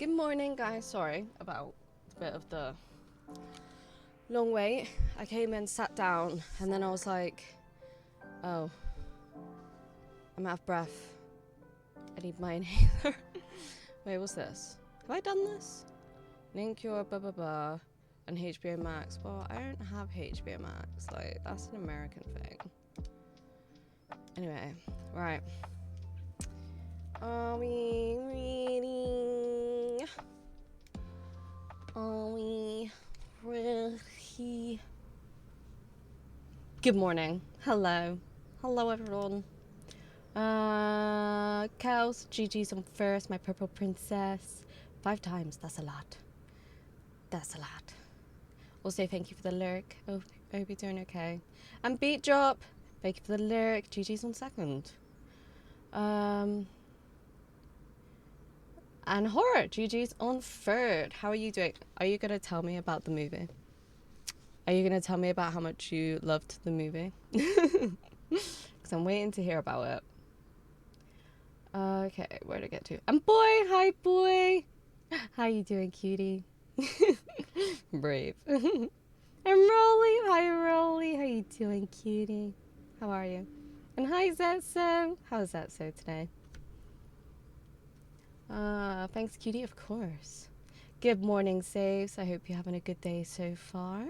Good morning, guys. Sorry about a bit of the long wait. I came in, sat down, and then I was like, oh, I'm out of breath. I need my inhaler. Wait, what's this? Have I done this? Nincure, blah, blah, blah, and HBO Max. Well, I don't have HBO Max. Like, that's an American thing. Anyway, right. Are we ready? Are we ready? Good morning. Hello. Hello, everyone. Cows, GG's on first, my purple princess. 5 times, that's a lot. That's a lot. Also, thank you for the lurk. Oh, I hope you're doing okay. And Beat Drop, thank you for the lurk. GG's on second. And Horror, GG's on third. How are you doing? Are you going to tell me about the movie? Are you going to tell me about how much you loved the movie? Because I'm waiting to hear about it. Okay, where to get to? And boy, hi boy. How you doing, cutie? Brave. And Rolly, hi Rolly. How you doing, cutie? How are you? And hi Zetso. How's Zetso today? Thanks, cutie, of course. Good morning, Saves. I hope you're having a good day so far.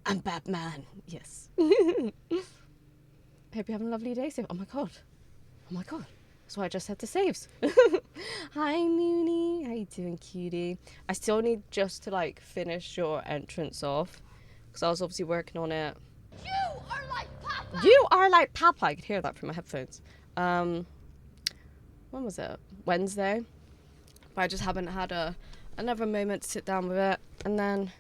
I'm Batman. Yes. Hope you're having a lovely day, Save. Oh my god. Oh my god. That's what I just said to Saves. Hi, Mooney. How you doing, cutie? I still need just to, like, finish your entrance off. Because I was obviously working on it. You are like Papa! You are like Papa. I could hear that from my headphones. When was it? Wednesday. But I just haven't had another moment to sit down with it. And then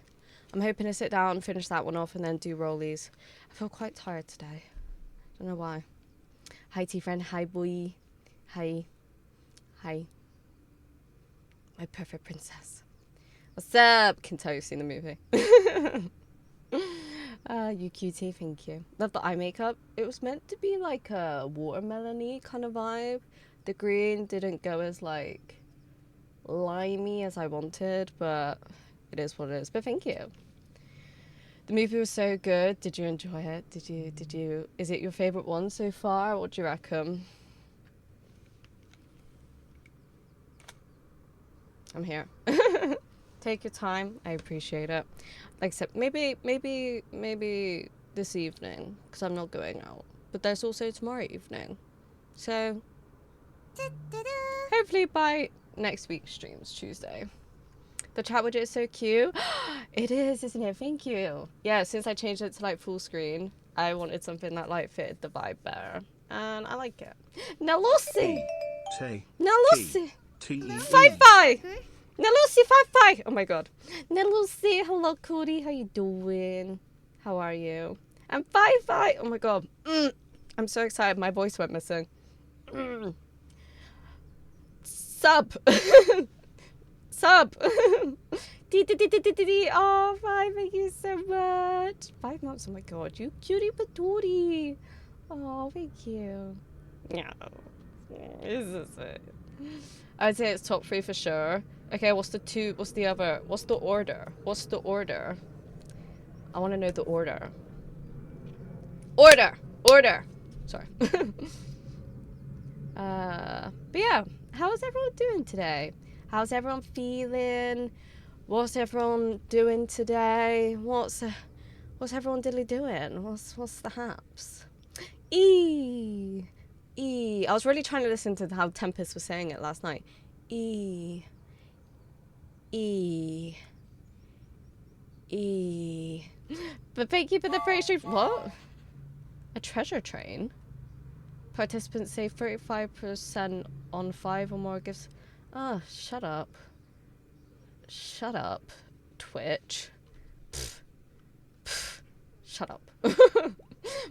I'm hoping to sit down, finish that one off, and then do rollies. I feel quite tired today. Don't know why. Hi, T-friend. Hi, boy. Hi. Hi. My perfect princess. What's up? Can tell you've seen the movie. You cutie, thank you. Love the eye makeup. It was meant to be like a watermelon-y kind of vibe. The green didn't go as like limey as I wanted, but it is what it is. But thank you. The movie was so good. Did you enjoy it? Did you is it your favorite one so far? What do you reckon? I'm here. Take your time. I appreciate it. Like I said, maybe this evening, because I'm not going out. But there's also tomorrow evening. So hopefully by next week's streams, Tuesday. The chat widget is so cute. It is, isn't it? Thank you. Yeah, since I changed it to like full screen, I wanted something that like fitted the vibe better. And I like it. Now Lucy! Now Lucy! 5-5! Now Lucy, 5-5! Oh my god. Now Lucy, hello Cody, how you doing? How are you? And 5-5! Oh my god. I'm so excited, my voice went missing. Sub! Sub! Oh, 5, thank you so much. 5 months, oh my god, you cutie patootie. Oh, thank you. Yeah. Is this it? I'd say it's top 3 for sure. Okay, what's the 2? What's the other? What's the order? What's the order? I want to know the order. Order! Sorry. But yeah, how's everyone doing today? How's everyone feeling? What's everyone doing today? What's everyone diddly doing? What's the haps? I was really trying to listen to how Tempest was saying it last night. But thank you for the very stream. What? A treasure train? Participants save 35% on 5 or more gifts. Oh, shut up. Shut up, Twitch. Shut up.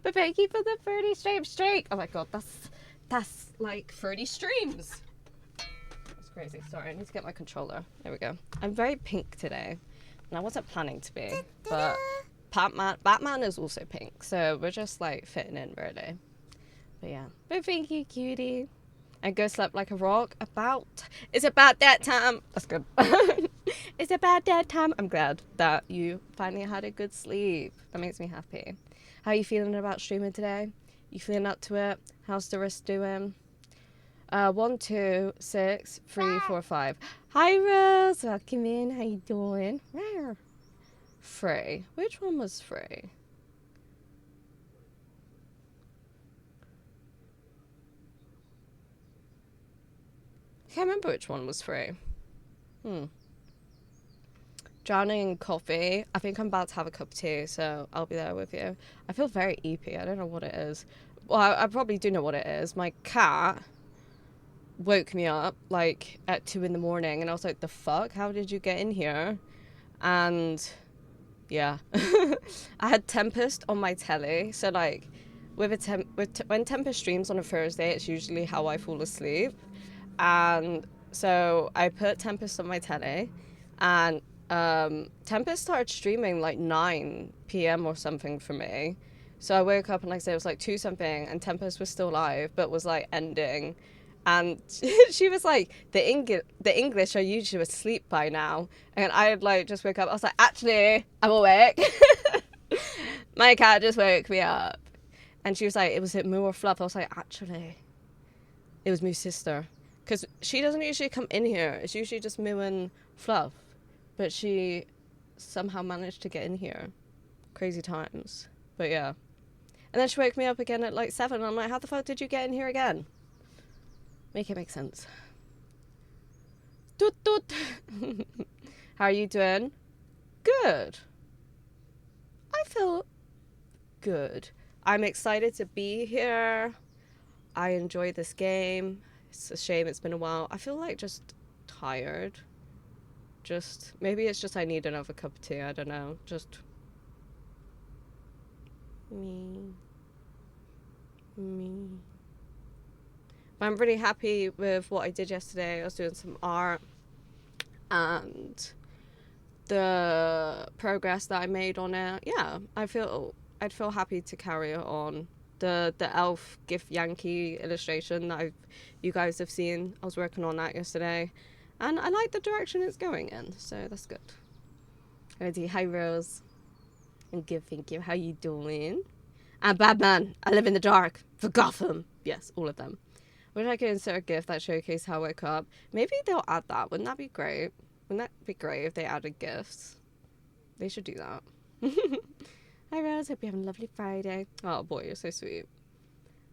But thank you for the 30 stream streak. Oh my god, that's like 30 streams. That's crazy. Sorry, I need to get my controller. There we go. I'm very pink today. And I wasn't planning to be, but Batman is also pink, so we're just like fitting in really. But yeah. But thank you, cutie. and go slept like a rock. It's about that time. That's good. It's about that time. I'm glad that you finally had a good sleep. That makes me happy. How are you feeling about streaming today? You feeling up to it? How's the wrist doing? 1, 2, 6, 3, 4, 5. Hi Rose, welcome in. How you doing? Where? Free. Which one was free? I can't remember which one was free. Drowning in coffee. I think I'm about to have a cup of tea, so I'll be there with you. I feel very eepy. I don't know what it is. Well, I probably do know what it is. My cat woke me up like at 2 in the morning, and I was like, the fuck? How did you get in here? And yeah. I had Tempest on my telly, so like when Tempest streams on a Thursday, it's usually how I fall asleep. And so I put Tempest on my telly, and Tempest started streaming like 9 p.m. or something for me. So I woke up and like I said, it was like 2 something, and Tempest was still live but was like ending. And she was like, the English are usually asleep by now. And I had like just woke up. I was like, actually, I'm awake. My cat just woke me up. And she was like, was it Moo or Fluff? I was like, actually, it was Moo's sister. Because she doesn't usually come in here. It's usually just Moo and Fluff. But she somehow managed to get in here. Crazy times. But yeah. And then she woke me up again at like 7. And I'm like, how the fuck did you get in here again? Make it make sense. Toot toot. How are you doing? Good. I feel good. I'm excited to be here. I enjoy this game. It's a shame it's been a while. I feel like just tired. Just, maybe it's just I need another cup of tea. I don't know. Just me. But I'm really happy with what I did yesterday. I was doing some art, and the progress that I made on it. Yeah, I'd feel happy to carry it on. The elf GIF Yankee illustration that you guys have seen. I was working on that yesterday, and I like the direction it's going in. So that's good. Ready? Hi Rose. And GIF, thank you. How you doing? And Batman. I live in the dark for Gotham. Yes, all of them. Would I could insert a GIF that showcased how I woke up? Maybe they'll add that. Wouldn't that be great? Wouldn't that be great if they added GIFs? They should do that. Hi Rose, hope you're having a lovely Friday. Oh boy, you're so sweet.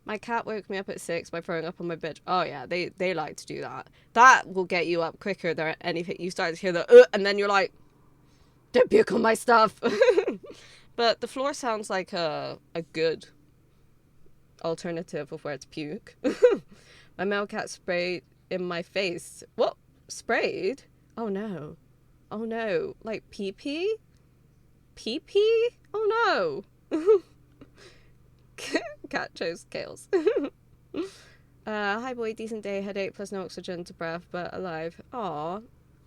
My cat woke me up at 6 by throwing up on my bed. Oh yeah, they like to do that. That will get you up quicker than anything. You start to hear the and then you're like, don't puke on my stuff. But the floor sounds like a good alternative of where to puke. My male cat sprayed in my face. What? Sprayed? Oh no. Oh no. Like pee pee? Pee pee? Oh no. Cat chose scales. Hi boy, decent day, headache plus no oxygen to breath, but alive. Aw.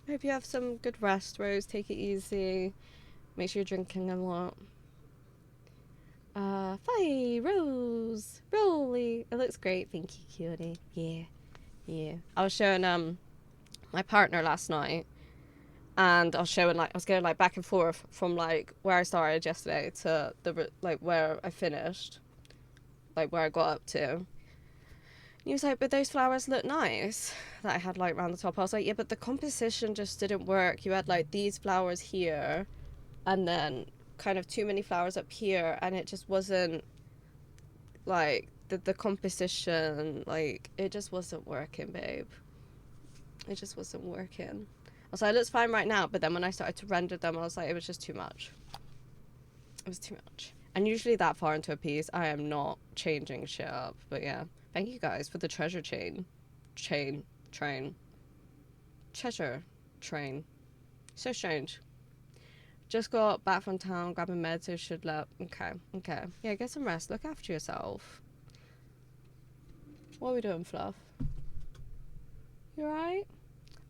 Hope you have some good rest, Rose. Take it easy. Make sure you're drinking a lot. Hi, Rose. Rolly. It looks great. Thank you, cutie. Yeah. I was showing my partner last night, and I was showing like I was going like back and forth from like where I started yesterday to the like where I finished, like where I got up to. And he was like, but those flowers look nice that I had like around the top. I was like, yeah, but the composition just didn't work. You had like these flowers here, and then kind of too many flowers up here, and it just wasn't like the composition, like it just wasn't working, babe. It just wasn't working. I was like, it looks fine right now, but then when I started to render them, I was like, it was just too much. It was too much. And usually that far into a piece, I am not changing shit up. But yeah, thank you guys for the treasure train. Treasure train. So strange. Just got back from town, grabbing meds, so should let. Okay. Yeah, get some rest. Look after yourself. What are we doing, Fluff? You alright?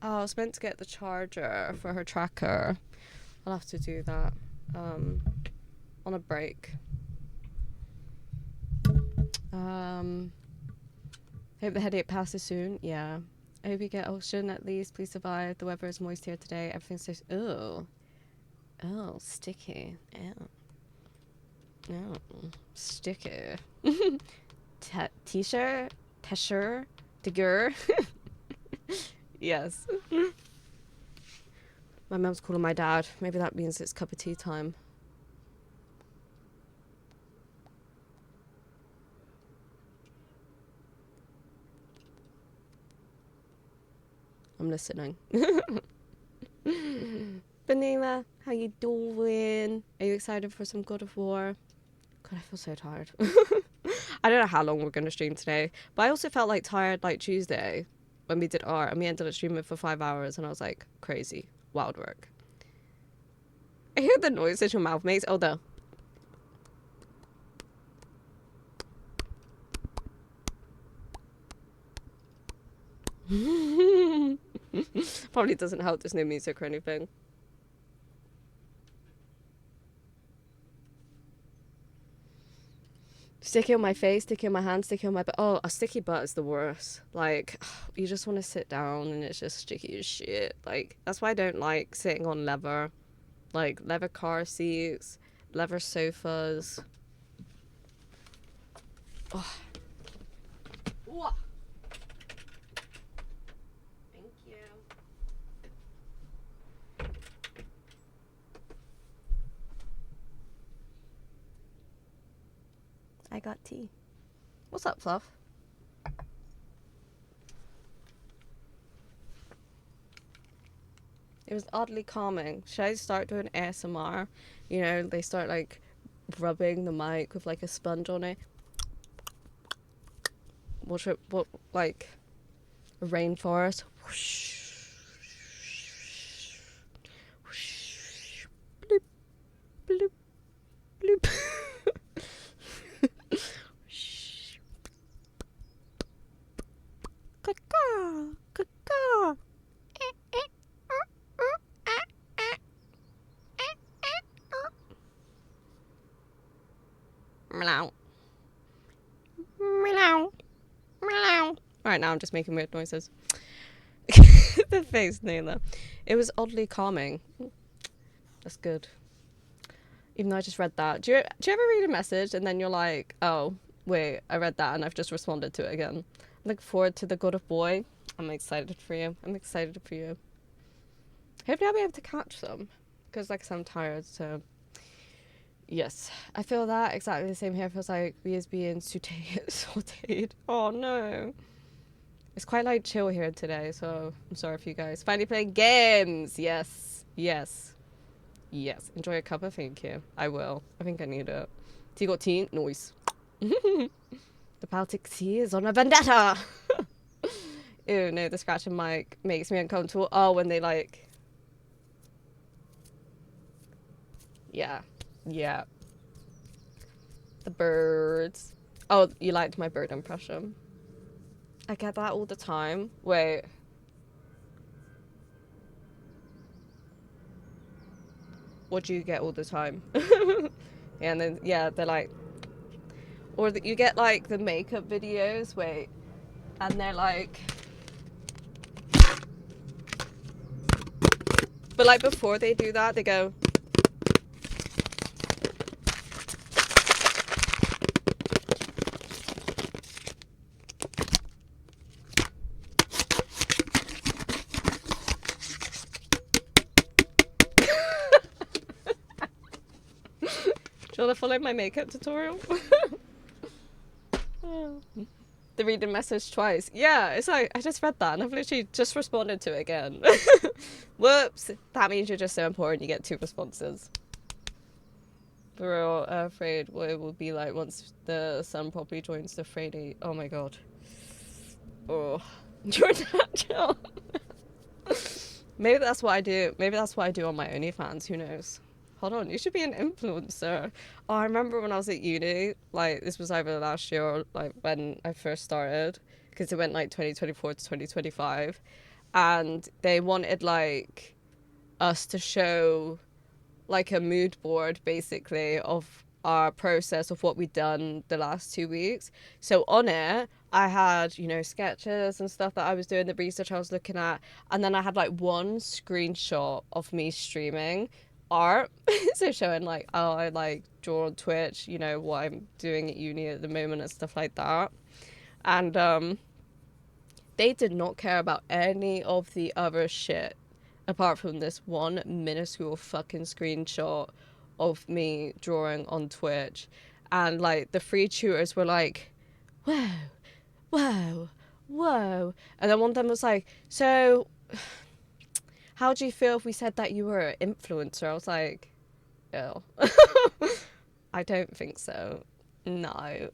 Oh, I was meant to get the charger for her tracker. I'll have to do that on a break. Hope the headache passes soon. Yeah. I hope you get ocean at least. Please survive. The weather is moist here today. Everything's so... Oh. Oh, sticky. Oh. Oh. Sticky. T-shirt? T-shirt? Digger? Yes. My mum's calling my dad. Maybe that means it's cup of tea time. I'm listening. Vanilla, how you doing? Are you excited for some God of War? God, I feel so tired. I don't know how long we're going to stream today, but I also felt like tired like Tuesday when we did art and we ended up streaming for 5 hours and I was like, crazy. Wild work. I hear the noise that your mouth makes. Oh, the... Probably doesn't help there's no music or anything. Sticky on my face, sticky on my hands, sticky on my butt. Oh, a sticky butt is the worst. Like, you just want to sit down and it's just sticky as shit. Like, that's why I don't like sitting on leather. Like, leather car seats, leather sofas. Oh. Thank you. I got tea. What's up, Fluff? It was oddly calming. Should I start doing ASMR? You know, they start like rubbing the mic with like a sponge on it. What like a rainforest? Bloop, bloop, bloop. Caw, caw. Meow. Meow. Meow. Right now I'm just making weird noises. The face, Nayla. It was oddly calming. That's good. Even though I just read that. Do you ever read a message and then you're like, oh, wait, I read that and I've just responded to it again? I look forward to the God of Boy. I'm excited for you. I'm excited for you. Hopefully I'll be able to catch some. Because like I said, I'm tired, so... Yes, I feel that exactly the same here. It feels like we is being sauteed. Oh no. It's quite like chill here today, so I'm sorry for you guys. Finally playing games. Yes, yes, yes. Enjoy a cuppa, thank you. I will. I think I need it. Tea got tea? Noise. The Baltic Sea is on a vendetta. Ew, no, the scratching mic makes me uncomfortable. Oh, when they like... Yeah. Yeah. The birds. Oh, you liked my bird impression. I get that all the time. Wait. What do you get all the time? Yeah, and then, yeah, they're like... Or you get, like, the makeup videos, wait. And they're like... But, like, before they do that, they go... Do you want to follow my makeup tutorial? The reading message twice. Yeah, it's like, I just read that and I've literally just responded to it again. Whoops. That means you're just so important, you get 2 responses. We're all afraid what it will be like once the sun properly joins the Friday. Oh my god. Oh. You're natural. Maybe that's what I do. Maybe that's what I do on my OnlyFans. Who knows? Hold on, you should be an influencer. Oh, I remember when I was at uni, like, this was either last year or, like, when I first started, because it went, like, 2024 to 2025, and they wanted, like, us to show, like, a mood board, basically, of our process of what we'd done the last 2 weeks. So on it, I had, you know, sketches and stuff that I was doing, the research I was looking at, and then I had like one screenshot of me streaming art. So showing like, oh, I like draw on Twitch, you know, what I'm doing at uni at the moment and stuff like that. And they did not care about any of the other shit apart from this one minuscule fucking screenshot of me drawing on Twitch. And like the free tutors were like, whoa, whoa, whoa. And then one of them was like, so how do you feel if we said that you were an influencer? I was like, ew. I don't think so. No.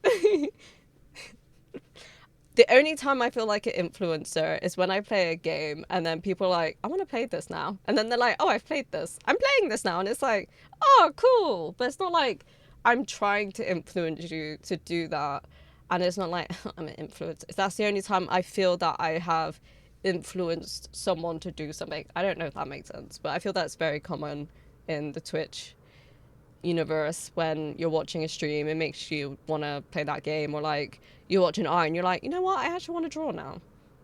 The only time I feel like an influencer is when I play a game and then people are like, I want to play this now. And then they're like, oh, I've played this. I'm playing this now. And it's like, oh, cool. But it's not like I'm trying to influence you to do that. And it's not like I'm an influencer. That's the only time I feel that I have influenced someone to do something. I don't know if that makes sense, but I feel that's very common in the Twitch universe. When you're watching a stream, it makes you want to play that game, or like you're watching art and you're like, you know what, I actually want to draw now,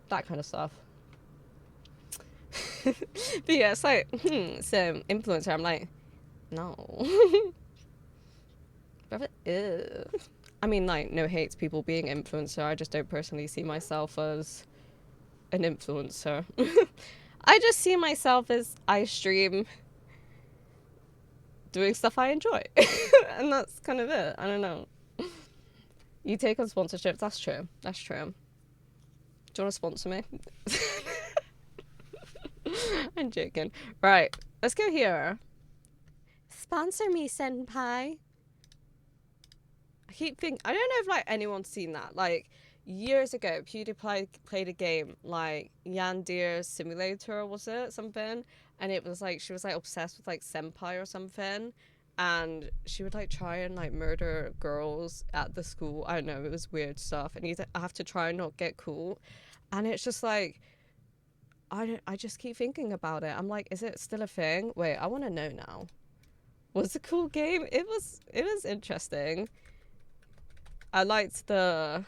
that kind of stuff. But yeah, it's like so influencer, I'm like, no. But ew. I mean, like, no hate to people being influencer, I just don't personally see myself as an influencer. I just see myself as I stream doing stuff I enjoy. And that's kind of it. I don't know. You take on sponsorships, that's true. That's true. Do you want to sponsor me? I'm joking. Right, let's go here. Sponsor me, senpai. I keep thinking, I don't know if like anyone's seen that. Like years ago, PewDiePie played a game like Yandere Simulator, was it? Something. And it was like, she was like obsessed with like senpai or something. And she would like try and like murder girls at the school. I don't know, it was weird stuff. And you'd have to try and not get caught. And it's just like, I just keep thinking about it. I'm like, is it still a thing? Wait, I want to know now. Was it a cool game? It was interesting. I liked the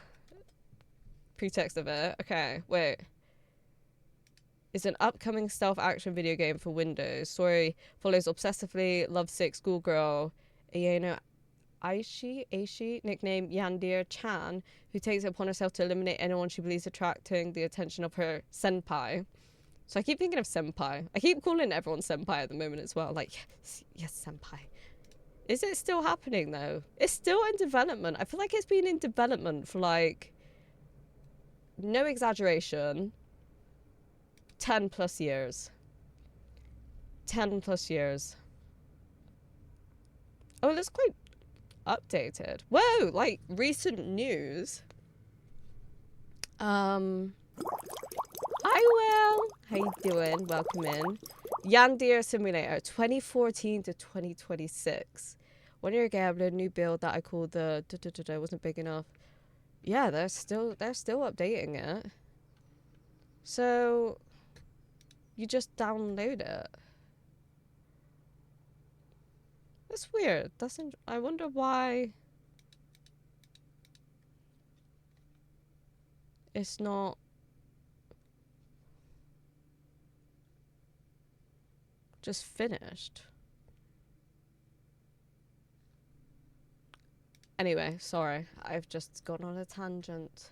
pretext of it. Okay, wait. It's an upcoming stealth action video game for Windows. Story follows obsessively lovesick schoolgirl Ayano Aishi, nicknamed Yandere Chan, who takes it upon herself to eliminate anyone she believes attracting the attention of her senpai. So I keep thinking of senpai. I keep calling everyone senpai at the moment as well. Like, yes, senpai. Is it still happening though? It's still in development. I feel like it's been in development for like, no exaggeration, 10 plus years. 10 plus years. Oh, it looks quite updated. Whoa, like recent news. Hi Will, how you doing? Welcome in. Yandere Simulator 2014 to 2026. 1 year ago, I uploaded a new build that I called the wasn't big enough. Yeah, they're still updating it. So you just download it. That's weird. I wonder why it's not just finished. Anyway, sorry. I've just gone on a tangent.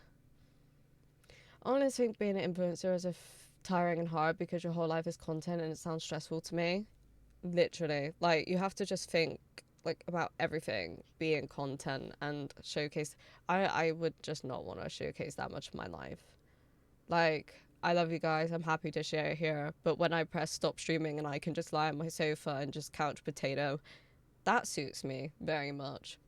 I honestly think being an influencer is tiring and hard because your whole life is content and it sounds stressful to me. Literally. Like, you have to just think like about everything being content and showcase. I would just not want to showcase that much of my life. Like, I love you guys. I'm happy to share it here. But when I press stop streaming and I can just lie on my sofa and just couch potato, that suits me very much.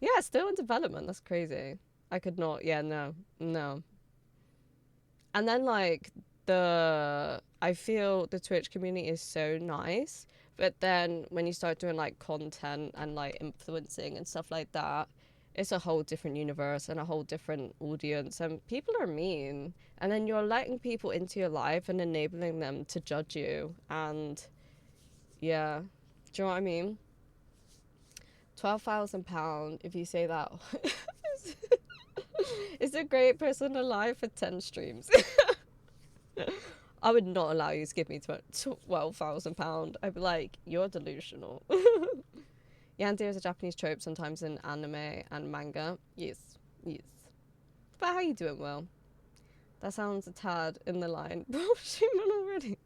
Yeah, still in development. That's crazy. I could not. Yeah, no. And then like I feel the Twitch community is so nice, but then when you start doing like content and like influencing and stuff like that, it's a whole different universe and a whole different audience, and people are mean, and then you're letting people into your life and enabling them to judge you. And yeah, do you know what I mean? £12,000, if you say that. It's a great person alive for 10 streams. I would not allow you to give me £12,000. I'd be like, you're delusional. Yandere is a Japanese trope sometimes in anime and manga. Yes, yes. But how you doing, Will? That sounds a tad in the line. Shimon already.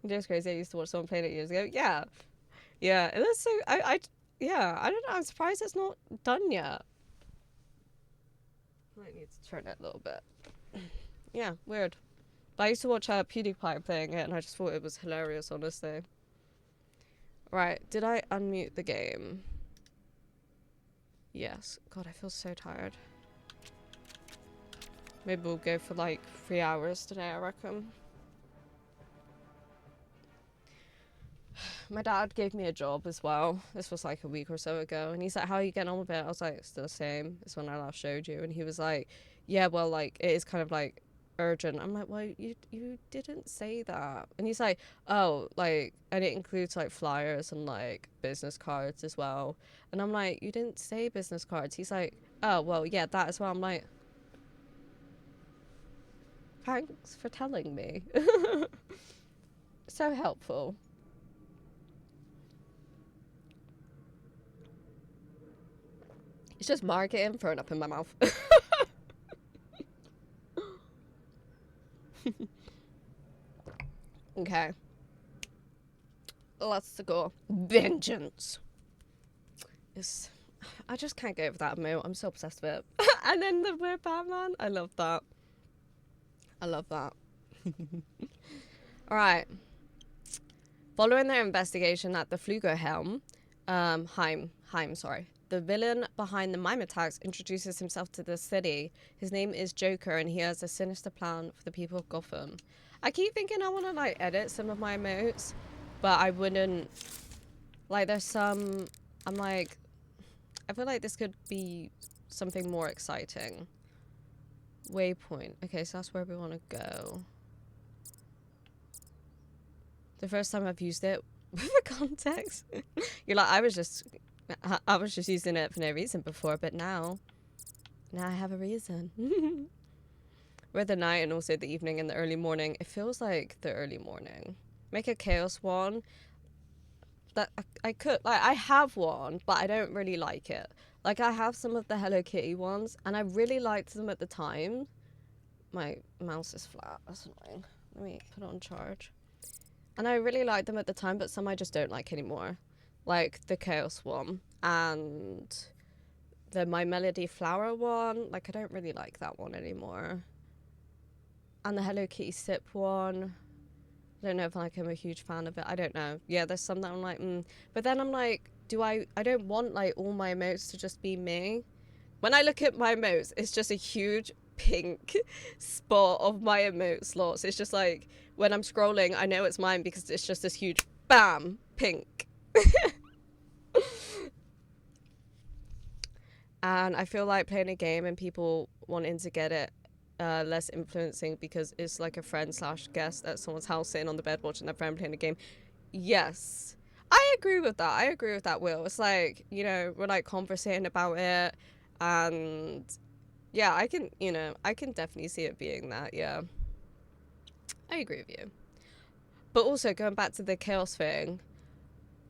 Yandere's crazy. I used to watch someone playing it years ago. Yeah. Yeah. And that's so, yeah, I don't know. I'm surprised it's not done yet. Might need to turn it a little bit. Yeah, weird. But I used to watch PewDiePie playing it and I just thought it was hilarious, honestly. Right, did I unmute the game? Yes. God, I feel so tired. Maybe we'll go for like 3 hours today, I reckon. My dad gave me a job as well. This was like a week or so ago. And he's like, how are you getting on with it? I was like, it's still the same as when I last showed you. And he was like, yeah, well, like, it is kind of like urgent. I'm like, well, you didn't say that. And he's like, oh, like, and it includes like flyers and like business cards as well. And I'm like, you didn't say business cards. He's like, oh, well, yeah, that as well. I'm like, thanks for telling me. So helpful. It's just marketing thrown up in my mouth. Okay. Let's go. Vengeance. Yes. I just can't get over that emote. I'm so obsessed with it. And then the weird Batman. I love that. I love that. Alright. Following their investigation at the Flugelhelm, Heim, sorry. The villain behind the mime attacks introduces himself to the city. His name is Joker, and he has a sinister plan for the people of Gotham. I keep thinking I want to, like, edit some of my emotes, but I wouldn't. Like, there's some. I'm like. I feel like this could be something more exciting. Waypoint. Okay, so that's where we want to go. The first time I've used it with a context. You're like, I was just using it for no reason before, but now I have a reason. With the night and also the evening and the early morning, it feels like the early morning. Make a chaos one. That I could, like, I have one, but I don't really like it. Like, I have some of the Hello Kitty ones, and I really liked them at the time. My mouse is flat. That's annoying. Let me put it on charge. And I really liked them at the time, but some I just don't like anymore. Like the Chaos one and the My Melody Flower one. Like, I don't really like that one anymore. And the Hello Kitty Sip one. I don't know if like I'm a huge fan of it. I don't know. Yeah, there's some that I'm like, But then I'm like, I don't want like all my emotes to just be me. When I look at my emotes, it's just a huge pink spot of my emote slots. It's just like, when I'm scrolling, I know it's mine because it's just this huge bam, pink. And I feel like playing a game and people wanting to get it less influencing because it's like a friend / guest at someone's house sitting on the bed watching their friend playing a game. Yes. I agree with that, Will. It's like, you know, we're like conversating about it, and yeah, I can definitely see it being that, yeah. I agree with you. But also, going back to the chaos thing,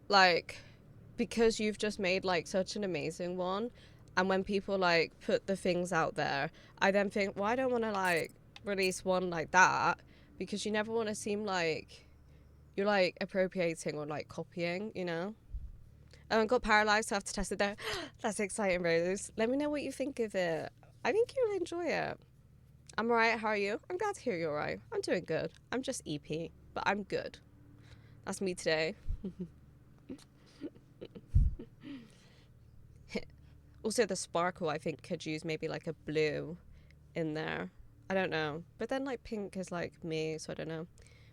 like, because you've just made like such an amazing one, and when people like put the things out there, I then think, well, I don't want to like release one like that, because you never want to seem like you're like appropriating or like copying, you know. Got paralyzed, so I have to test it there. That's exciting, Rose. Let me know what you think of it. I think you'll enjoy it. I'm alright. How are you? I'm glad to hear you're alright. I'm doing good. I'm just EP, but I'm good. That's me today. Also, the sparkle, I think, could use maybe like a blue in there. I don't know. But then like pink is like me, so I don't know.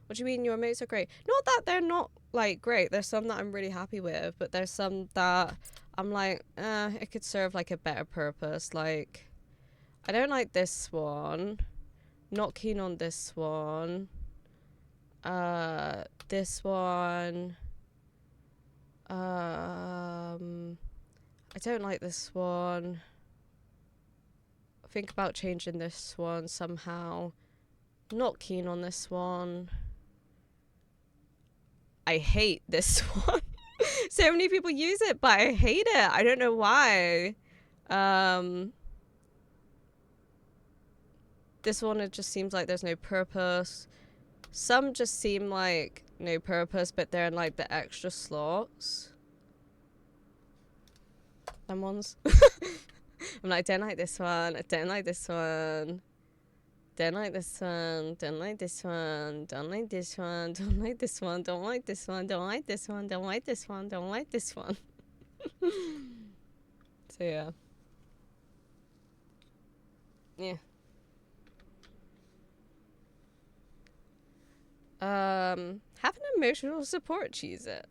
What do you mean your emotes are great? Not that they're not like great. There's some that I'm really happy with, but there's some that I'm like, it could serve like a better purpose. Like, I don't like this one. Not keen on this one. This one. I don't like this one. Think about changing this one somehow. Not keen on this one. I hate this one. So many people use it, but I hate it. I don't know why. This one, it just seems like there's no purpose. Some just seem like no purpose, but they're in like the extra slots. Them ones. I'm like, don't like this one. I don't like this one. Don't like this one. Don't like this one. Don't like this one. Don't like this one. Don't like this one. Don't like this one. Don't like this one. Don't like this one. So yeah. Yeah. Have an emotional support cheese it.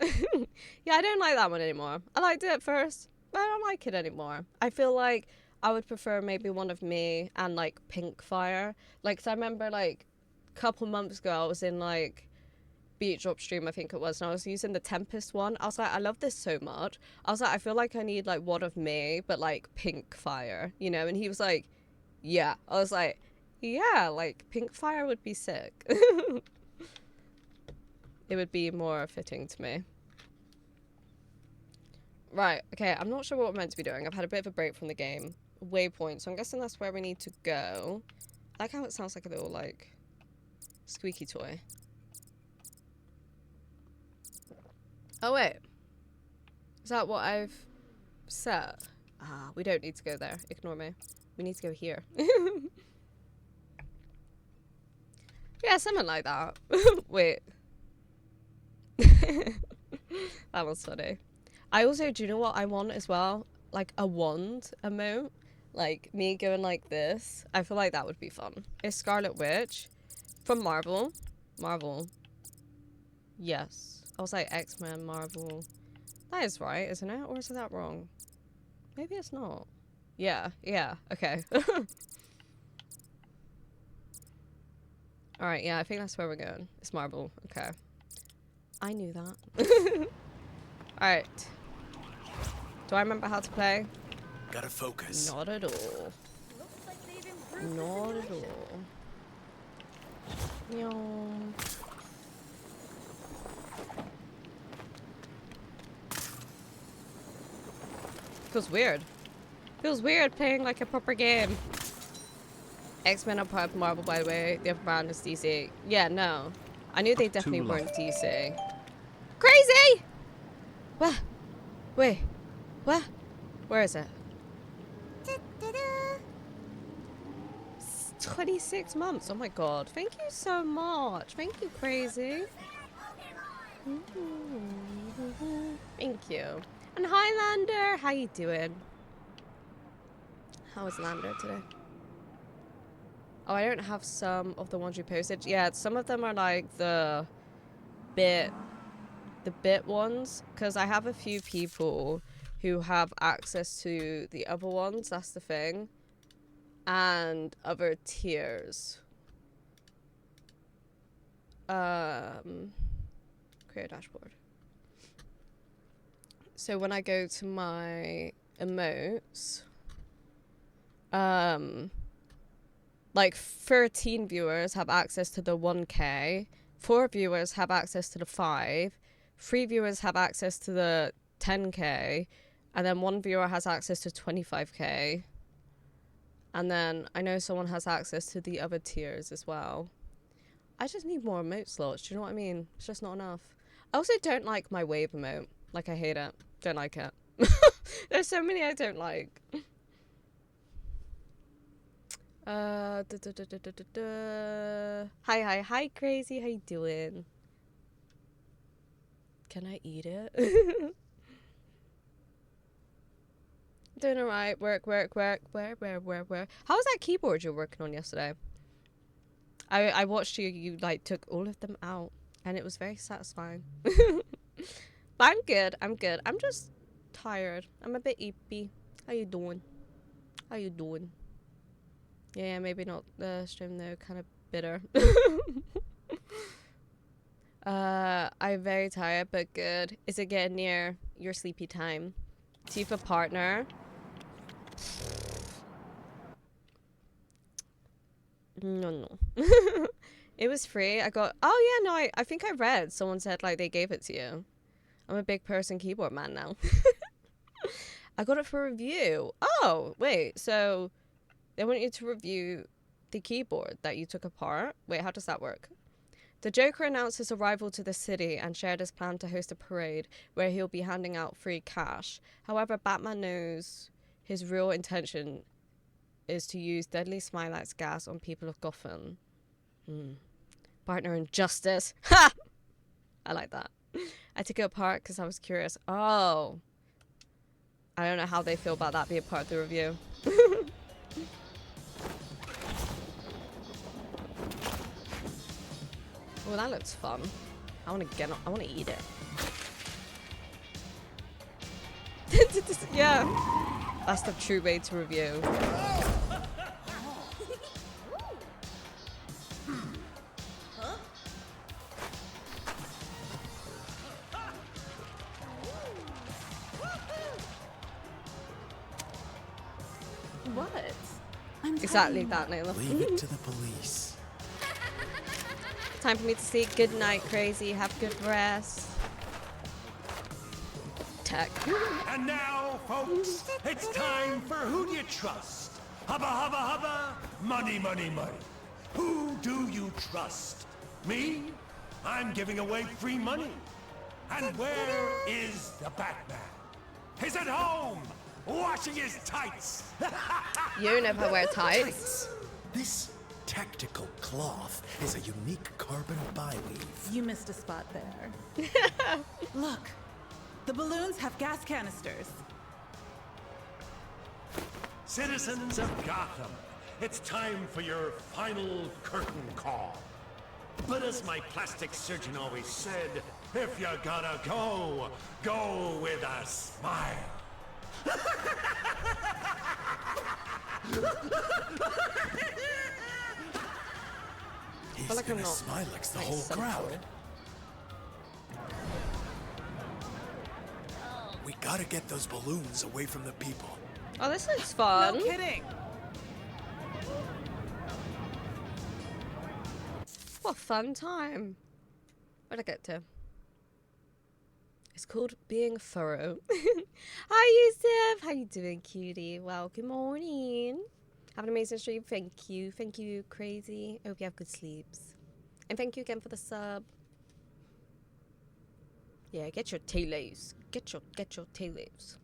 Yeah, I don't like that one anymore. I liked it at first, but I don't like it anymore. I feel like I would prefer maybe one of me and like Pink Fire. Like, 'cause I remember like a couple months ago I was in like Beach Upstream, I think it was, and I was using the Tempest one. I was like, I love this so much. I was like, I feel like I need like one of me, but like Pink Fire, you know? And he was like, yeah. I was like, yeah, like Pink Fire would be sick. It would be more fitting to me. Right, okay, I'm not sure what we're meant to be doing. I've had a bit of a break from the game. Waypoint, so I'm guessing that's where we need to go. I like how it sounds like a little, like, squeaky toy. Oh, wait. Is that what I've set? Ah, we don't need to go there. Ignore me. We need to go here. Yeah, something like that. Wait. That was funny. I also, do you know what I want as well? Like a wand emote. Like me going like this. I feel like that would be fun. It's Scarlet Witch from Marvel. Marvel. Yes. I was like X-Men, Marvel. That is right, isn't it? Or is that wrong? Maybe it's not. Yeah, yeah, okay. Alright, yeah, I think that's where we're going. It's Marvel, okay. I knew that. Alright. Do I remember how to play? Gotta focus. Not at all. Looks like they've improved the Not at simulation. all. Meow. Feels weird. Feels weird playing like a proper game. X-Men are part of Marvel, by the way. The other brand is DC. Yeah, no. I knew they definitely weren't DC. Crazy! What? Wait. What? Where is it? 26 months. Oh my god. Thank you so much. Thank you, Crazy. Thank you. And hi, Lander. How you doing? How is Lander today? Oh, I don't have some of the ones you posted. Yeah, some of them are like the bit ones, because I have a few people who have access to the other ones. That's the thing. And other tiers. Create a dashboard. So when I go to my emotes, like 13 viewers have access to the 1K, 4 viewers have access to the 5, 3 viewers have access to the 10K, and then 1 viewer has access to 25K. And then I know someone has access to the other tiers as well. I just need more emote slots, do you know what I mean? It's just not enough. I also don't like my wave emote. Like, I hate it. Don't like it. There's so many I don't like. Hi, Crazy. How you doing? Can I eat it? Doing alright. Work. Where? How was that keyboard you were working on yesterday? I watched you like took all of them out, and it was very satisfying. But I'm good. I'm just tired. I'm a bit eepy. How you doing? Yeah, maybe not the stream though, kind of bitter. I'm very tired, but good. Is it getting near your sleepy time? Tifa partner. No. It was free. I got. Oh yeah, no. I think I read. Someone said like they gave it to you. I'm a big person keyboard man now. I got it for review. Oh wait, so they want you to review the keyboard that you took apart. Wait, how does that work? The Joker announced his arrival to the city and shared his plan to host a parade where he'll be handing out free cash. However, Batman knows his real intention is to use deadly Smilax gas on people of Gotham. Partner in justice. Ha! I like that. I took it apart because I was curious. Oh. I don't know how they feel about that being part of the review. Oh, that looks fun. I want to eat it. Yeah. That's the true way to review. What? Exactly that, Nayla. Leave it to the police. Time for me to sleep. Good night, crazy. Have good rest. Tech. And now, folks, it's time for Who Do You Trust? Hubba, hubba, hubba, money, money, money. Who do you trust? Me? I'm giving away free money. And where is the Batman? He's at home, washing his tights. You never wear tights. This tactical cloth is a unique carbon bi-weave. You missed a spot there. Look, the balloons have gas canisters. Citizens of Gotham, it's time for your final curtain call. But as my plastic surgeon always said, if you gotta go, go with a smile. He's like I'm gonna not, Smilex the like, whole central. crowd. We gotta get those balloons away from the people. Oh, this looks fun. No kidding. What a fun time. Where'd I get to? It's called being thorough. Hi, Yusuf. How you doing, cutie? Well, good morning. Have an amazing stream. Thank you. Thank you, crazy. I hope you have good sleeps. And thank you again for the sub. Yeah, get your tea leaves. Get your tea leaves.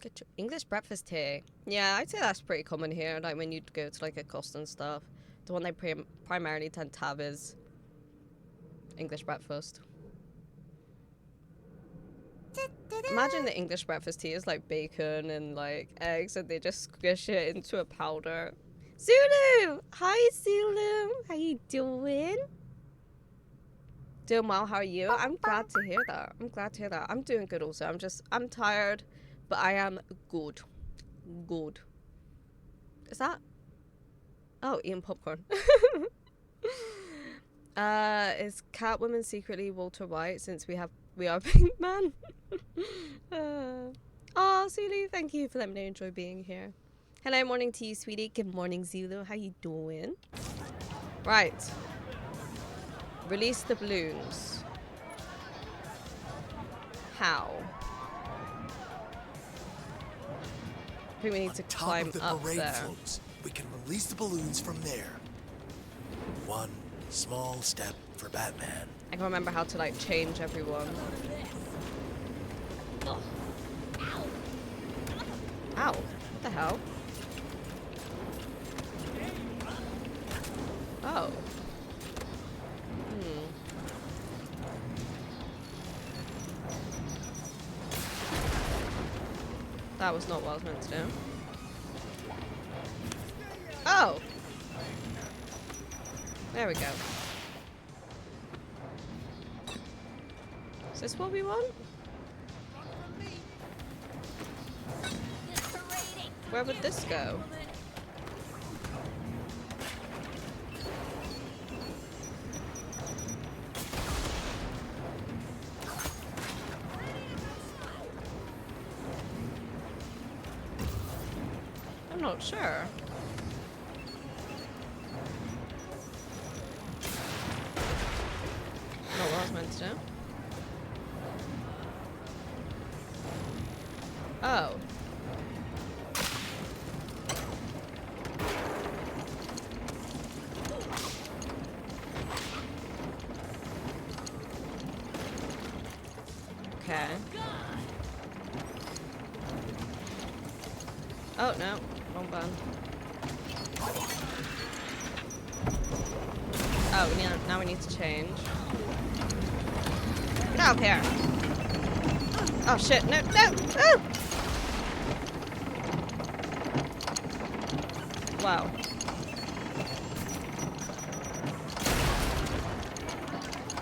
Get your English breakfast tea. Yeah, I'd say that's pretty common here. Like when you go to like a Costa and stuff. The one they primarily tend to have is English breakfast. Imagine the English breakfast tea is like bacon and like eggs and they just squish it into a powder. Zulu! Hi, Zulu! How you doing? Doing well, how are you? I'm glad to hear that. I'm glad to hear that. I'm doing good also. I'm tired, but I am good. Good. Is that? Oh, eating popcorn. Is Catwoman secretly Walter White since we are Pink Man? Oh, Zulu, thank you for letting me enjoy being here. Hello, morning to you, sweetie. Good morning, Zulu. How you doing? Right. Release the balloons. How? I think we need to Top climb of the up parade there. floats, we can release the balloons from there. One small step for Batman. I can remember how to like change everyone. Ow. What the hell? Oh. That was not what I was meant to do. Oh! There we go. Is this what we want? Where would this go? I'm not sure. what I was meant to do. Oh. Okay. Oh no, wrong button. Oh, now we need to change. Get out of here! Oh shit! No! No! Oh! Wow.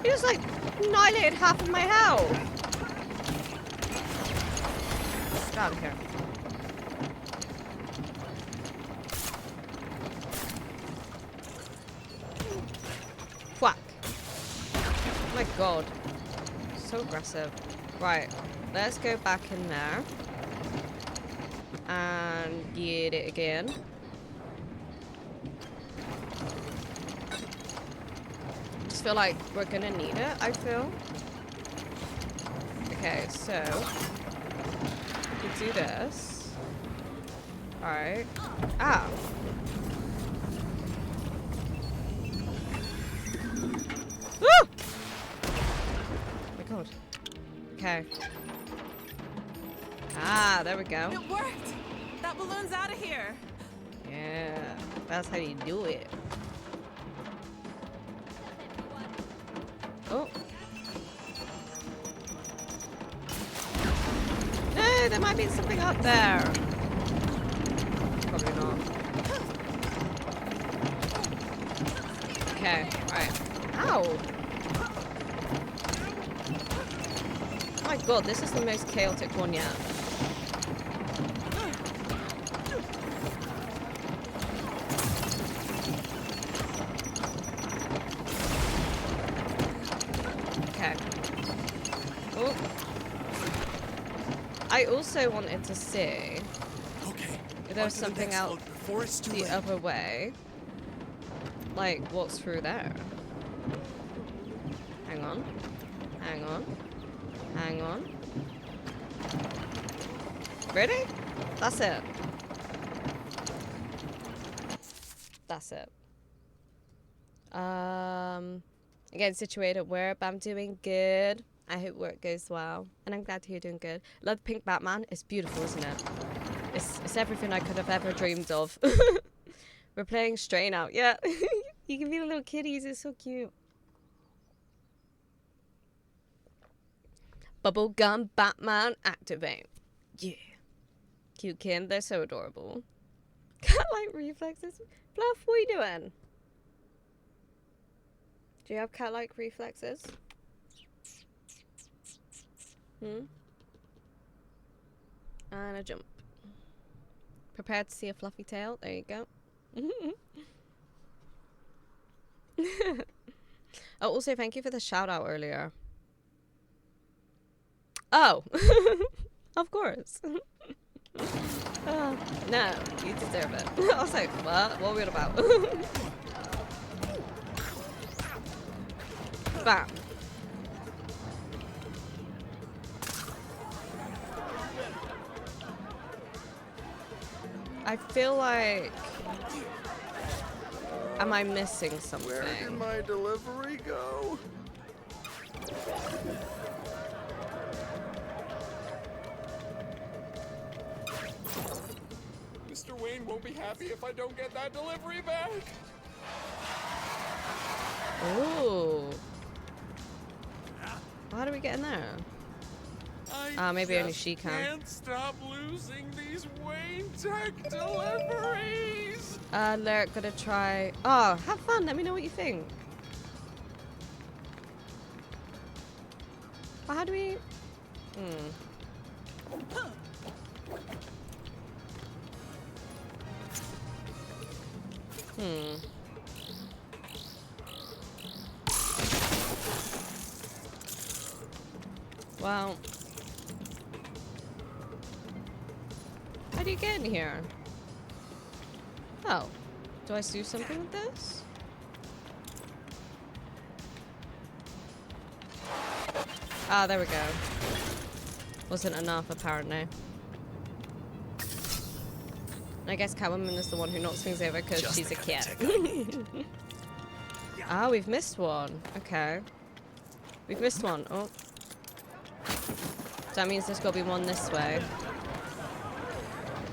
He just like annihilated half of my health. Get out of here. Whack. Oh my god. So aggressive. Right. Let's go back in there. And get it again. Just feel like we're gonna need it, I feel. Okay, so we do this. Alright. Ah. Woo! Oh my god. Okay. Ah, there we go. It worked! That balloon's out of here! Yeah, that's how you do it. Oh. No, there might be something up there. Probably not. Okay, right. Ow! Oh my god, this is the most chaotic one yet. Okay. Oh. I also wanted to see Okay. if there was on to the something next out float before it's too the late. other way. Like, what's through there? Hang on. Hang on. Hang on. Really? That's it. That's it. Again, situated where I'm doing good. I hope work goes well. And I'm glad to hear you're doing good. Love the pink Batman. It's beautiful, isn't it? It's everything I could have ever dreamed of. We're playing Strain out. Yeah. You can be the little kitties. It's so cute. Bubblegum Batman activate. Yeah. Cute Kim. They're so adorable. Cat-like reflexes. Fluff, what are you doing? Do you have cat-like reflexes? Hmm? And a jump. Prepared to see a fluffy tail. There you go. Oh, also thank you for the shout out earlier. Oh, of course. No, you deserve it. I was like, what? What are we on about? Bam. I feel like... Am I missing something? Where did my delivery go? Mr. Wayne won't be happy if I don't get that delivery back. Ooh. How do we get in there? Maybe only she can. I can't stop losing these Wayne Tech deliveries. Lyric, gonna try. Oh, have fun. Let me know what you think. Well, how do we? Well, how do you get in here? Oh, do I do something with this? Ah, there we go. Wasn't enough, apparently. I guess Catwoman is the one who knocks things over because Just she's the a kind kid. of tech I need. Ah, we've missed one. Okay. We've missed one. Oh. So that means there's got to be one this way.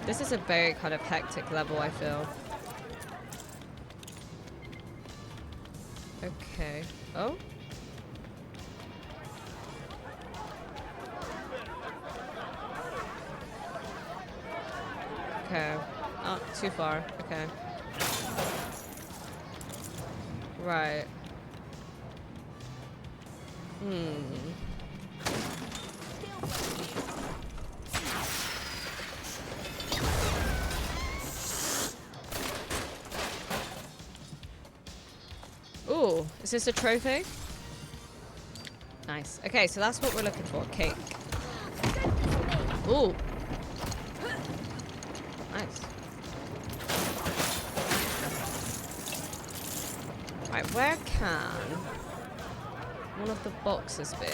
This is a very kind of hectic level, I feel. Okay. Oh. Okay. Oh, too far. Okay. Right. Ooh, is this a trophy? Nice. Okay, so that's what we're looking for. Cake. Ooh. Nice. Right, where can one of the boxes be?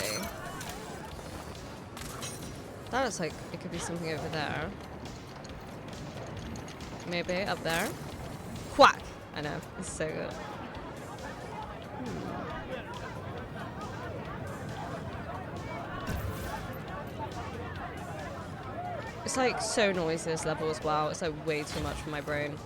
That looks like it could be something over there. Maybe up there. Quack! I know, it's so good. It's like so noisy this level as well. It's like way too much for my brain.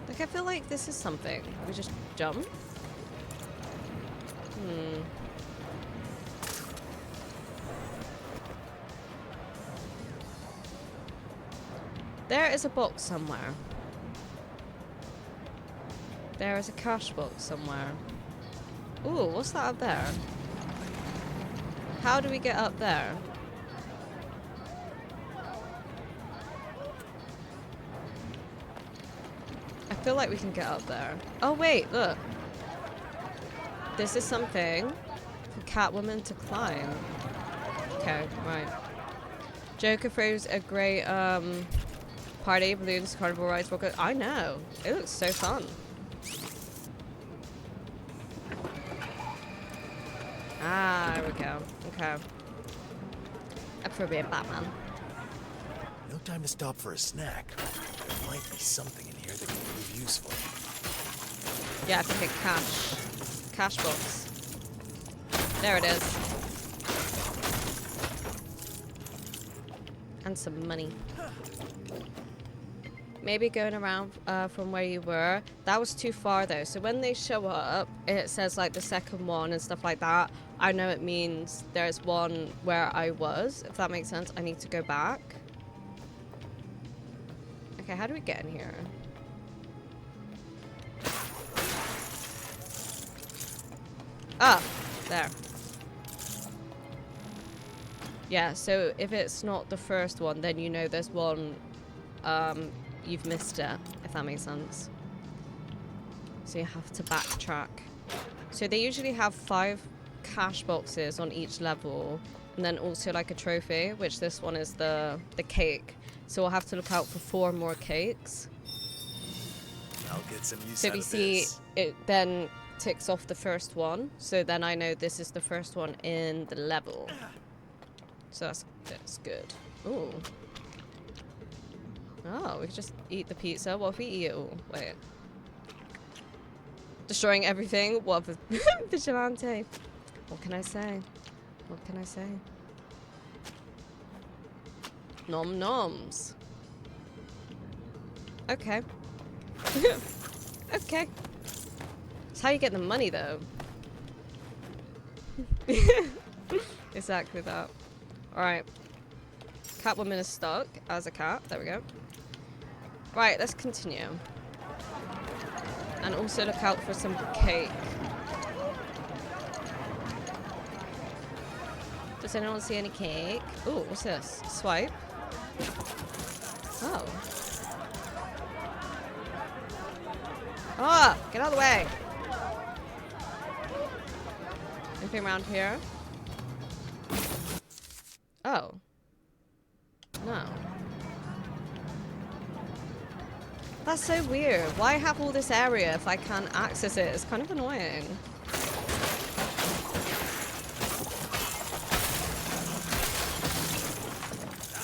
Like I feel like this is something. We just jump. There is a box somewhere. There is a cash box somewhere. Ooh, what's that up there? How do we get up there? I feel like we can get up there. Oh wait, look. This is something for Catwoman to climb. Okay, right. Joker throws a great party, balloons, carnival rides, rocket. I know. It looks so fun. Ah, there we go. Okay. Appropriate Batman. No time to stop for a snack. There might be something in here that can prove useful. Yeah, I think a cash box. There it is. And some money. Maybe going around from where you were. That was too far though. So when they show up, it says like the second one and stuff like that. I know it means there's one where I was, if that makes sense. I need to go back. Okay, how do we get in here? Ah, there. Yeah, so if it's not the first one, then you know there's one, you've missed it, if that makes sense. So you have to backtrack. So they usually have 5 cash boxes on each level, and then also like a trophy, which this one is the cake. So we'll have to look out for 4 more cakes. I'll get some use So out we of see this. it then ticks off the first one, so then I know this is the first one in the level. So that's good. Ooh. Oh, we could just eat the pizza. What if we eat it all? Wait. Destroying everything? What of a vigilante? What can I say? What can I say? Nom noms. Okay. Okay. That's how you get the money, though. Exactly that. Alright. Catwoman is stuck as a cat. There we go. Right, let's continue. And also look out for some cake. Does anyone see any cake? Ooh, what's this? Swipe. Oh. Ah! Get out of the way! Anything around here? Oh. No. That's so weird. Why have all this area if I can't access it? It's kind of annoying.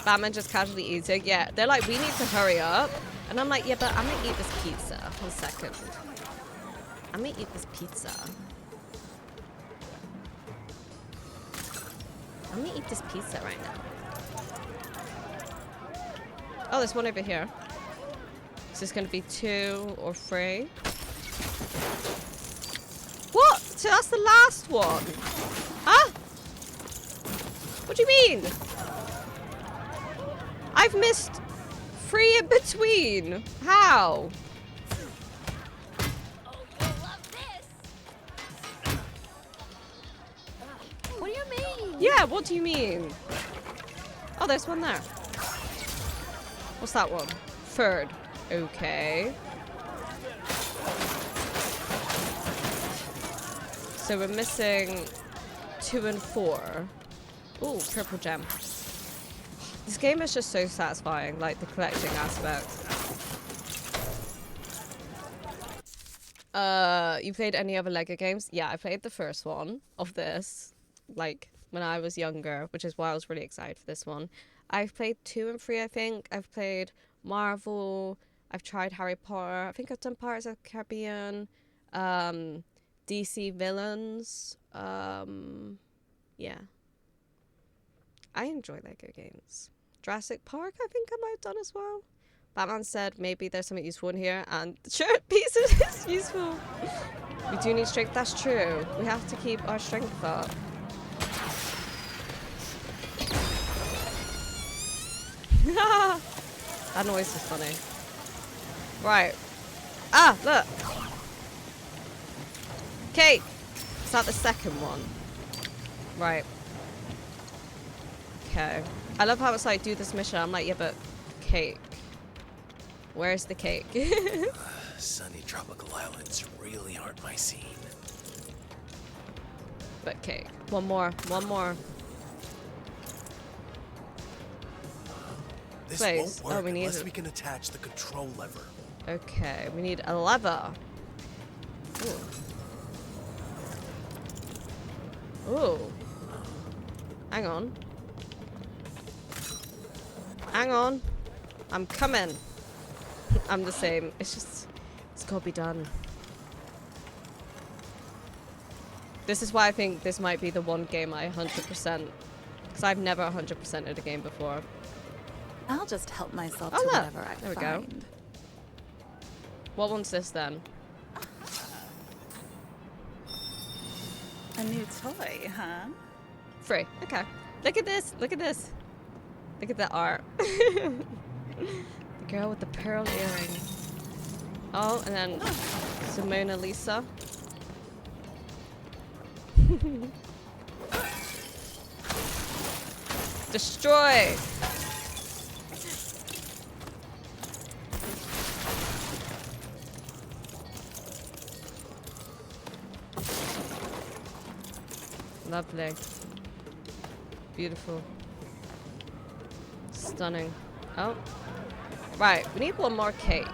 Batman just casually eating. Yeah, they're like, we need to hurry up. And I'm like, yeah, but I'm gonna eat this pizza. 1 second. I'm gonna eat this pizza. I'm gonna eat this pizza right now. Oh, there's one over here. Is this gonna be 2 or 3? What? So that's the last one? Huh? What do you mean? I've missed 3 in between. How? Oh, you'll love this. What do you mean? Yeah, what do you mean? Oh, there's one there. What's that one? 3rd. Okay. So we're missing 2 and 4. Ooh, purple gem. This game is just so satisfying, like the collecting aspect. You played any other Lego games? Yeah, I played the first one of this, like when I was younger, which is why I was really excited for this one. I've played 2 and 3, I think. I've played Marvel. I've tried Harry Potter. I think I've done Pirates of the Caribbean. DC Villains. Yeah. I enjoy Lego games. Jurassic Park, I think I might have done as well. Batman said maybe there's something useful in here, and sure, pieces is useful. We do need strength. That's true. We have to keep our strength up. That noise is funny. Right. Ah, look. Cake. Is that the second one? Right. Okay. I love how it's like, do this mission. I'm like, yeah, but cake. Where's the cake? Sunny tropical islands really aren't my scene. But cake. One more. One more. This Place. won't work Oh, we need unless it. we can attach the control lever. Okay, we need a lever. Ooh. Ooh. Hang on. Hang on. I'm coming. I'm the same. It's just, it's gotta be done. This is why I think this might be the one game I 100%, because I've never 100%ed a game before. I'll just help myself Oh, to look. whatever I There we go. find. What one's this then? A new toy, huh? Free. Okay. Look at this. Look at this. Look at the art. The girl with the pearl earring. Oh, and then Simona Lisa. Destroy! Lovely. Beautiful. Stunning. Oh. Right, we need one more cake.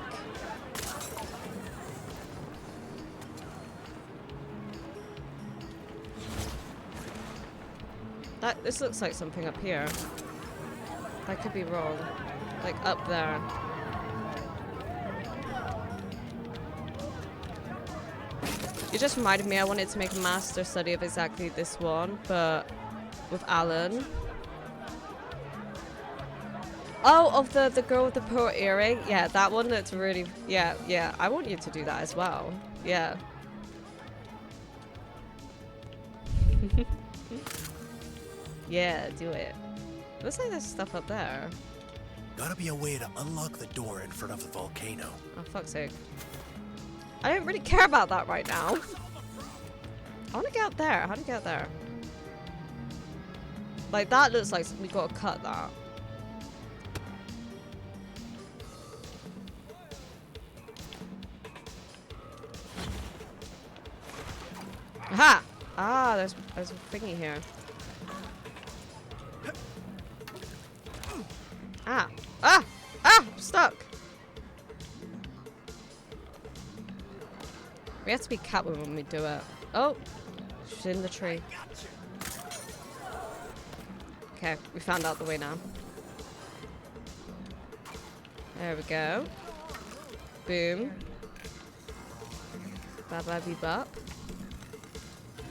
This looks like something up here. I could be wrong. Like up there. You just reminded me I wanted to make a master study of exactly this one, but with Alan. Oh, of the girl with the pearl earring? Yeah, that one that's really... Yeah. I want you to do that as well. Yeah. Yeah, do it. Looks like there's stuff up there. Gotta be a way to unlock the door in front of the volcano. Oh, fuck's sake. I don't really care about that right now. I want to get out there. How do you get out there? Like, that looks like we gotta cut that. Aha! Ah, there's a thingy here. Ah! Ah! Ah! I'm stuck! We have to be Catwoman when we do it. Oh, she's in the tree. Okay, we found out the way now. There we go. Boom. Ba-ba-bee-bop.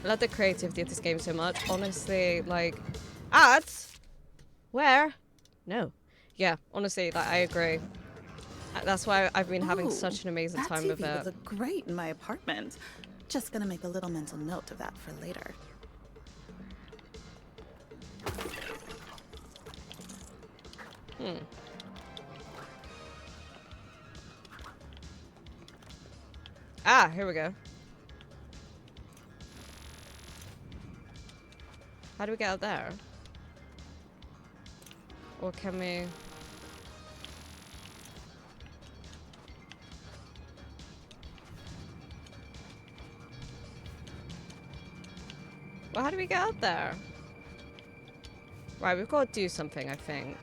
I love the creativity of this game so much. Honestly, like... Ads? Where? No. Yeah, honestly, like, I agree. That's why I've been having Ooh, such an amazing that time TV with it. would look great in my apartment. Just gonna make a little mental note of that for later. Ah, here we go. How do we get out there? Or can we... Well, how do we get out there? Right, we've got to do something, I think.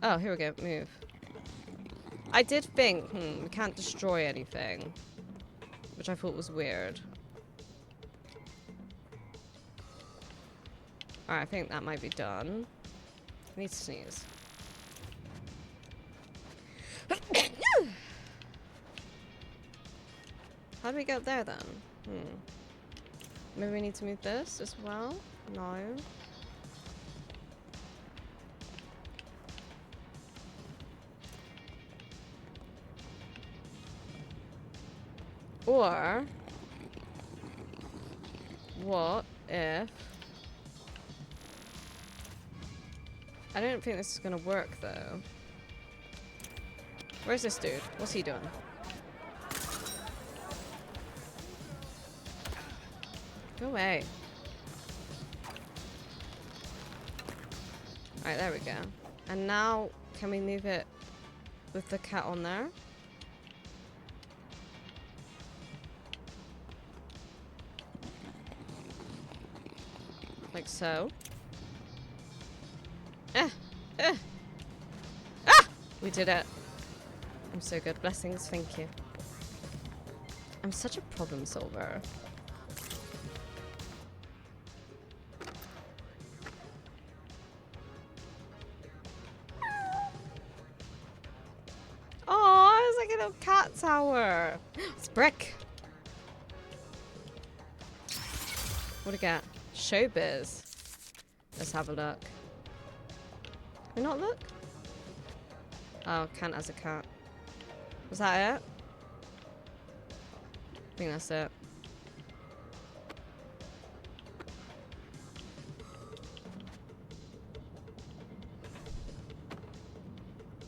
Oh, here we go. Move. I did think, we can't destroy anything. Which I thought was weird. Alright, I think that might be done. I need to sneeze. How do we get there then? Maybe we need to move this as well? No. Or, what if... I don't think this is gonna work though. Where's this dude? What's he doing? Go away. Alright, there we go. And now, can we move it with the cat on there? Like so. We did it. I'm so good. Blessings, thank you. I'm such a problem solver. Oh, it's like a little cat tower. It's brick. What do we get? Showbiz. Let's have a look. Can we not look? Oh, can't as a cat. Was that it? I think that's it.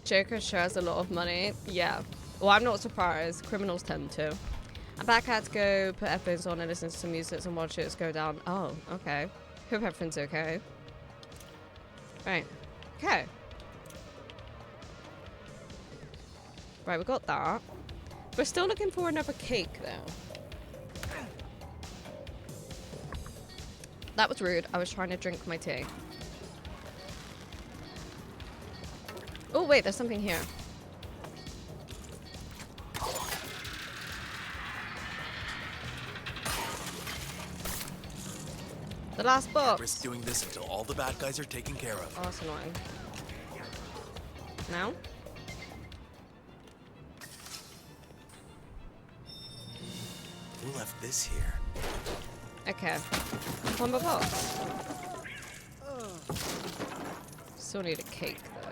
Joker sure has a lot of money. Yeah. Well, I'm not surprised. Criminals tend to. I'm back. I had to go put headphones on and listen to some music and watch it go down. Oh, okay. Hope everything's okay. Right. Okay. Right, we got that. We're still looking for another cake, though. That was rude. I was trying to drink my tea. Oh, wait, there's something here. The last box. Risk doing this until all the bad guys are taken care of. Oh, that's annoying. Now? Who left this here? Okay. One more box. Still need a cake, though.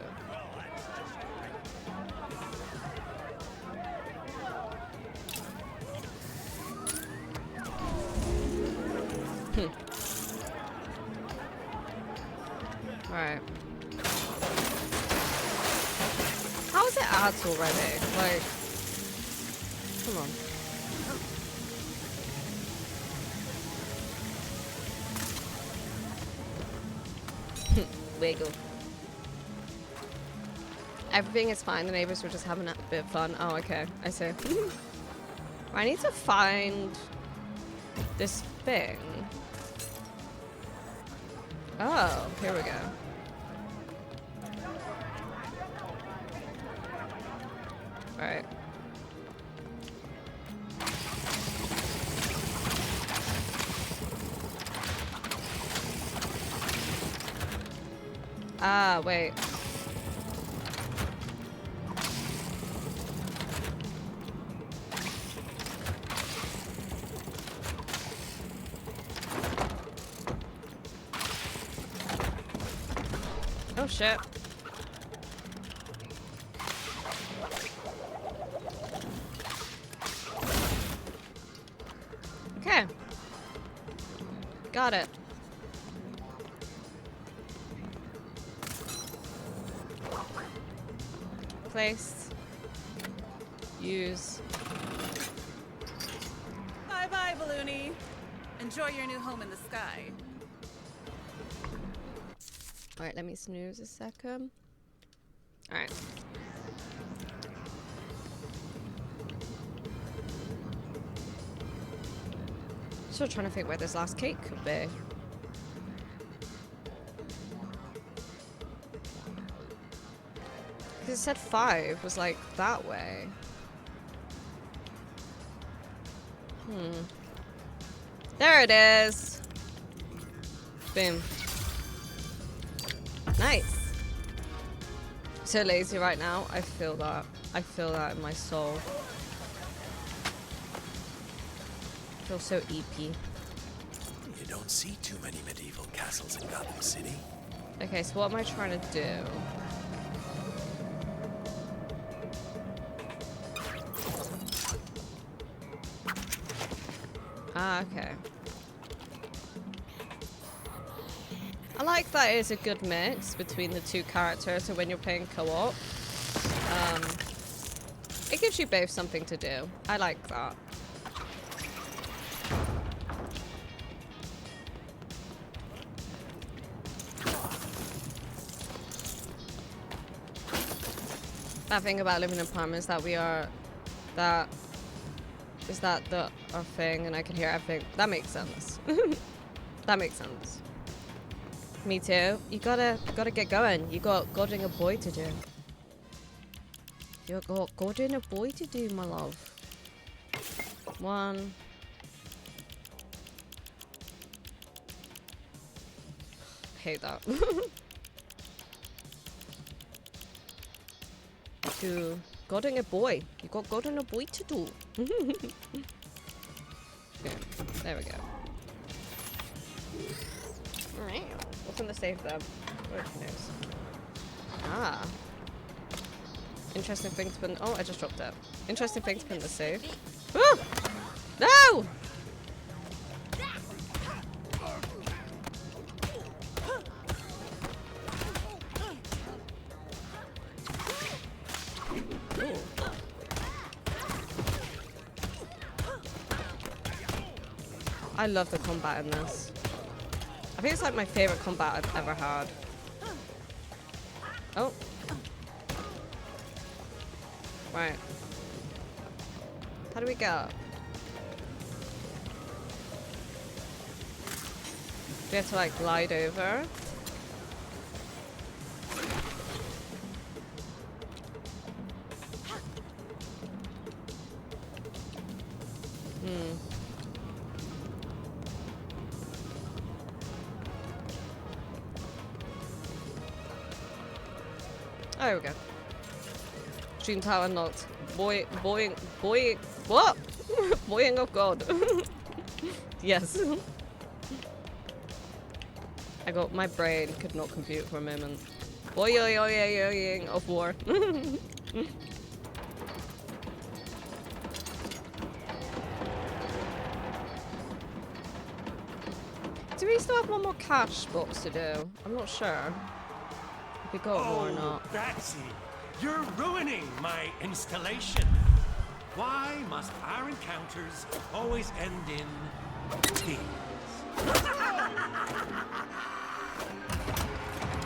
Right. How is it ads already? Like, come on. Wiggle. Everything is fine. The neighbors were just having a bit of fun. Oh, okay. I see. I need to find this thing. Oh, here we go. Right. Ah, wait. Oh shit. Okay. Got it. Place. Use. Bye-bye, Balloony. Enjoy your new home in the sky. Alright, let me snooze a second. Alright. Still trying to think where this last cake could be. Because it said 5 was like that way. There it is. Boom. Nice. So lazy right now. I feel that. I feel that in my soul. I feel so EP. You don't see too many medieval castles in Gotham City. Okay, so what am I trying to do? Ah, okay. I like that it's a good mix between the two characters, so when you're playing co-op, it gives you both something to do. I like that. That thing about living in Parma is that our thing, and I can hear everything. That makes sense. That makes sense. Me too. You gotta get going. You got godding a boy to do. You got godding a boy to do, my love. 1. Hate that. 2. Godding a boy. You got godding a boy to do. Okay, there we go. Alright. What's in the safe there? Where knows? Ah. Interesting thing to put in. Oh, I just dropped it. Interesting thing to put in the safe. Ah! No! I love the combat in this. I think it's like my favorite combat I've ever had. Oh. Right. How do we get up? We have to like glide over. Oh, there we go. Stream tower unlocked. Boy, what? Boying of God. Yes. My brain could not compute for a moment. Boying of war. Do we still have one more cash box to do? I'm not sure. If we got more or not. Batsy, you're ruining my installation. Why must our encounters always end in tears?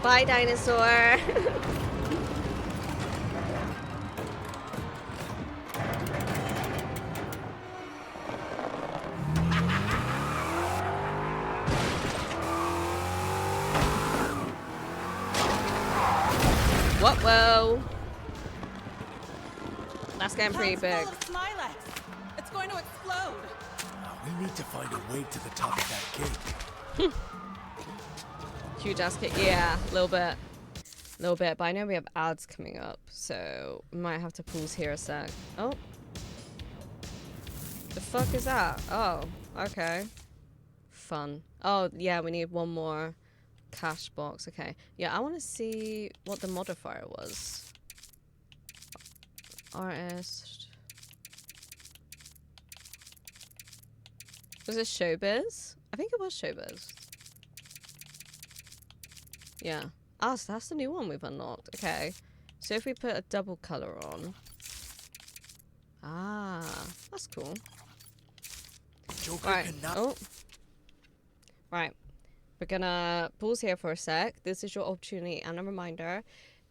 Bye, dinosaur. Whoa. That's That's getting pretty House big. full of Smilex. It's going to explode. We need to find a way to the top of that cake. Huge ass cake. Yeah, a little bit. But I know we have ads coming up, so we might have to pause here a sec. Oh. The fuck is that? Oh, okay. Fun. Oh, yeah, we need one more cash box. Okay. Yeah, I want to see what the modifier was. Artist. Was it Showbiz? I think it was Showbiz. Yeah. Ah, so that's the new one we've unlocked. Okay. So if we put a double color on. Ah, that's cool. Joker Right. cannot. Oh. Right. We're gonna pause here for a sec. This is your opportunity and a reminder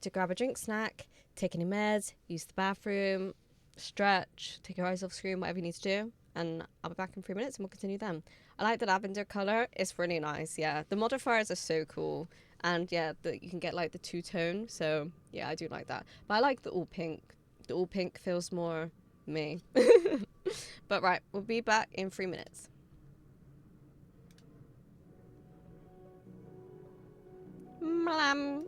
to grab a drink, snack, take any meds, use the bathroom, stretch, take your eyes off screen, whatever you need to do. And I'll be back in 3 minutes and we'll continue then. I like the lavender color. It's really nice. Yeah. The modifiers are so cool. And yeah, you can get like the two-tone. So yeah, I do like that. But I like the all pink. The all pink feels more me. But right, we'll be back in 3 minutes. Mlam.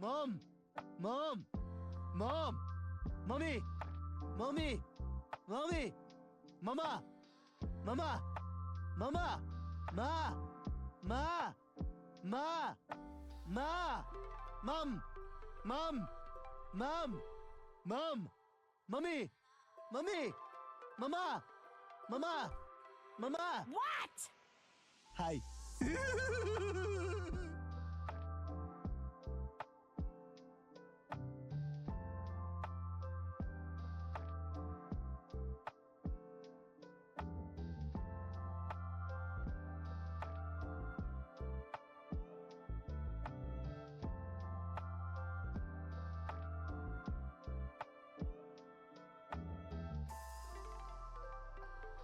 Mom! Mom! Mom! Mommy! Mommy! Mommy! Mama! Mama! Mama! Ma! Ma! Ma! Ma! Mom! Mom! Mom! Mom! Mommy! Mommy! Mama! Mama! Mama! What? Hi.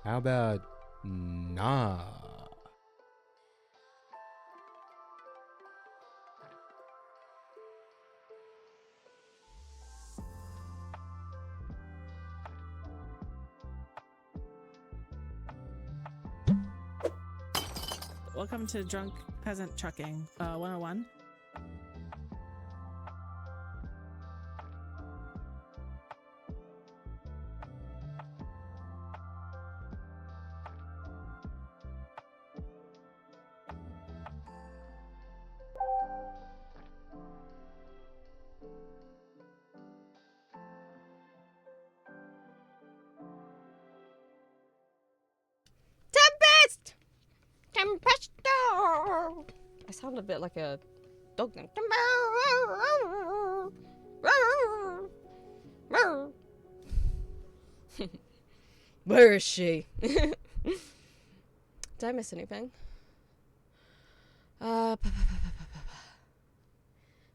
How about nah? Welcome to Drunk Peasant Trucking 101. sound a bit like a dog then. Where is she? Did I miss anything?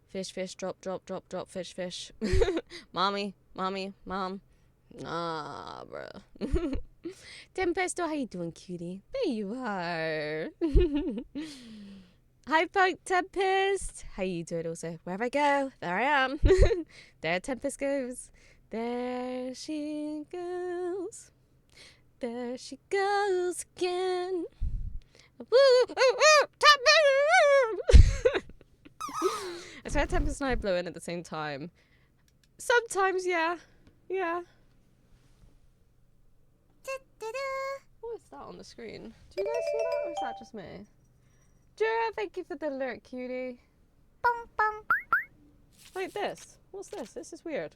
Fish, fish, drop, drop, drop, drop, fish, fish. Mommy, mommy, mom. Nah, bruh. Tempesto, how you doing, cutie? There you are. Hi, Punk Tempest. How you doing also? Wherever I go, there I am. There Tempest goes. There she goes. There she goes again. Woo! Ooh, ooh, Tempest! I swear Tempest and I blow in at the same time. Sometimes, yeah. Yeah. What is that on the screen? Do you guys see that, or is that just me? Jura, thank you for the alert, cutie. Like this. What's this? This is weird.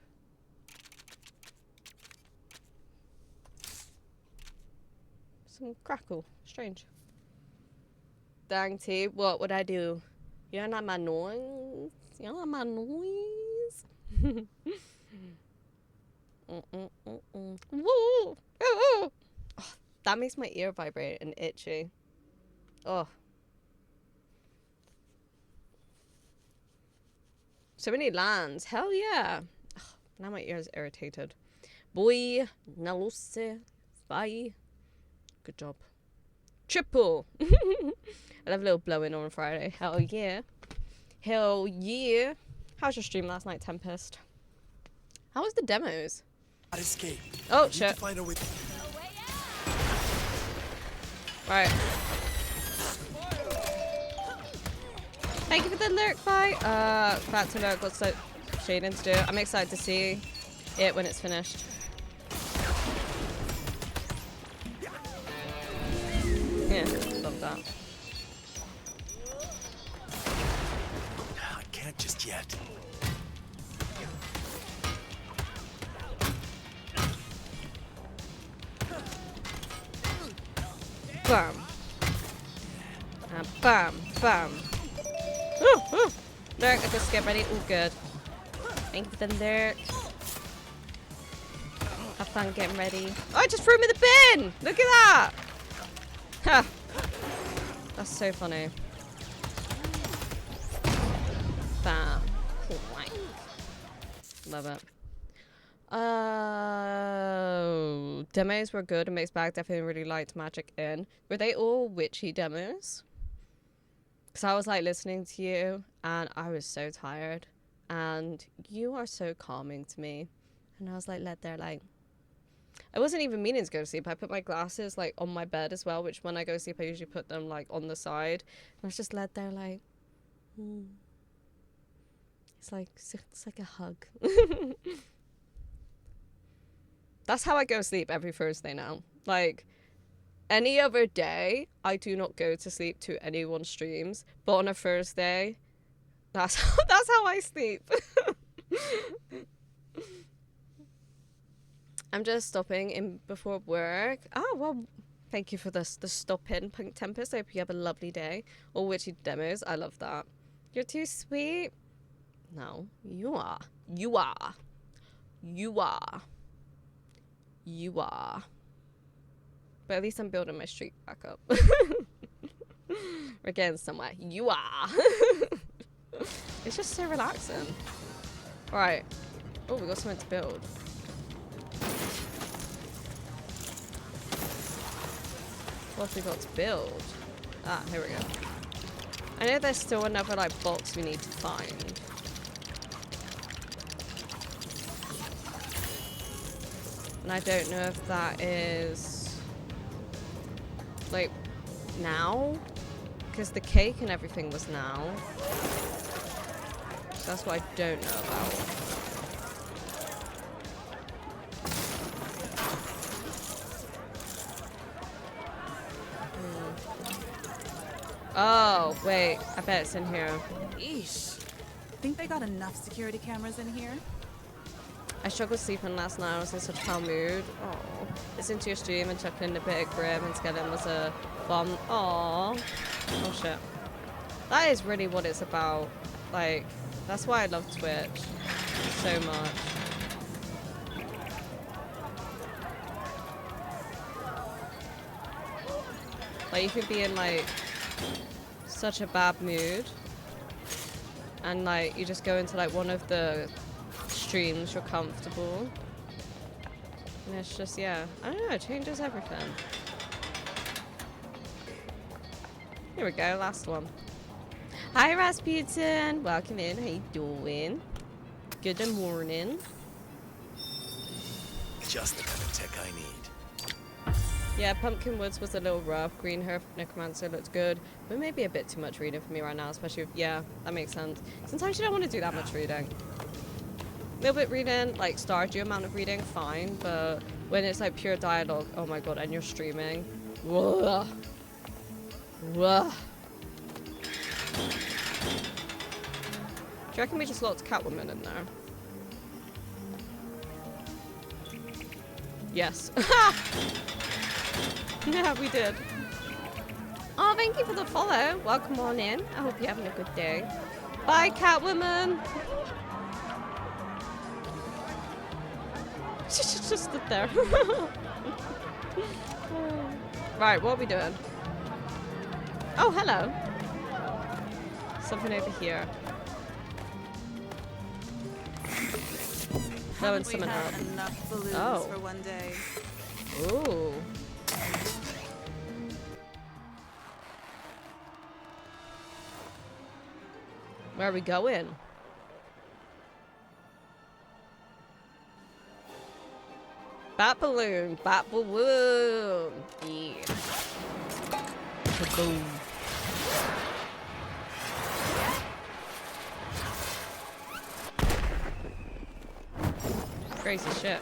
Some crackle. Strange. Dang, T, what would I do? You're not my noise. You're not my noise. Woo! Oh, that makes my ear vibrate and itchy. Oh. So many lands. Hell yeah. Ugh, now my ear is irritated. Boy. Nalose. Bye. Good job. Triple. I love a little blowing on Friday. Hell yeah. Hell yeah. How was your stream last night, Tempest? How was the demos? Not escape. Oh, Need to shit. find a way. Right. Thank you for the lurk fight. Back to lurk. What's the shading to do? I'm excited to see it when it's finished. Yeah, love that. I can't just yet. Bam. Bam. Bam. Ooh, ooh. Lurk, I just get ready. All good. Thank you for the lurk. Have fun getting ready. Oh, I just threw him in the bin! Look at that! Ha! That's so funny. Bam. Love it. Demos were good and Mixed Bag definitely really liked Magic In. Were they all witchy demos? Because I was like listening to you and I was so tired. And you are so calming to me. And I was like, let there like... I wasn't even meaning to go to sleep. I put my glasses like on my bed as well, which when I go to sleep I usually put them like on the side. And I was just let there like... It's like a hug. That's how I go to sleep every Thursday now. Like, any other day, I do not go to sleep to anyone's streams. But on a Thursday, that's how I sleep. I'm just stopping in before work. Oh, well, thank you for this. The stop in, Punk Tempest. I hope you have a lovely day. All witchy demos. I love that. You're too sweet. No, you are. You are. You are. You are. But at least I'm building my streak back up. We're getting somewhere. You are. It's just so relaxing. Alright. Oh, we got something to build. What have we got to build? Ah, here we go. I know there's still another like box we need to find. And I don't know if that is like now, because the cake and everything was now. So that's what I don't know about. Oh, wait, I bet it's in here. Eesh. Think they got enough security cameras in here? I struggled sleeping last night. I was in such a calm mood. Oh, listening to your stream and chuckling a bit of Grim and Skeleton was a bomb. Aww. Oh shit. That is really what it's about. Like, that's why I love Twitch so much. Like, you could be in like such a bad mood, and like you just go into like one of the streams you're comfortable, and it's just, yeah, I don't know, it changes everything. Here we go, last one. Hi Rasputin, welcome in. How you doing? Good morning. Just the kind of tech I need. Yeah, Pumpkin Woods was a little rough. Green Hearth Necromancer looked good, but maybe a bit too much reading for me right now, especially if, yeah, that makes sense. Sometimes you don't want to do that much reading. A little bit reading, like Stardew amount of reading, fine, but when it's like pure dialogue, oh my god, and you're streaming, whoa. Whoa. Do you reckon we just locked Catwoman in there? Yes. Yeah, we did. Oh, thank you for the follow. Welcome on in. I hope you're having a good day. Bye, Catwoman. She just stood there. Right, what are we doing? Oh, hello. Something over here. Blowing Haven't we something had up. enough balloons Oh. for one day? Ooh. Where are we going? Bat balloon, bat balloon. Yeah. Kaboom. Crazy shit.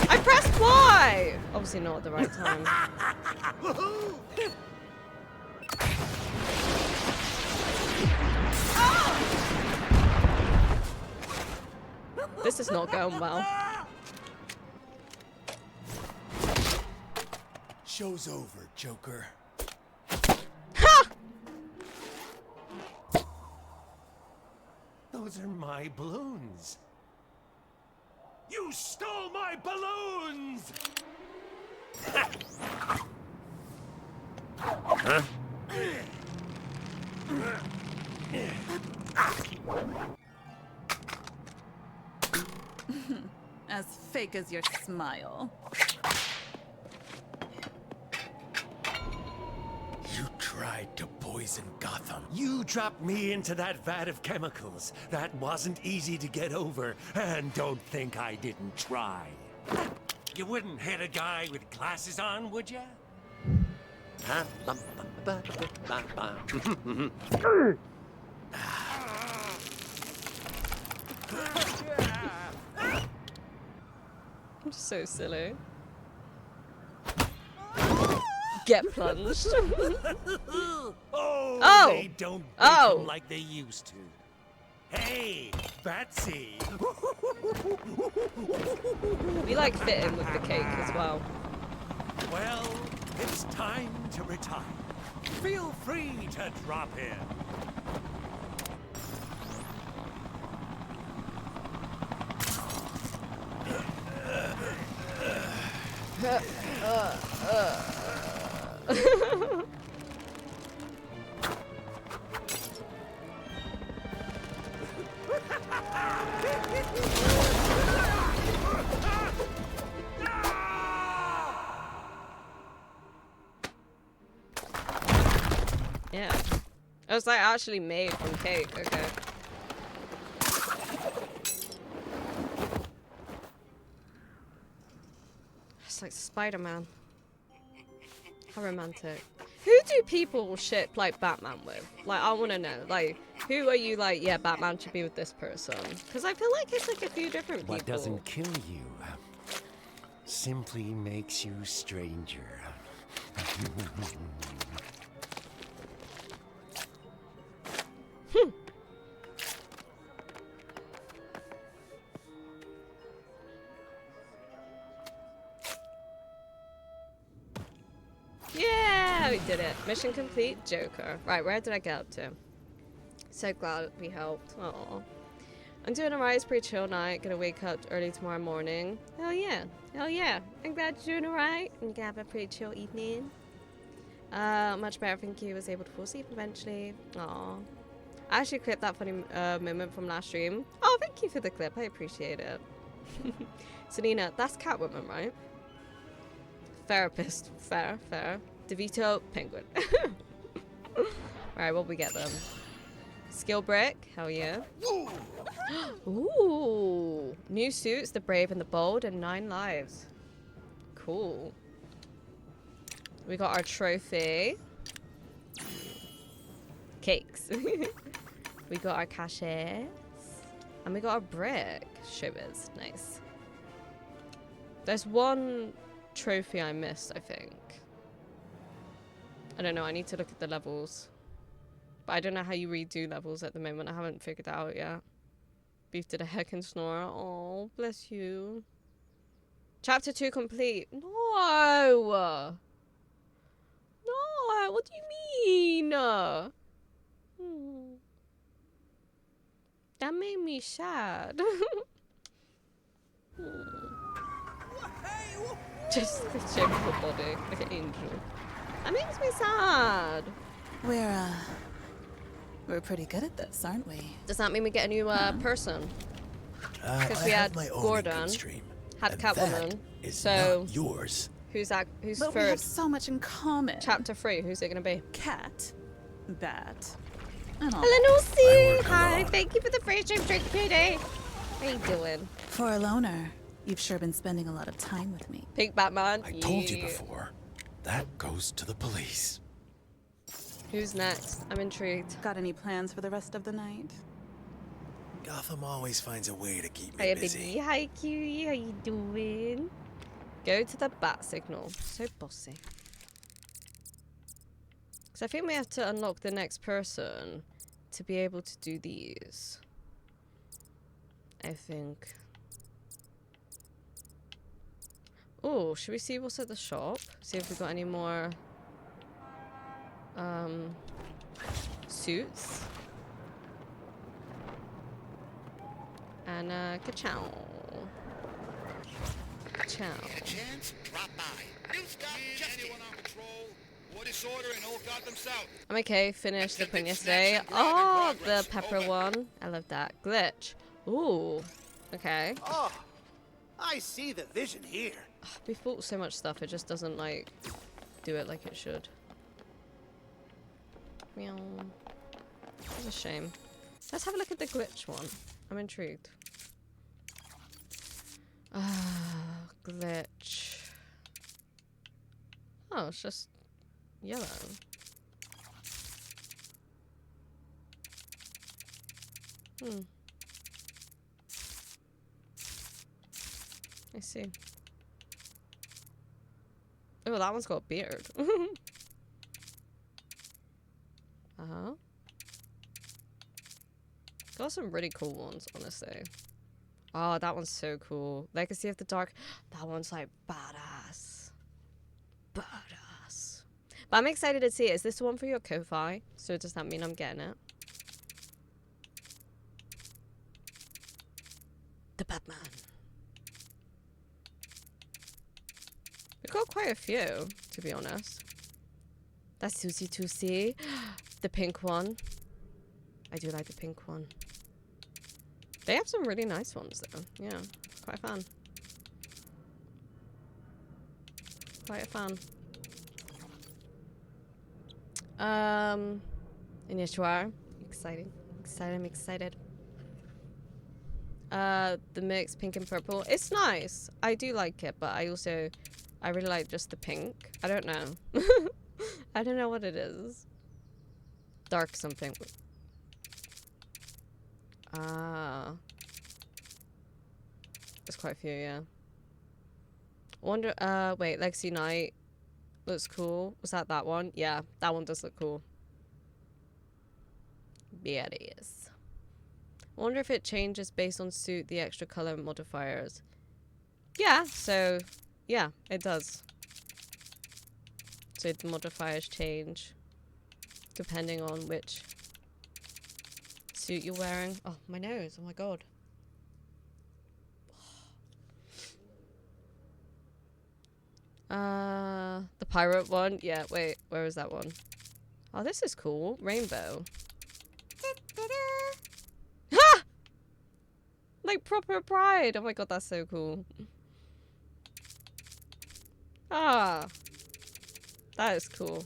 I pressed Y! Obviously not at the right time. This is not going well. Show's over, Joker. Ha! Those are my balloons. You stole my balloons! Huh? As fake as your smile. You tried to poison Gotham. You dropped me into that vat of chemicals. That wasn't easy to get over, and don't think I didn't try. You wouldn't hit a guy with glasses on, would ya? Huh? I'm so silly. Get plunged. Oh, they don't break them like they used to. Hey, Batsy. We like fit in with the cake as well. Well, it's time to retire. Feel free to drop in. Yeah. It was like actually made from cake, okay. It's like Spider-Man. How romantic. Who do people ship like Batman with? Like, I want to know. Like, who are you like, yeah, Batman should be with this person? Because I feel like it's like a few different people. What doesn't kill you simply makes you stranger. did it. Mission complete, Joker. Right, where did I get up to? So glad we helped. Aww. I'm doing alright. It's a pretty chill night. Gonna wake up early tomorrow morning. Hell yeah. Hell yeah. I'm glad you're doing alright. And gonna have a pretty chill evening. Much better. Thank you. Was able to fall asleep eventually. Aww. I actually clipped that funny moment from last stream. Oh, thank you for the clip. I appreciate it. Selena, that's Catwoman, right? Therapist. Fair, fair. DeVito, Penguin. Alright, what we get them? Skill brick. Hell yeah. Ooh. New suits, the brave and the bold, and 9 lives. Cool. We got our trophy. Cakes. We got our caches. And we got our brick. Showbiz. Nice. There's one trophy I missed, I think. I don't know. I need to look at the levels. But I don't know how you redo levels at the moment. I haven't figured that out yet. Beef did a heck and snore. Oh, bless you. Chapter 2 complete. No! No! What do you mean? That made me sad. Just the shape of the body, like an angel. That makes me sad. We're pretty good at this, aren't we? Does that mean we get a new person? Because I we have had my own Gordon, income stream, had and Catwoman. that is So not yours. who's that? Who's But we have third? so much in common. Chapter 3. Who's it gonna be? Cat, bat, and all. Hello, I Lucy. work Hi. alone. Thank you for the free stream drink today. How you doing? For a loner, you've sure been spending a lot of time with me. Pink Batman. I told you Yeah. before. That goes to the police. Who's next? I'm intrigued. Got any plans for the rest of the night? Gotham always finds a way to keep me Hi, busy. baby. Hi, cutie. How you doing? Go to the bat signal. So bossy. Because I think we have to unlock the next person to be able to do these. I think. Oh, should we see what's at the shop? See if we got any more suits. And ka-chow. Ka-chow. Chance, drop by. New stop, anyone on patrol or disorder in Old Gotham South. I'm okay, finished the print yesterday. Oh, the pepper one. I love that. Glitch. Ooh. Okay. Oh, I see the vision here. We bought so much stuff, it just doesn't, like, do it like it should. Meow. That's a shame. Let's have a look at the glitch one. I'm intrigued. Ah, glitch. Oh, it's just yellow. I see. Oh, that one's got a beard. Uh-huh. Got some really cool ones, honestly. Oh, that one's so cool. Legacy of the Dark. That one's like badass. Badass. But I'm excited to see it. Is this the one for your Ko-Fi? So does that mean I'm getting it? The Batman. We've got quite a few, to be honest. That's Susie Tusi. The pink one. I do like the pink one. They have some really nice ones, though. Yeah, quite a fan. Quite a fan. Initiar. Exciting. Excited, I'm excited. The mix pink and purple. It's nice. I do like it, but I really like just the pink. I don't know. I don't know what it is. Dark something. Ah. There's quite a few, yeah. I wonder, wait, Lexi Knight looks cool. Was that one? Yeah, that one does look cool. Yeah, it is. I wonder if it changes based on suit, the extra color modifiers. Yeah, so, yeah, it does. So the modifiers change depending on which suit you're wearing. Oh, my nose. Oh my god. The pirate one. Yeah, wait. Where is that one? Oh, this is cool. Rainbow. Ha! Like proper pride. Oh my god, that's so cool. Ah. That is cool.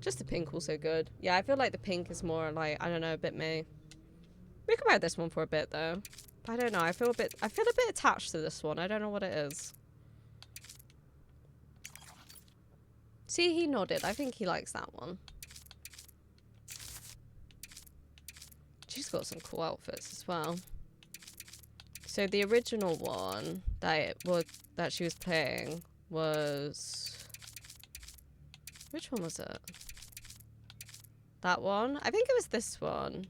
Just the pink also good. Yeah, I feel like the pink is more like, I don't know, a bit me. We can wear this one for a bit though. But I don't know, I feel a bit attached to this one. I don't know what it is. See, he nodded. I think he likes that one. She's got some cool outfits as well. So the original one that she was playing was, which one was it? That one? I think it was this one.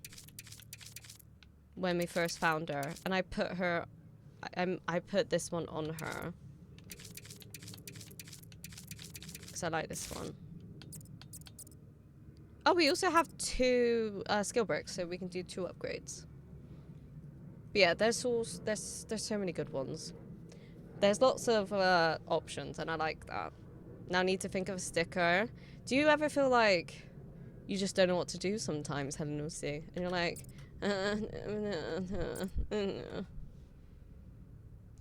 When we first found her, and I put her, I put this one on her because I like this one. Oh, we also have 2 skill bricks, so we can do 2 upgrades. But yeah, there's so many good ones. There's lots of options, and I like that. Now I need to think of a sticker. Do you ever feel like you just don't know what to do sometimes, Helen Lucy, and you're like, you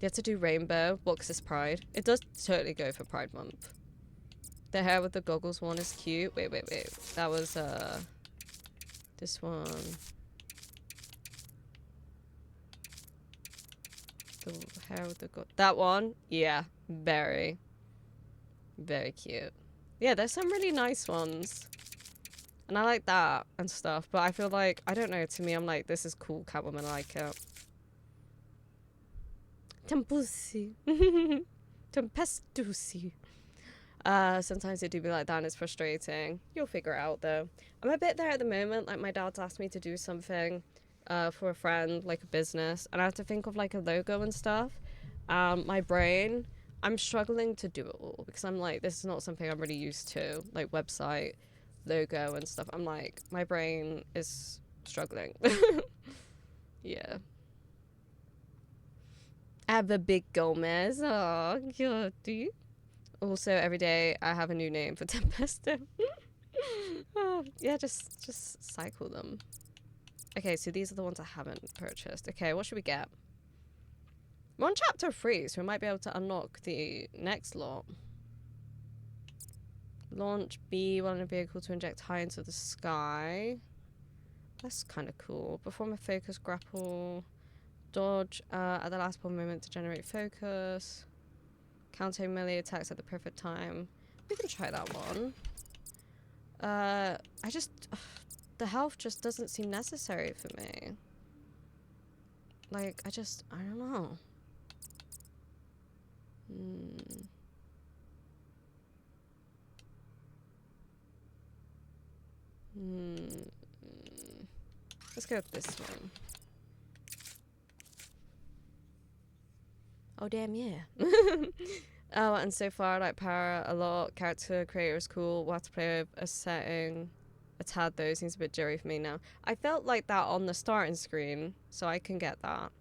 have to do rainbow. What's this pride? It does totally go for Pride Month. The hair with the goggles one is cute. Wait. That was this one. The hair with the that one. Yeah, very cute. Yeah, there's some really nice ones. And I like that and stuff, but I feel like, I don't know, to me, I'm like, this is cool, Catwoman, I like it. Tempusi. Tempestuosi. Sometimes it do be like that and it's frustrating. You'll figure it out though. I'm a bit there at the moment, like my dad's asked me to do something for a friend, like a business, and I have to think of like a logo and stuff. My brain, I'm struggling to do it all because I'm like, this is not something I'm really used to, like website, logo and stuff. I'm like, my brain is struggling. Yeah. Abba Big Gomez. Oh, cutie. Also, every day I have a new name for Tempesto. Oh, yeah, just cycle them. Okay, so these are the ones I haven't purchased. Okay, what should we get? We're on chapter 3, so we might be able to unlock the next lot. Launch B while in a vehicle to inject high into the sky. That's kind of cool. Perform a focus grapple. Dodge at the last moment to generate focus. Counter melee attacks at the perfect time. We can try that one. The health just doesn't seem necessary for me. Like, I don't know. Let's go with this one. Oh, damn, yeah. Oh, and so far I like Para a lot. Character creator is cool. We'll have to play with a setting a tad though. Seems a bit jittery for me now. I felt like that on the starting screen, so I can get that.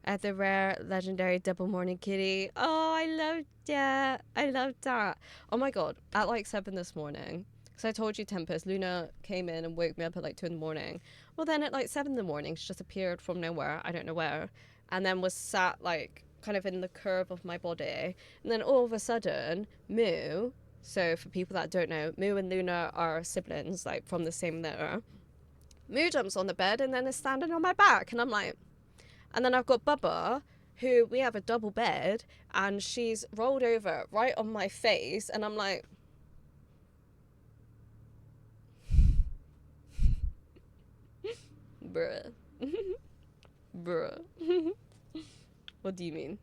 At the rare legendary double morning kitty. Oh, I loved that. I loved that. Oh my god. At like 7 this morning. Because I told you, Tempest, Luna came in and woke me up at like 2 in the morning. Well, then at like 7 in the morning, she just appeared from nowhere. I don't know where. And then was sat like kind of in the curve of my body. And then all of a sudden, Moo, so for people that don't know, Moo and Luna are siblings, like from the same litter. Moo jumps on the bed and then is standing on my back. And I'm like, and then I've got Bubba, who we have a double bed, and she's rolled over right on my face. And I'm like, bruh. Bruh. What do you mean?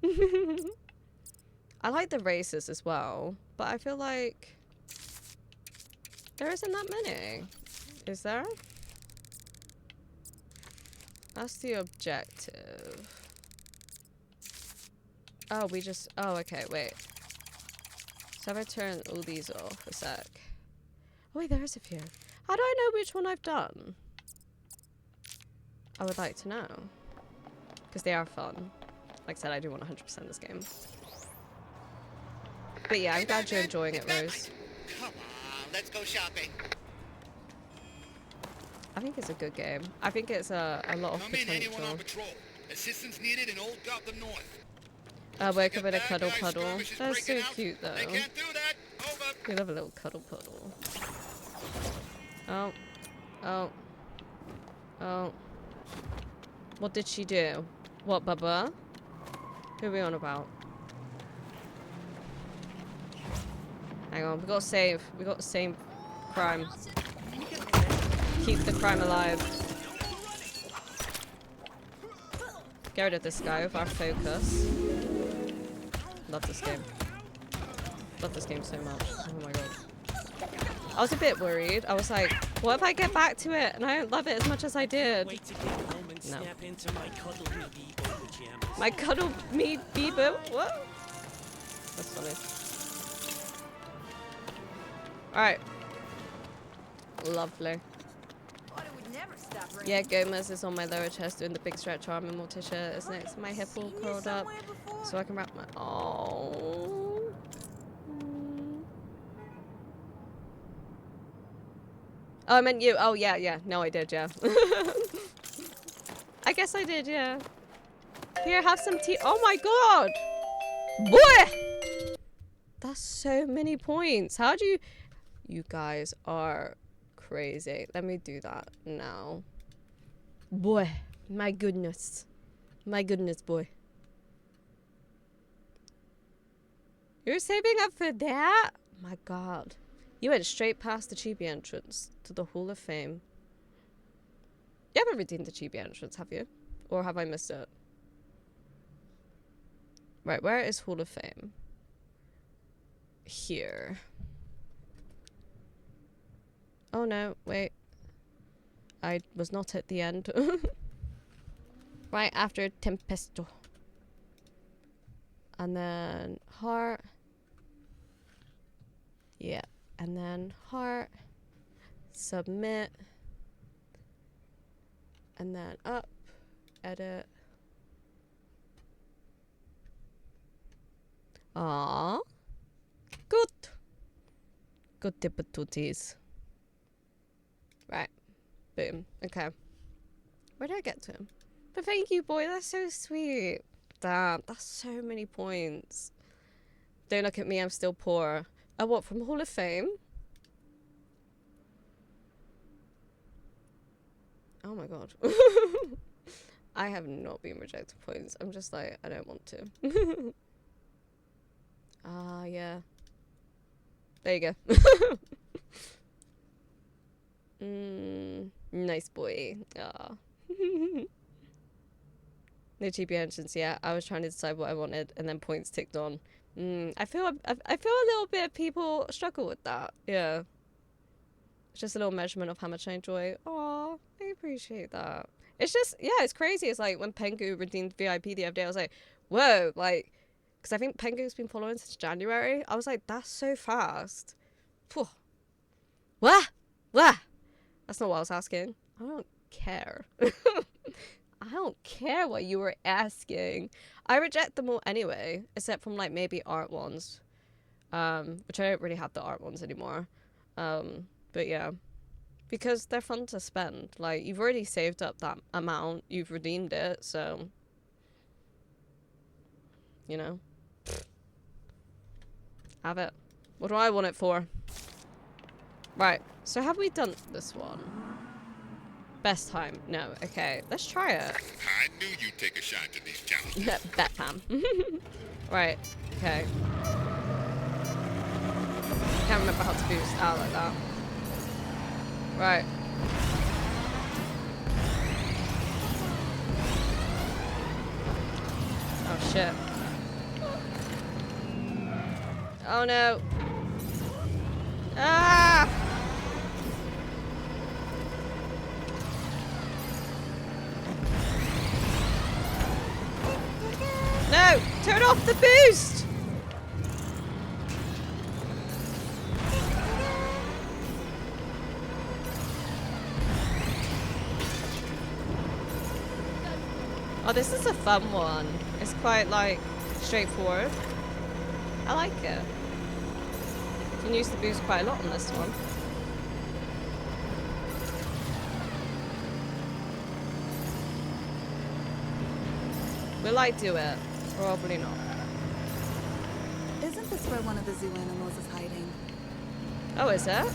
I like the races as well, but I feel like there isn't that many. Is there? That's the objective. Oh, we just... Oh, okay, wait. So if I turn all these off a sec. Oh, wait, there is a few. How do I know which one I've done? I would like to know. Because they are fun. Like I said, I do want 100% this game. But yeah, I'm glad you're enjoying it, Rose. Come on, let's go shopping. I think it's a good game. I think it's a lot of Come in, anyone potential. on patrol. Assistance needed in Old Gotham North. Wake up in a Bad cuddle guy puddle. skirmishes That's so breaking out. cute, though. They can't do that. Over. We love a little cuddle puddle. Oh. Oh. Oh. What did she do? What, Bubba? Who are we on about? Hang on, we gotta save. We gotta save crime. Keep the crime alive. Get rid of this guy with our focus. Love this game. Love this game so much. Oh my god. I was a bit worried. I was like, what if I get back to it and I don't love it as much as I did? Wait to get home and No. snap into my cuddle me Bebo pajamas. My cuddle me Bebo? What? That's funny. Alright. Lovely. Yeah, Gomez is on my lower chest doing the big stretch arm and Morticia is next to my hip all curled up so I can wrap my... Oh. Oh, I meant you. Oh, yeah, yeah. No, I did, yeah. I guess I did, yeah. Here, have some tea. Oh my god! Boy! That's so many points. How do you... You guys are crazy. Let me do that now. Boy, my goodness. My goodness, boy. You're saving up for that? My god. You went straight past the Chibi entrance to the Hall of Fame. You haven't redeemed the Chibi entrance, have you? Or have I missed it? Right, where is Hall of Fame? Here. Oh no, wait. I was not at the end. Right after Tempesto. And then heart. Yeah. And then heart. Submit. And then up. Edit. Aww. Good. Good tipatooties. Right. Boom. Okay. Where did I get to? But thank you, boy. That's so sweet. Damn. That's so many points. Don't look at me. I'm still poor. Oh, what? From Hall of Fame? Oh my god. I have not been rejected points. I'm just like, I don't want to. Ah, yeah. There you go. Nice boy. Aw. No GP entrance, yeah. I was trying to decide what I wanted, and then points ticked on. I feel a little bit of people struggle with that. Yeah. It's just a little measurement of how much I enjoy. Aw, I appreciate that. It's just, yeah, it's crazy. It's like when Pengu redeemed VIP the other day, I was like, whoa, like, because I think Pengu's been following since January. I was like, that's so fast. Phew. What? What? That's not what I was asking. I don't care. I don't care what you were asking. I reject them all anyway, except from like maybe art ones, which I don't really have the art ones anymore. But yeah, because they're fun to spend. Like, you've already saved up that amount, you've redeemed it, so you know, have it. What do I want it for? Right. So have we done this one? Best time? No. Okay. Let's try it. I knew you'd take a shot to these challenges. Bet Pam. Right. Okay. Can't remember how to boost out like that. Right. Oh shit. Oh no. Ah! No! Turn off the boost! Oh, this is a fun one. It's quite, like, straightforward. I like it. You can use the boost quite a lot on this one. Will I do it? Probably not. Isn't this where one of the zoo animals is hiding? Oh, is it?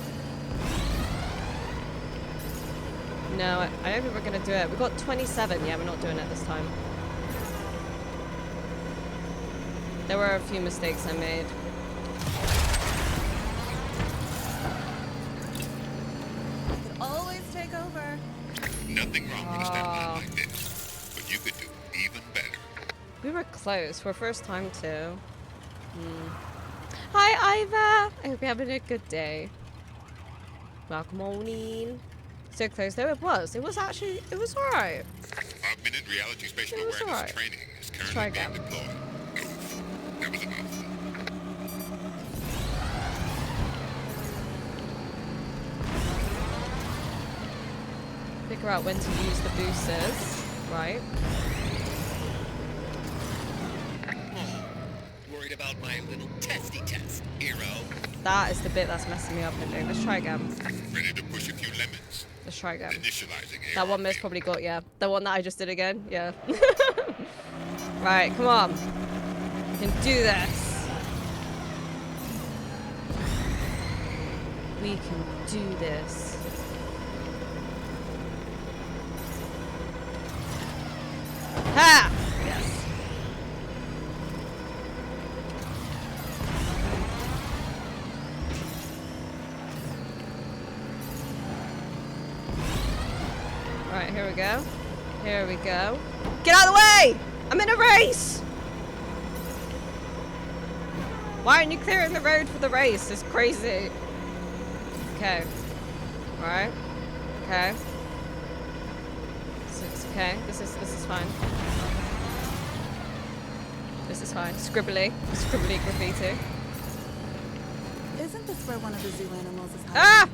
No, I don't think we're gonna do it. We've got 27. Yeah, we're not doing it this time. There were a few mistakes I made. Could always take over. Nothing wrong with a step ladder like this, but you could do even better. We were close for first time too. Hi, Iva. I hope you're having a good day. Welcome on in. So close though it was. It was actually, it was alright. Augmented reality spatial It was awareness alright. training is Try currently again. being deployed. Oof, that was a mouthful. Figure out when to use the boosters. Right. Worried about my little testy test, hero. That is the bit that's messing me up, I think. Let's try again. Ready to push a few lemons. Let's try again. Initializing That one miss probably got, yeah. The one that I just did again, yeah. Right, come on. We can do this. We can do this. Ha! Yes. Right, here we go. Here we go. Get out of the way! I'm in a race! Why aren't you clearing the road for the race? It's crazy. Okay. Right. Okay. It's okay. This is fine. This is fine. Scribbly. Scribbly graffiti. Isn't this where one of the zoo animals is hiding? Ah!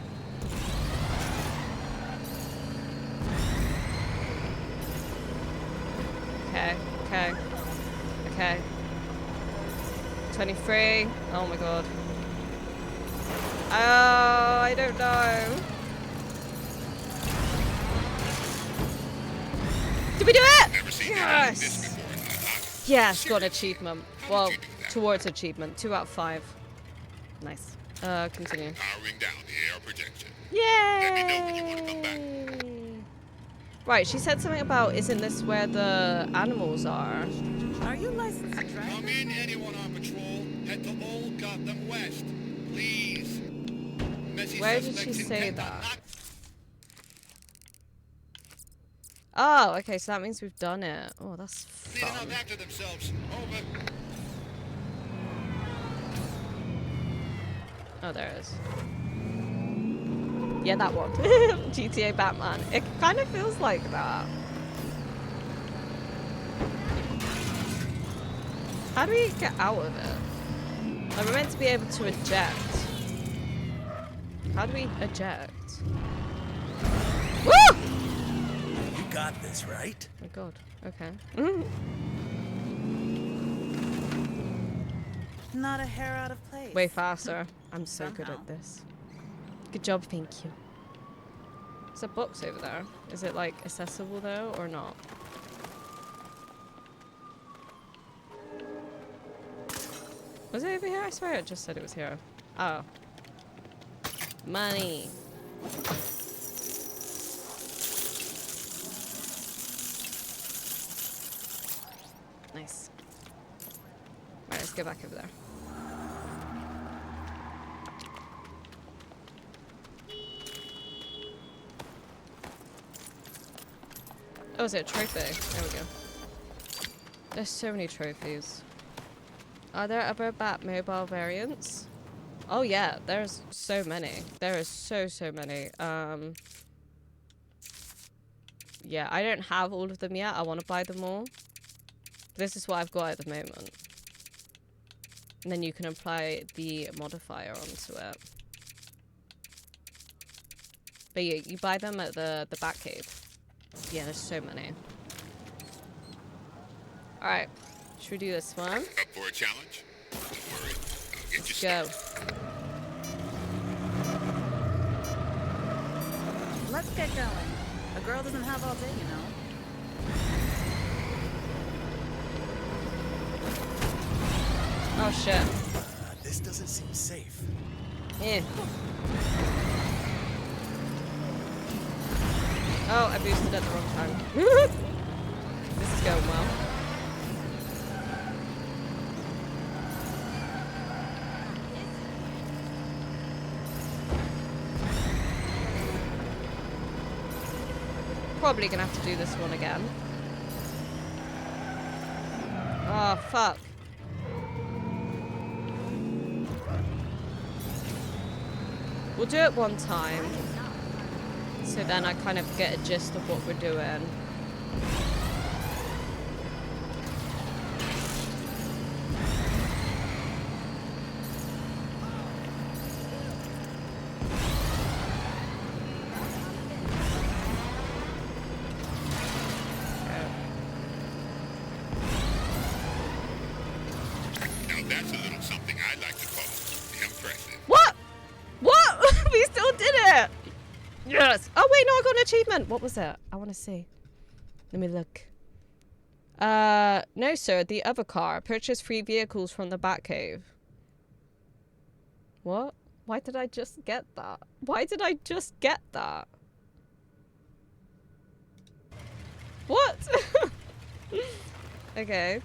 Okay, okay, okay. 23. Oh my god. Oh, I don't know. Did we do it? Never seen anything like this Yes! before in my life. Yes, got an achievement. Well, you do that? towards achievement. 2 out of 5. Nice. Continue. Powering down the AR projection. Yay! Let me know when you want to come back. Right, she said something about, isn't this where the animals are? Are you licensed to drive? Come in, anyone on patrol. Head to Old Gotham West, please. Messy Where did suspects she in say Kent are that? not- Oh, okay, so that means we've done it. Oh, that's Clean fun. up after themselves. Over. Oh, there it is. Yeah, that one. GTA Batman. It kind of feels like that. How do we get out of it? Like, we're meant to be able to eject. How do we eject? Woo! You got this, right? Oh my god. Okay. Not a hair out of place. Way faster. I'm so good Somehow. at this. Good job, thank you. There's a box over there. Is it like accessible though or not? Was it over here? I swear it just said it was here. Oh. Money. Nice. Alright, let's go back over there. Oh, is it a trophy? There we go. There's so many trophies. Are there other Batmobile variants? Oh yeah, there's so many. There is so many. Yeah, I don't have all of them yet. I want to buy them all. This is what I've got at the moment. And then you can apply the modifier onto it. But yeah, you buy them at the Batcave. Yeah, there's so many. Alright, should we do this one? Up for a challenge? Don't worry. I'll get Let's you go. Let's get going. A girl doesn't have all day, you know. Oh shit. This doesn't seem safe. Yeah. Oh, I boosted at the wrong time. This is going well. Probably gonna have to do this one again. Oh, fuck. We'll do it one time. So then I kind of get a gist of what we're doing. Now that's a little something I like to call impressive. What? What? We still did it! Yes! Oh wait, no, I got an achievement! What was it? I want to see. Let me look. No sir, the other car. Purchase 3 vehicles from the Batcave. What? Why did I just get that? Why did I just get that? What? Okay.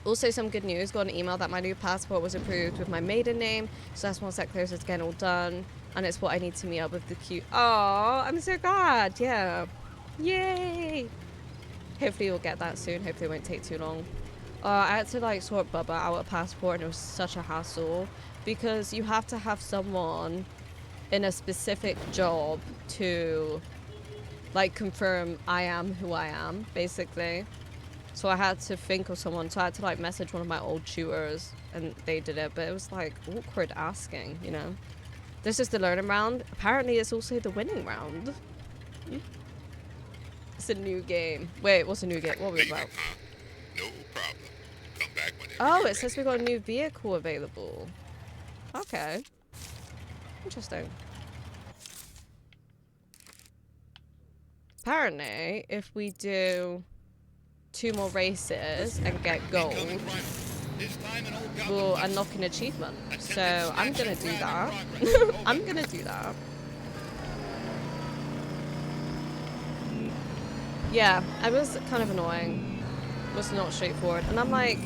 Also, some good news. Got an email that my new passport was approved with my maiden name. So that's one step closer to getting all done. And it's what I need to meet up with the cute. Oh, I'm so glad. Yeah. Yay. Hopefully we'll get that soon. Hopefully it won't take too long. I had to like sort Bubba out a passport and it was such a hassle. Because you have to have someone in a specific job to like confirm I am who I am, basically. So I had to think of someone. So I had to like message one of my old tutors and they did it. But it was like awkward asking, you know. This is the learning round. Apparently it's also the winning round. It's a new game. Wait, what's a new game? What are we about? No problem. Come back whenever Oh, you're it says we got a new vehicle available. Okay. Interesting. Apparently, if we do 2 more races and get gold, we'll unlock an achievement. So I'm gonna do that. I'm gonna do that. Yeah, it was kind of annoying. It was not straightforward. And I'm like,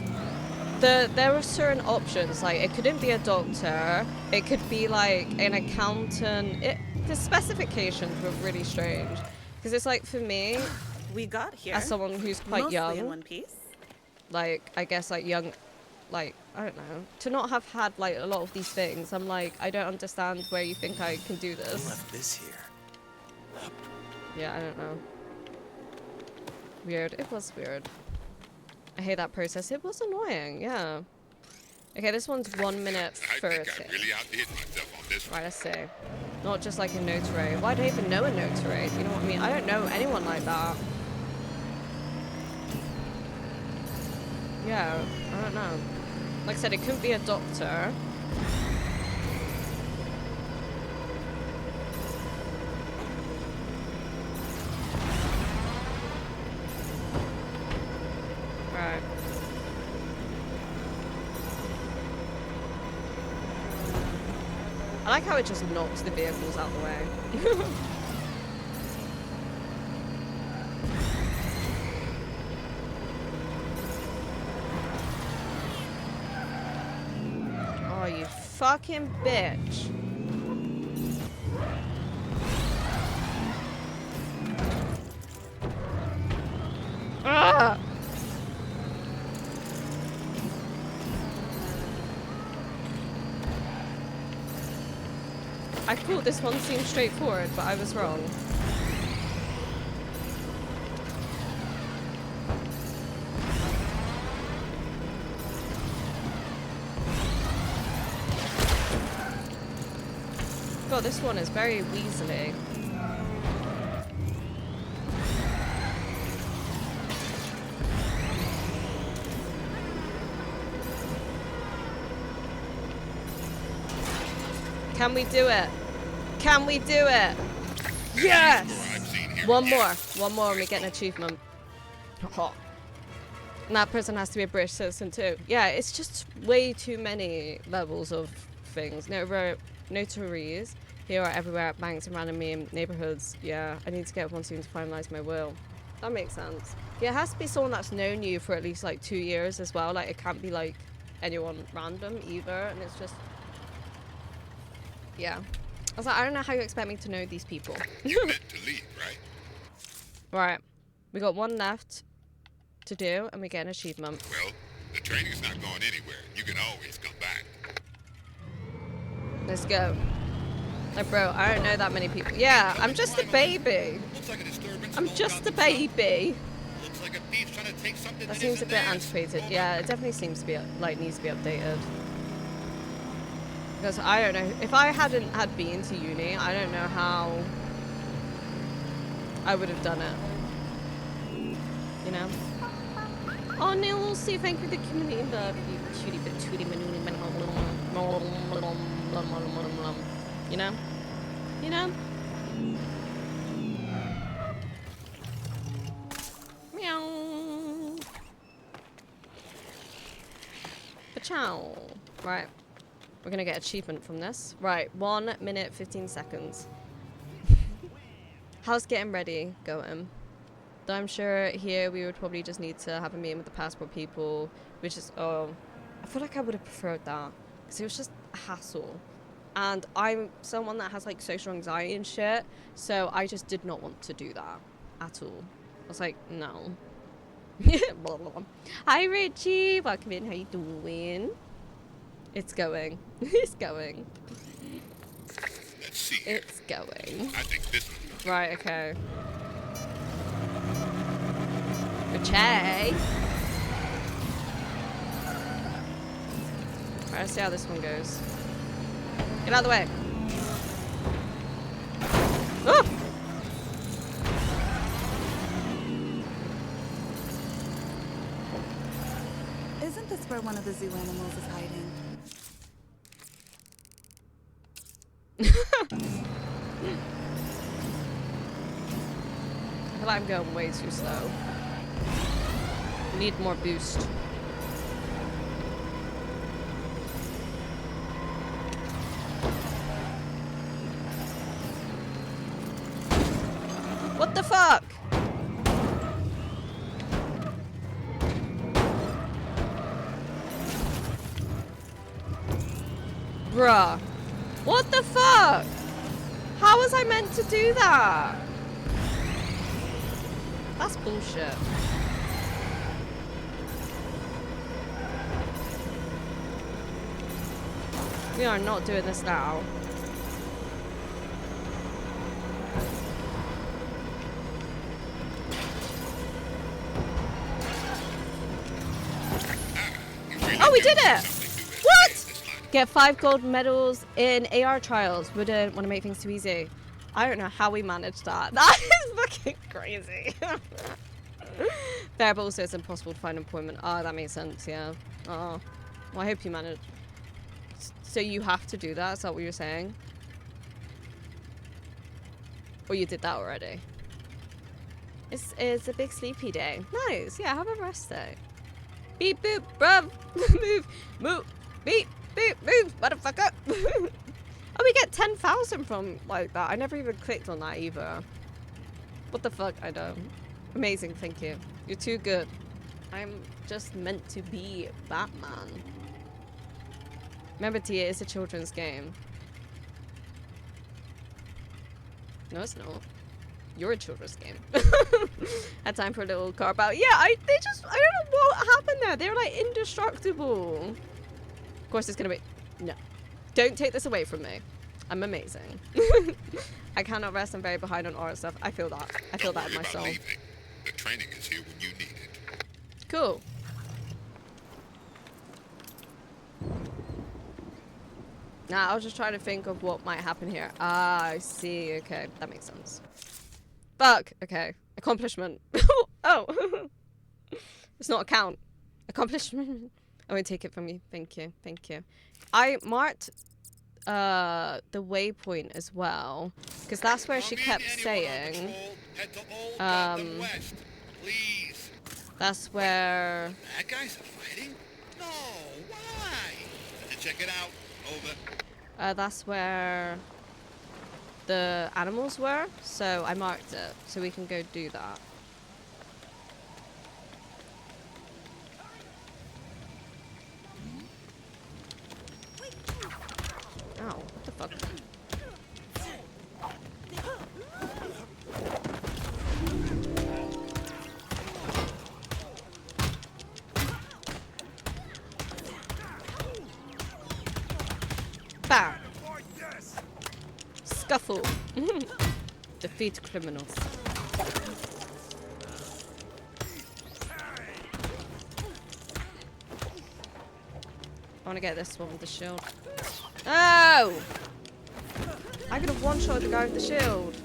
there are certain options. Like, it couldn't be a doctor. It could be like an accountant. The specifications were really strange. Because it's like, for me, We got here. as someone who's quite mostly young, in one piece. like, I guess like young, like, I don't know, to not have had like a lot of these things, I'm like, I don't understand where you think I can do I this. left this here. Yeah, I don't know. Weird. It was weird. I hate that process. It was annoying, yeah. Okay, this one's 1 minute 30. I think I really outdid myself on this one. Right, let's see. Not just like a notary. Why do I even know a notary? You know what I mean? I don't know anyone like that. Yeah, I don't know. Like I said, it couldn't be a doctor. Right. I like how it just knocks the vehicles out the way. Oh, you fucking bitch. Ah! I thought this one seemed straightforward, but I was wrong. God, this one is very weaselly. Can we do it? Can we do it? Yes! One more and we get an achievement. Oh. And that person has to be a British citizen too. Yeah, it's just way too many levels of things. Notaries here are everywhere at banks and random neighborhoods. Yeah, I need to get one soon to finalize my will. That makes sense. Yeah, it has to be someone that's known you for at least like 2 years as well. Like it can't be like anyone random either. And it's just, yeah. I was like, I don't know how you expect me to know these people. You meant to leave, right? Right, we got one left to do, and we get an achievement. Well, the training's not going anywhere. You can always come back. Let's go. Like, bro, I don't know that many people. Yeah, I'm just a baby. Looks like a disturbance. I'm just a baby. Looks like a thief trying to take something That that seems a isn't bit theirs. antiquated. Yeah, it definitely seems to be like needs to be updated. Because I don't know, if I hadn't had been to uni, I don't know how I would have done it. You know? Oh, Neil, we'll see. Thank you for the community. The cutie bit tootie manoonie. You know? You know? Meow. Ciao. Right. We're gonna get achievement from this. Right, 1 minute, 15 seconds. How's getting ready going? Though I'm sure here we would probably just need to have a meeting with the passport people, which is, oh, I feel like I would have preferred that, because it was just a hassle. And I'm someone that has like social anxiety and shit, so I just did not want to do that at all. I was like, no. Blah, blah, blah. Hi Richie, welcome in, how you doing? It's going. It's going. Let's see. It's going. I think this one. Right, okay. Richie! Alright, let's see how this one goes. Get out of the way. Oh! Isn't this where one of the zoo animals is hiding? I feel like I'm going way too slow. Need more boost. What the fuck? Bruh. What the fuck? How was I meant to do that? That's bullshit. We are not doing this now. Oh, we did it! What? Get 5 gold medals in AR trials. Wouldn't want to make things too easy. I don't know how we managed that. That is fucking crazy. Fair, but also it's impossible to find employment. Oh, that makes sense, yeah. Oh. Well, I hope you manage. So you have to do that? Is that what you're saying? Or you did that already? It's a big sleepy day. Nice. Yeah, have a rest day. Beep, boop, bruv. Move. Beep, beep, move, motherfucker. Oh, we get 10,000 from like that. I never even clicked on that either. What the fuck? I know. Amazing, thank you. You're too good. I'm just meant to be Batman. Remember, Tia, it's a children's game. No, it's not. You're a children's game. Had time for a little car battle. Yeah, I don't know what happened there. They're like indestructible. Of course, it's gonna be. No. Don't take this away from me. I'm amazing. I cannot rest. I'm very behind on art stuff. I feel that. I feel that in my soul. Leaving. The training is here when you need it. Cool. Nah, I was just trying to think of what might happen here. Ah, I see. Okay, that makes sense. Fuck. Okay. Accomplishment. Oh. It's not a count. Accomplishment. I won't take it from you. Thank you. Thank you. I marked the waypoint as well, because that's where she kept saying that's where Bad guys are fighting? No, why? Check it out. Over. that's where the animals were, so I marked it so we can go do that. Ow, what the fuck? Bam! Scuffle. Defeat criminals. I want to get this one with the shield. Oh! I could have one-shot the guy with the shield.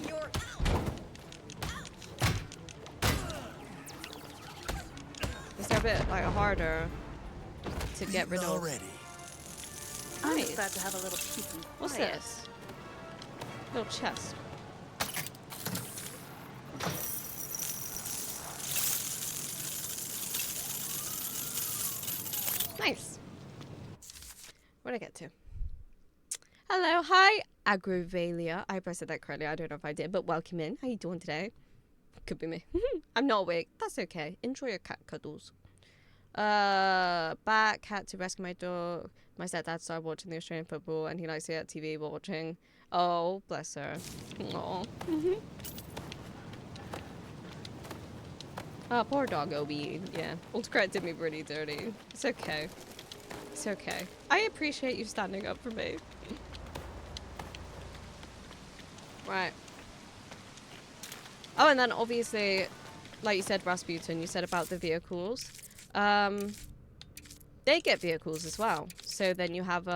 Is there a bit like harder to get rid of? Already. I'm Nice. about to have a little peace and What's quiet. this? Little chest. Nice. Where'd I get to? Hello, hi, Agrovalia. I hope I said that correctly. I don't know if I did, but welcome in. How you doing today? Could be me. I'm not awake. That's okay. Enjoy your cat cuddles. Back, had to rescue my dog. My stepdad started watching the Australian football, and he likes to get TV watching. Oh, bless her. Aw. Oh, poor dog Obi. Yeah, Old Credit did me pretty dirty. It's okay. It's okay. I appreciate you standing up for me. Right. Oh, and then obviously, like you said, Rasputin, you said about the vehicles. They get vehicles as well. So then you have,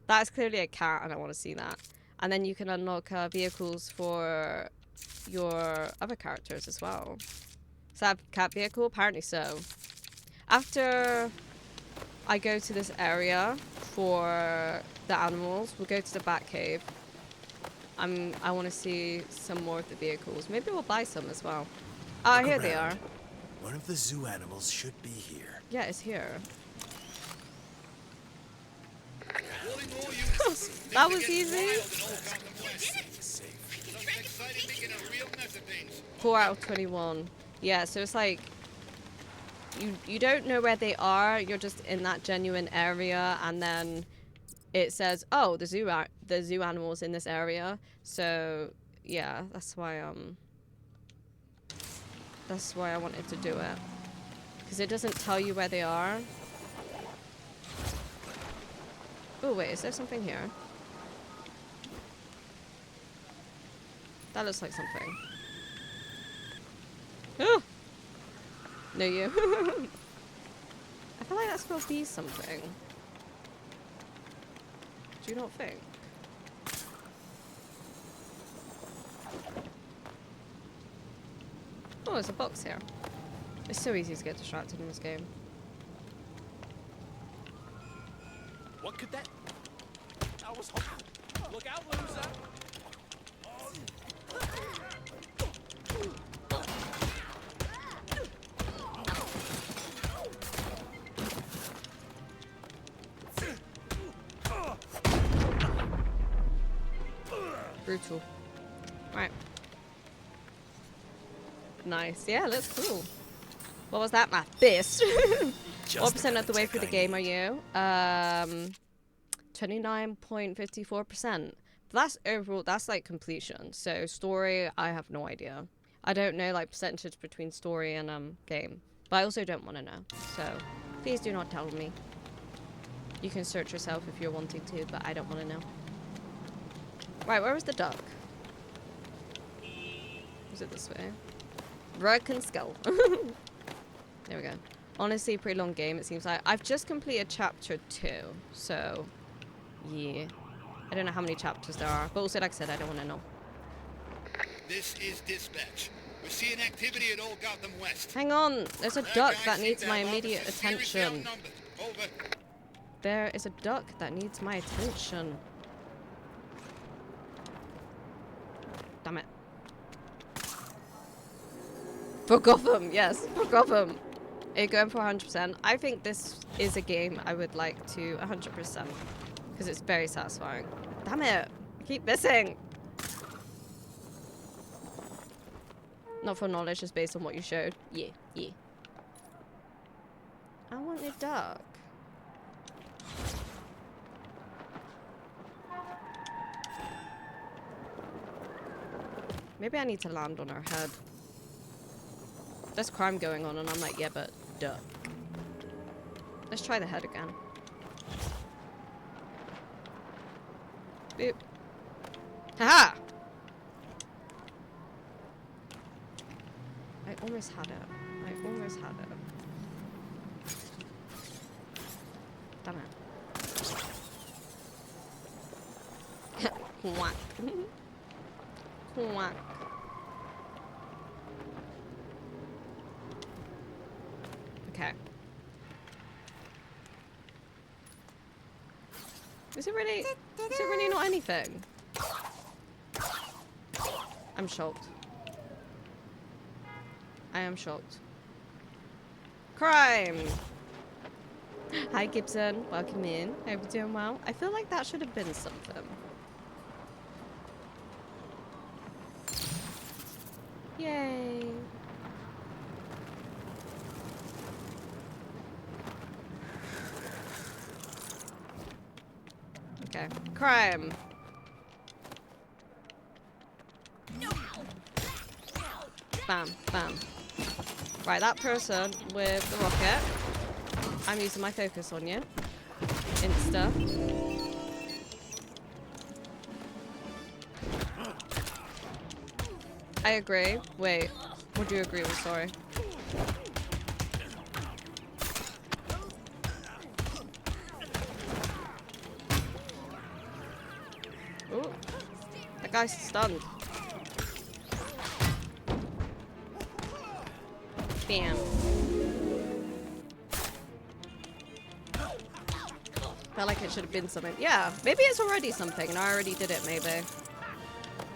that's clearly a cat, and I want to see that. And then you can unlock vehicles for your other characters as well. Is that a cat vehicle? Apparently so. After I go to this area for the animals, we'll go to the Batcave. I want to see some more of the vehicles. Maybe we'll buy some as well. Ah, here they are. One of the zoo animals should be here. Yeah, it's here. That was easy. 4 out of 21. Yeah, so it's like you don't know where they are. You're just in that genuine area, and then it says, "Oh, the zoo animals in this area." So yeah, that's why I wanted to do it, because it doesn't tell you where they are. Oh wait, is there something here? That looks like something. Oh! No, you. I feel like that's supposed to be something. Do you not think? Oh, there's a box here. It's so easy to get distracted in this game. What could that? I was hoping. Look out, loser! Brutal. Right. Nice. Yeah, looks cool. What was that, my fist? What percent of the way through the game are you? 29.54%. That's overall, that's like completion. So story, I have no idea. I don't know like percentage between story and game. But I also don't want to know. So please do not tell me. You can search yourself if you're wanting to, but I don't want to know. Right, where was the duck? Was it this way? Broken skull. There we go. Honestly, pretty long game, it seems like. I've just completed chapter 2, so Yeah. I don't know how many chapters there are, but also, like I said, I don't want to know. This is dispatch. We're seeing activity at Old Gotham West. Hang on, there's a That duck guy that seems needs to my have immediate officers seriously attention. outnumbered. Over. There is a duck that needs my attention. Damn it. For Gotham, yes, for Gotham. Are you going for 100%? I think this is a game I would like to 100% because it's very satisfying. Damn it, I keep missing. Not for knowledge, just based on what you showed. Yeah, yeah. I want a duck. Maybe I need to land on her head. There's crime going on and I'm like, yeah, but duck. Let's try the head again. Boop. Haha! I almost had it. I almost had it. Damn it. Quack. Quack. Okay. Is it really not anything? I'm shocked. I am shocked. Crime! Hi Gibson, welcome in. Hope you're doing well. I feel like that should have been something. Yay! Okay, crime! Bam, bam. Right, that person with the rocket. I'm using my focus on you. Insta. I agree. Wait, what do you agree with? Sorry. Ooh, that guy's stunned. Bam. Felt like it should have been something. Yeah, maybe it's already something and I already did it, maybe.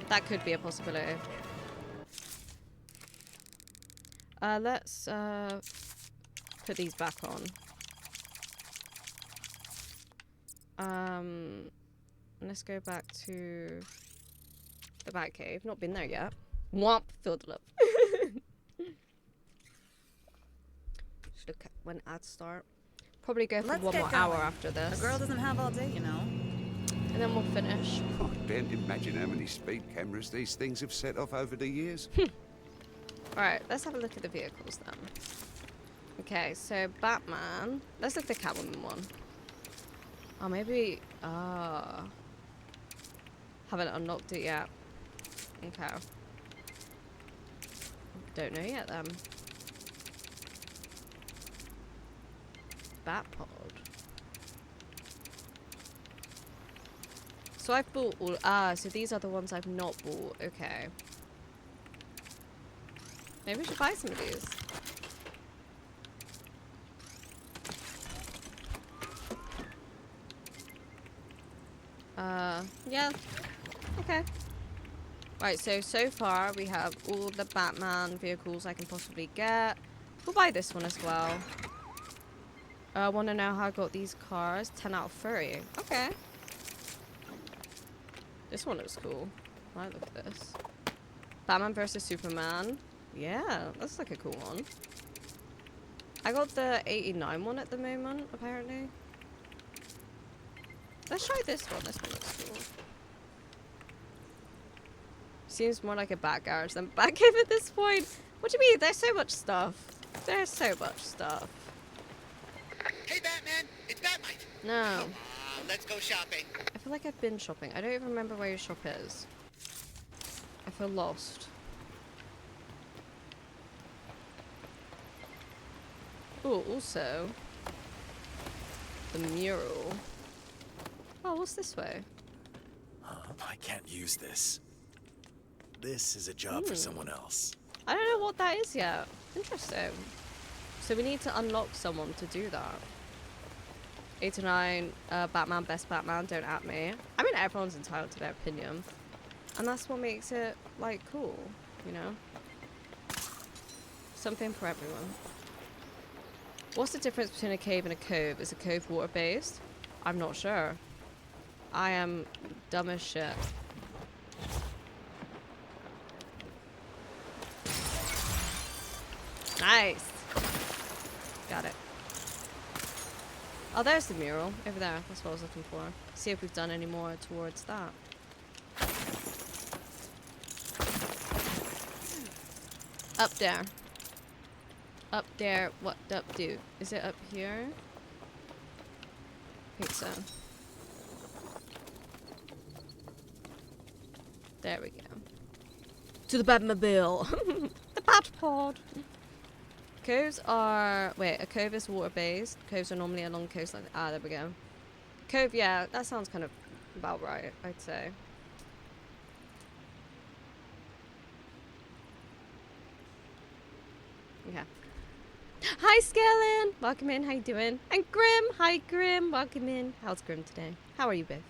That could be a possibility. Let's put these back on. Let's go back to the Batcave. Not been there yet. Womp, filled it up. Look at when ads start. Probably go for one more hour after this. A girl doesn't have all day, you know. And then we'll finish. I can't imagine how many speed cameras these things have set off over the years. Alright, let's have a look at the vehicles then. Okay, so Batman. Let's look at the Catwoman one. Oh, maybe... haven't unlocked it yet. Okay. Don't know yet then. Batpod. So I've bought all... so these are the ones I've not bought. Okay. Maybe we should buy some of these. Yeah. Okay. Right, so far we have all the Batman vehicles I can possibly get. We'll buy this one as well. I want to know how I got these cars. 10 out of 30. Okay. This one looks cool. I look at this. Batman versus Superman. Yeah, that's like a cool one. I got the 89 one at the moment, apparently. Let's try this one. This one looks cool. Seems more like a Bat garage than Batcave at this point. What do you mean? There's so much stuff. There's so much stuff. Hey, Batman, it's Batmite. No. Let's go shopping. I feel like I've been shopping. I don't even remember where your shop is. I feel lost. Oh, also, the mural. Oh, what's this way? I can't use this. This is a job for someone else. I don't know what that is yet. Interesting. So we need to unlock someone to do that. 8 to 9, Batman, best Batman, don't at me. I mean, everyone's entitled to their opinion. And that's what makes it, like, cool, you know? Something for everyone. What's the difference between a cave and a cove? Is a cove water-based? I'm not sure. I am dumb as shit. Nice. Got it. Oh, there's the mural over there. That's what I was looking for. See if we've done any more towards that. Up there. Up there. What up do? Is it up here? I think so. There we go. To the Batmobile. The Batpod. Coves are... Wait, a cove is water-based. Coves are normally along coastline. Ah, there we go. Cove, yeah, that sounds kind of about right, I'd say. Yeah. Hi, Skellen! Welcome in, how you doing? And Grim! Hi, Grim! Welcome in. How's Grim today? How are you, Biff?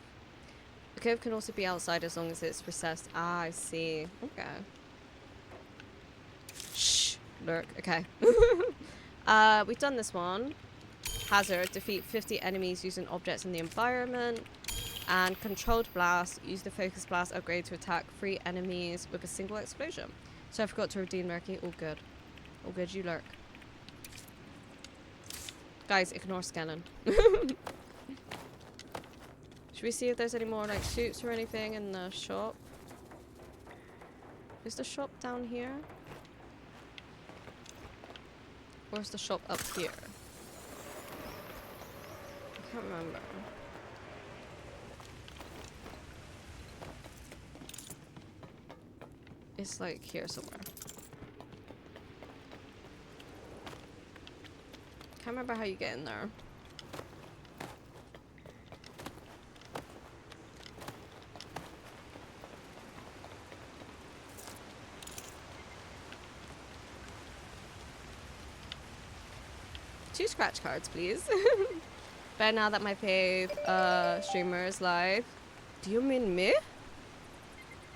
The cove can also be outside as long as it's recessed. Ah, I see. Okay. Shh! Lurk. Okay. We've done this one. Hazard. Defeat 50 enemies using objects in the environment. And controlled blast. Use the focus blast upgrade to attack 3 enemies with a single explosion. So I forgot to redeem Lurky. All good. All good, you lurk. Guys, ignore Skellen. Should we see if there's any more like suits or anything in the shop? Is the shop down here? Or is the shop up here? I can't remember. It's like here somewhere. Can't remember how you get in there. Two scratch cards, please. But now that my fave streamer is live. Do you mean me?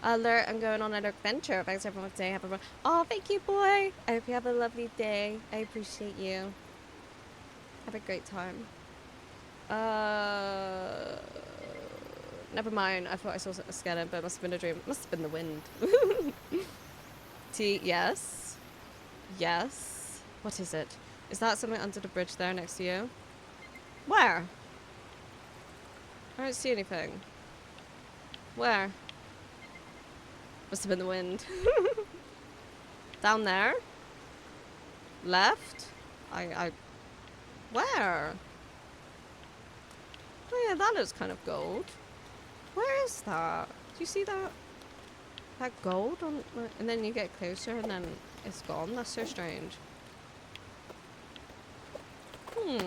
Alert, I'm going on an adventure. Thanks everyone for today. Have a oh, thank you, boy. I hope you have a lovely day. I appreciate you. Have a great time. Never mind. I thought I saw a skeleton, but it must have been a dream. Must have been the wind. T, yes. Yes. What is it? Is that something under the bridge there next to you? Where? I don't see anything. Where? Must have been the wind. Down there? Left? Where? Oh yeah, that looks kind of gold. Where is that? Do you see that? That gold on, and then you get closer and then it's gone. That's so strange. Do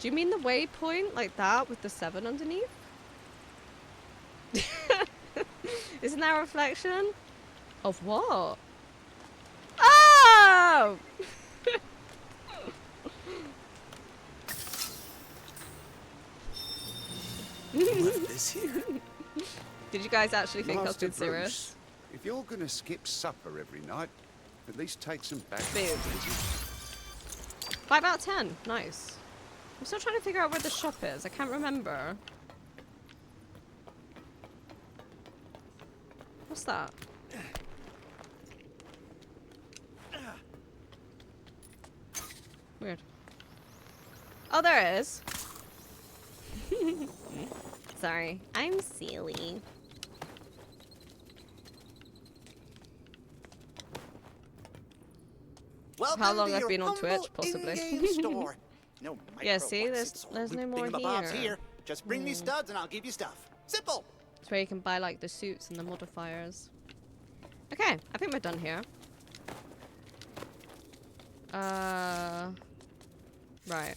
you mean the waypoint like that with the 7 underneath? Isn't that a reflection? Of what? Oh! You left this here? Did you guys actually think I was Master being serious? Bruce, if you're gonna skip supper every night, at least take some back. Boom. 5 out of 10. Nice. I'm still trying to figure out where the shop is. I can't remember. What's that? Weird. Oh, there it is. Sorry. I'm silly. Welcome How long to I've your been on Twitch, humble possibly. in-game store. No Yeah, see, micro-what's-its or there's no more thingamabobbs here. Just bring me studs and I'll give you stuff. Simple. It's where you can buy like the suits and the modifiers. Okay, I think we're done here. Right.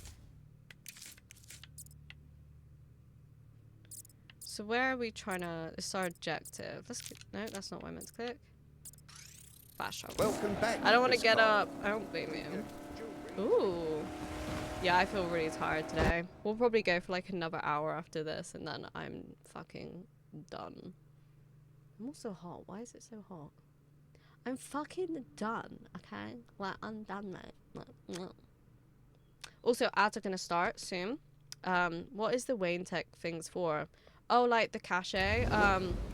so where are we trying to... It's our objective. Let's... No, that's not what I meant to click. Fast travel. Welcome back. I don't want to Miss get Marple. up. I don't blame you. Ooh. Yeah, I feel really tired today. We'll probably go for like another hour after this and then I'm fucking done. I'm also hot. Why is it so hot? I'm fucking done, okay? Like, I'm done, mate. Also, ads are gonna start soon. What is the Wayne Tech things for? Oh, like the cache.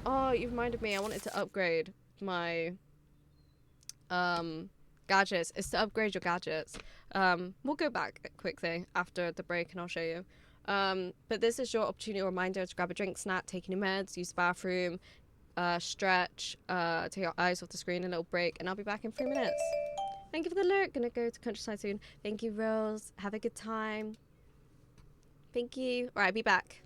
Oh, you reminded me. I wanted to upgrade my gadgets. It's to upgrade your gadgets. We'll go back quickly after the break and I'll show you. But this is your opportunity or reminder to grab a drink, snack, take any meds, use the bathroom, stretch, take your eyes off the screen, a little break, and I'll be back in 3 minutes. Thank you for the alert. Gonna go to countryside soon. Thank you, Rose. Have a good time. Thank you. Alright, be back.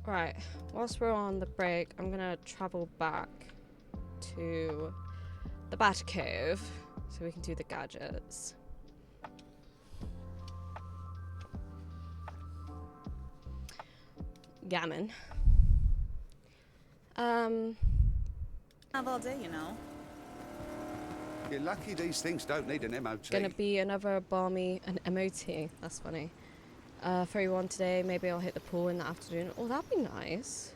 Right, whilst we're on the break, I'm gonna travel back to the Batcave so we can do the gadgets. Gammon. Have all day, you know. You're lucky these things don't need an MOT. Gonna be another balmy, an MOT. That's funny. 31 today. Maybe I'll hit the pool in the afternoon. Oh, that'd be nice.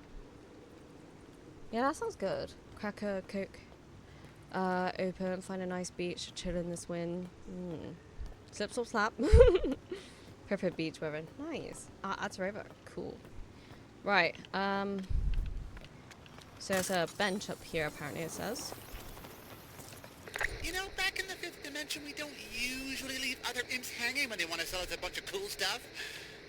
Yeah, that sounds good. Cracker, Coke. Open, find a nice beach, chill in this wind. Slip, slop, slap. Perfect beach weather. Nice. Ads are over. Cool. Right. So there's a bench up here, apparently, it says. You know, back in the fifth dimension, we don't usually leave other imps hanging when they want to sell us a bunch of cool stuff.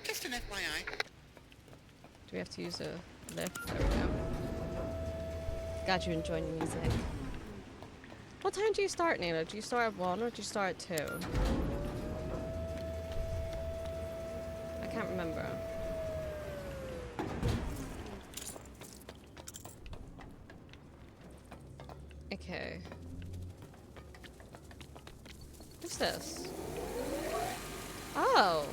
Just an FYI. Do we have to use a lift? There we go. Glad you enjoying the music. What time do you start, Nina? Do you start at 1 or do you start at 2? I can't remember. Okay. What's this? Oh!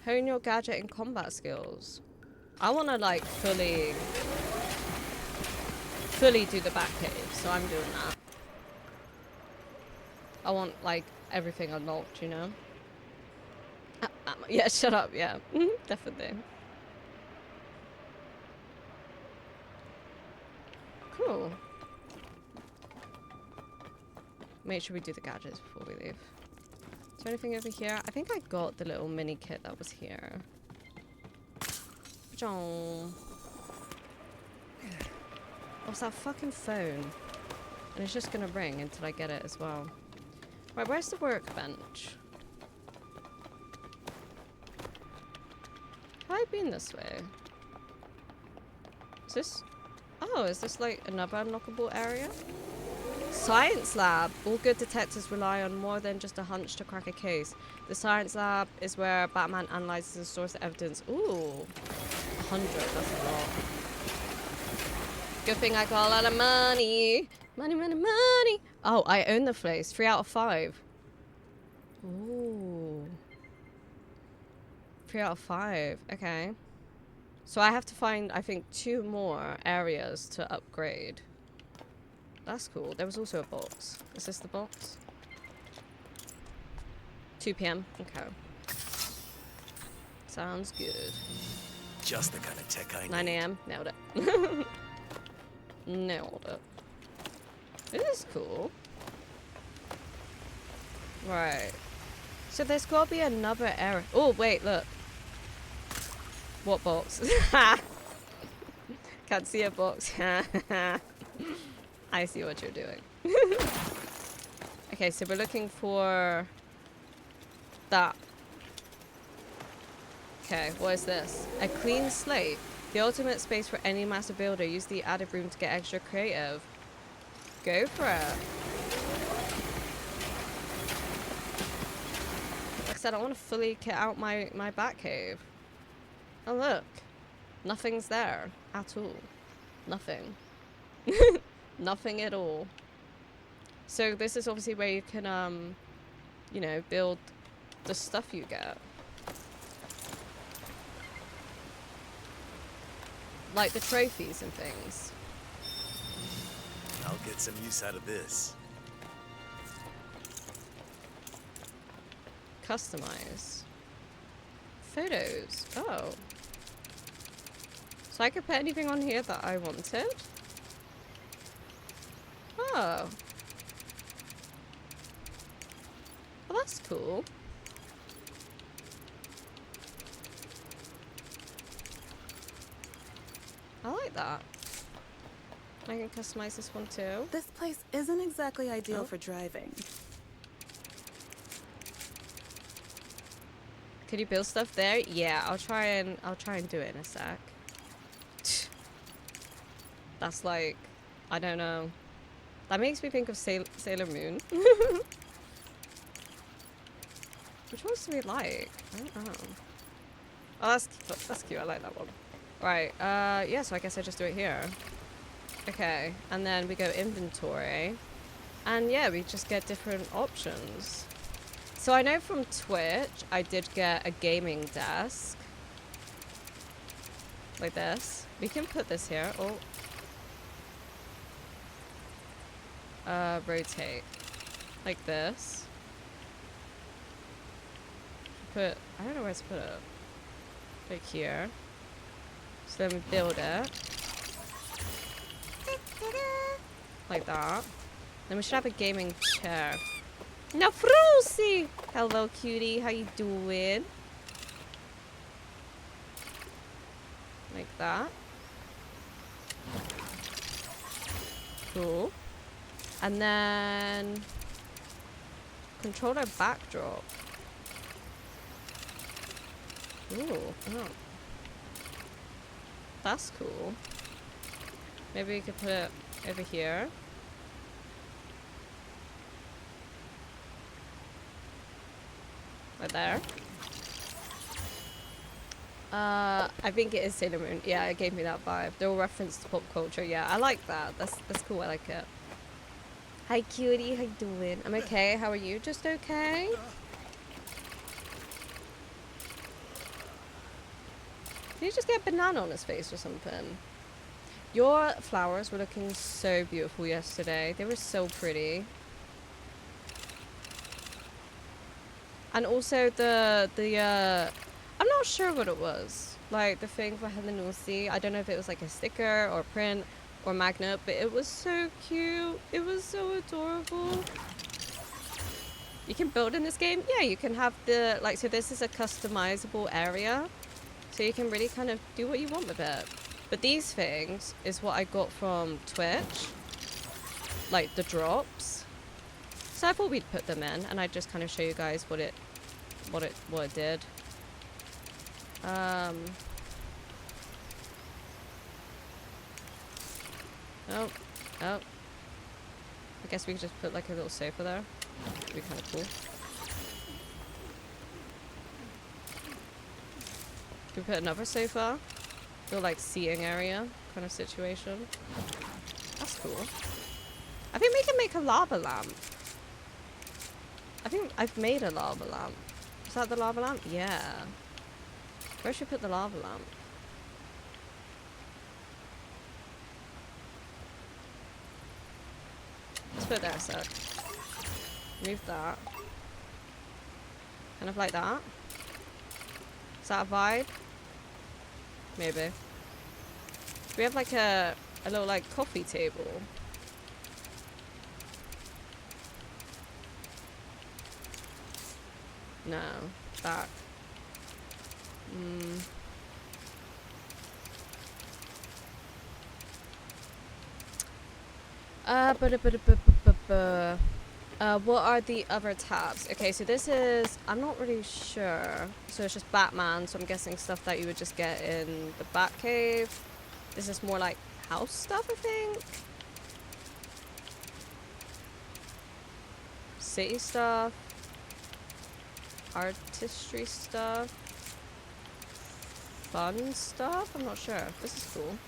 Hone your gadget and combat skills. I want to like fully do the Batcave, so I'm doing that. I want like everything unlocked, you know? Ammo. Yeah, shut up. Yeah, definitely. Cool. Make sure we do the gadgets before we leave. Is there anything over here? I think I got the little mini kit that was here. Oh, it's that fucking phone. And it's just gonna ring until I get it as well. Right, where's the workbench? Have I been this way? Is this... Oh, is this like another unlockable area? Science lab. All good detectives rely on more than just a hunch to crack a case. The science lab is where Batman analyzes and stores the evidence. Ooh. 100, that's a lot. Good thing I got a lot of money. Money, money, money. Oh, I own the place. 3 out of 5. Ooh. 3 out of 5. Okay. So I have to find, I think, 2 more areas to upgrade. That's cool. There was also a box. Is this the box? 2 p.m. Okay. Sounds good. Just the kind of tech I need. 9 a.m. Nailed it. Nailed it. It is cool. Right. So there's got to be another area. Oh, wait, look. What box? Can't see a box. I see what you're doing. Okay, so we're looking for that. Okay, what is this? A clean slate. The ultimate space for any master builder. Use the added room to get extra creative. Go for it. Like I said, I want to fully kit out my Batcave. Oh look. Nothing's there. At all. Nothing. Nothing at all. So this is obviously where you can, you know, build the stuff you get. Like the trophies and things. I'll get some use out of this. Customize. Photos. Oh. So I could put anything on here that I wanted. Oh. Well, that's cool. I like that. I can customize this one too. This place isn't exactly ideal for driving. Could you build stuff there? Yeah, I'll try and do it in a sec. That's like, I don't know. That makes me think of Sailor Moon. Which ones do we like? I don't know. Oh, that's cute. I like that one. Right. Yeah. So I guess I just do it here. Okay. And then we go inventory, and yeah, we just get different options. So I know from Twitch, I did get a gaming desk. Like this. We can put this here. Oh. Rotate. Like this. I don't know where to put it. Like here. So then we build it. Like that. Then we should have a gaming chair. Now, Frucy! Hello, cutie. How you doing? Like that. Cool. And then... controller backdrop. Ooh, oh. That's cool. Maybe we could put it over here. Right there. I think it is Sailor Moon. Yeah, it gave me that vibe. They're all referenced to pop culture. Yeah, I like that. That's cool. I like it. Hi, cutie. How you doing? I'm okay. How are you? Just okay? Did he just get a banana on his face or something? Your flowers were looking so beautiful yesterday. They were so pretty. And also I'm not sure what it was. Like the thing for Helen Sea. I don't know if it was like a sticker or print or magnet, but it was so cute. It was so adorable. You can build in this game. Yeah, you can have the like. So this is a customizable area, so you can really kind of do what you want with it. But these things is what I got from Twitch, like the drops. So I thought we'd put them in, and I'd just kind of show you guys what it did. Oh. I guess we could just put like a little sofa there. That'd be kind of cool. Could we put another sofa? Little like seating area kind of situation. That's cool. I think we can make a lava lamp. I think I've made a lava lamp. Is that the lava lamp? Yeah. Where should we put the lava lamp? Let's put it there a sec. Move that. Kind of like that. Is that a vibe? Maybe. Do we have like a little like coffee table? No. Back. What are the other tabs? Okay, so this is, I'm not really sure. So it's just Batman, so I'm guessing stuff that you would just get in the Batcave. This is more like house stuff, I think. City stuff. Artistry stuff. Fun stuff? I'm not sure. This is cool.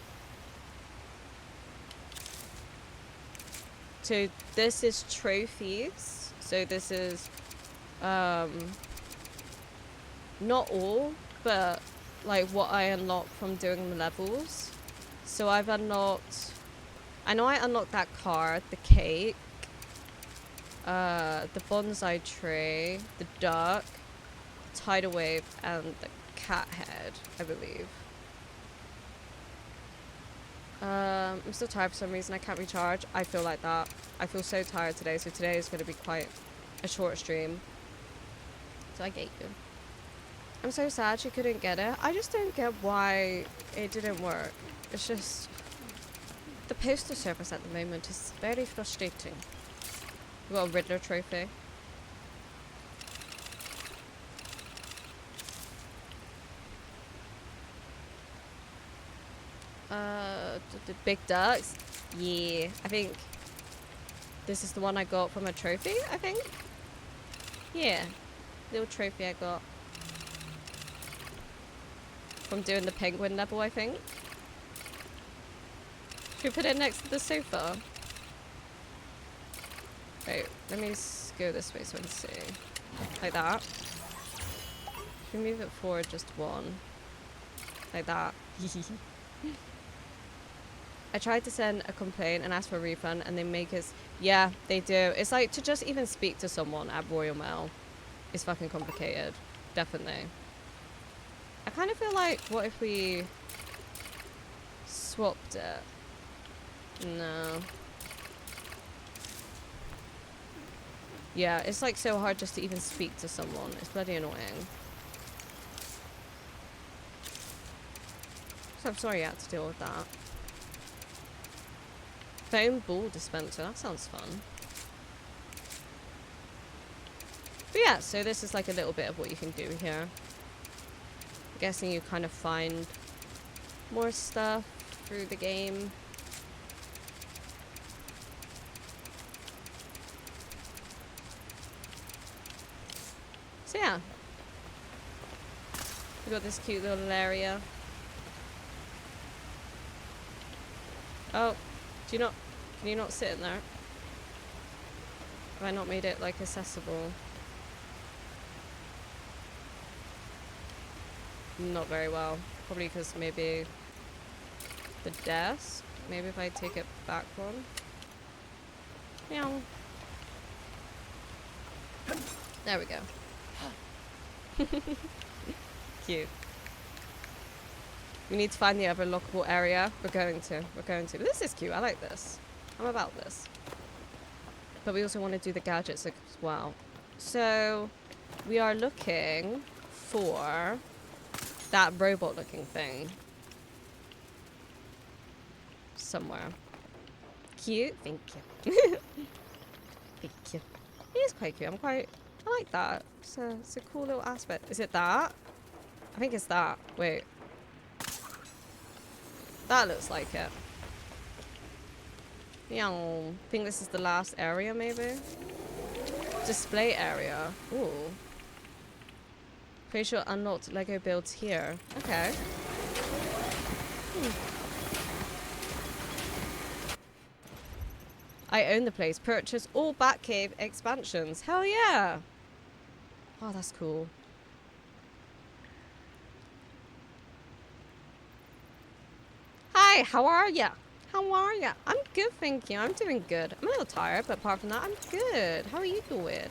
So this is trophies. So this is not all, but like what I unlocked from doing the levels. So I've unlocked, I know I unlocked that card, the cake, the bonsai tree, the duck, tidal wave, and the cat head, I believe. I'm still tired for some reason. I can't recharge. I feel like that. I feel so tired today, so today is going to be quite a short stream. So I get you. I'm so sad she couldn't get it. I just don't get why it didn't work. It's just the postal service at the moment is very frustrating. We got a Riddler trophy. The big ducks. Yeah, I think this is the one I got from a trophy, I think. Yeah, little trophy I got from doing the penguin level, I think. Should we put it next to the sofa? Wait, let me go this way so I can see. Like that. Should we move it forward just one? Like that. I tried to send a complaint and ask for a refund, and they make us... Yeah, they do. It's like, to just even speak to someone at Royal Mail is fucking complicated. Definitely. I kind of feel like, what if we swapped it? No. Yeah, it's like so hard just to even speak to someone. It's bloody annoying. So I'm sorry you had to deal with that. Foam ball dispenser, that sounds fun. But yeah, so this is like a little bit of what you can do here. I'm guessing you kind of find more stuff through the game. So yeah. We got this cute little area. Oh. Can you not sit in there? Have I not made it like accessible? Not very well. Probably because maybe the desk. Maybe if I take it back one. Meow. There we go. Cute. We need to find the other lockable area. We're going to. But this is cute. I like this. I'm about this. But we also want to do the gadgets as well. So we are looking for that robot looking thing. Somewhere. Cute. Thank you. Thank you. It is quite cute. I like that. It's a cool little aspect. Is it that? I think it's that. Wait. That looks like it. Yeah. I think this is the last area, maybe? Display area. Ooh. Pretty sure unlocked Lego builds here. Okay. I own the place. Purchase all Batcave expansions. Hell yeah! Oh, that's cool. Hi, how are ya? How are ya? I'm good, thank you. I'm doing good. I'm a little tired, but apart from that, I'm good. How are you doing?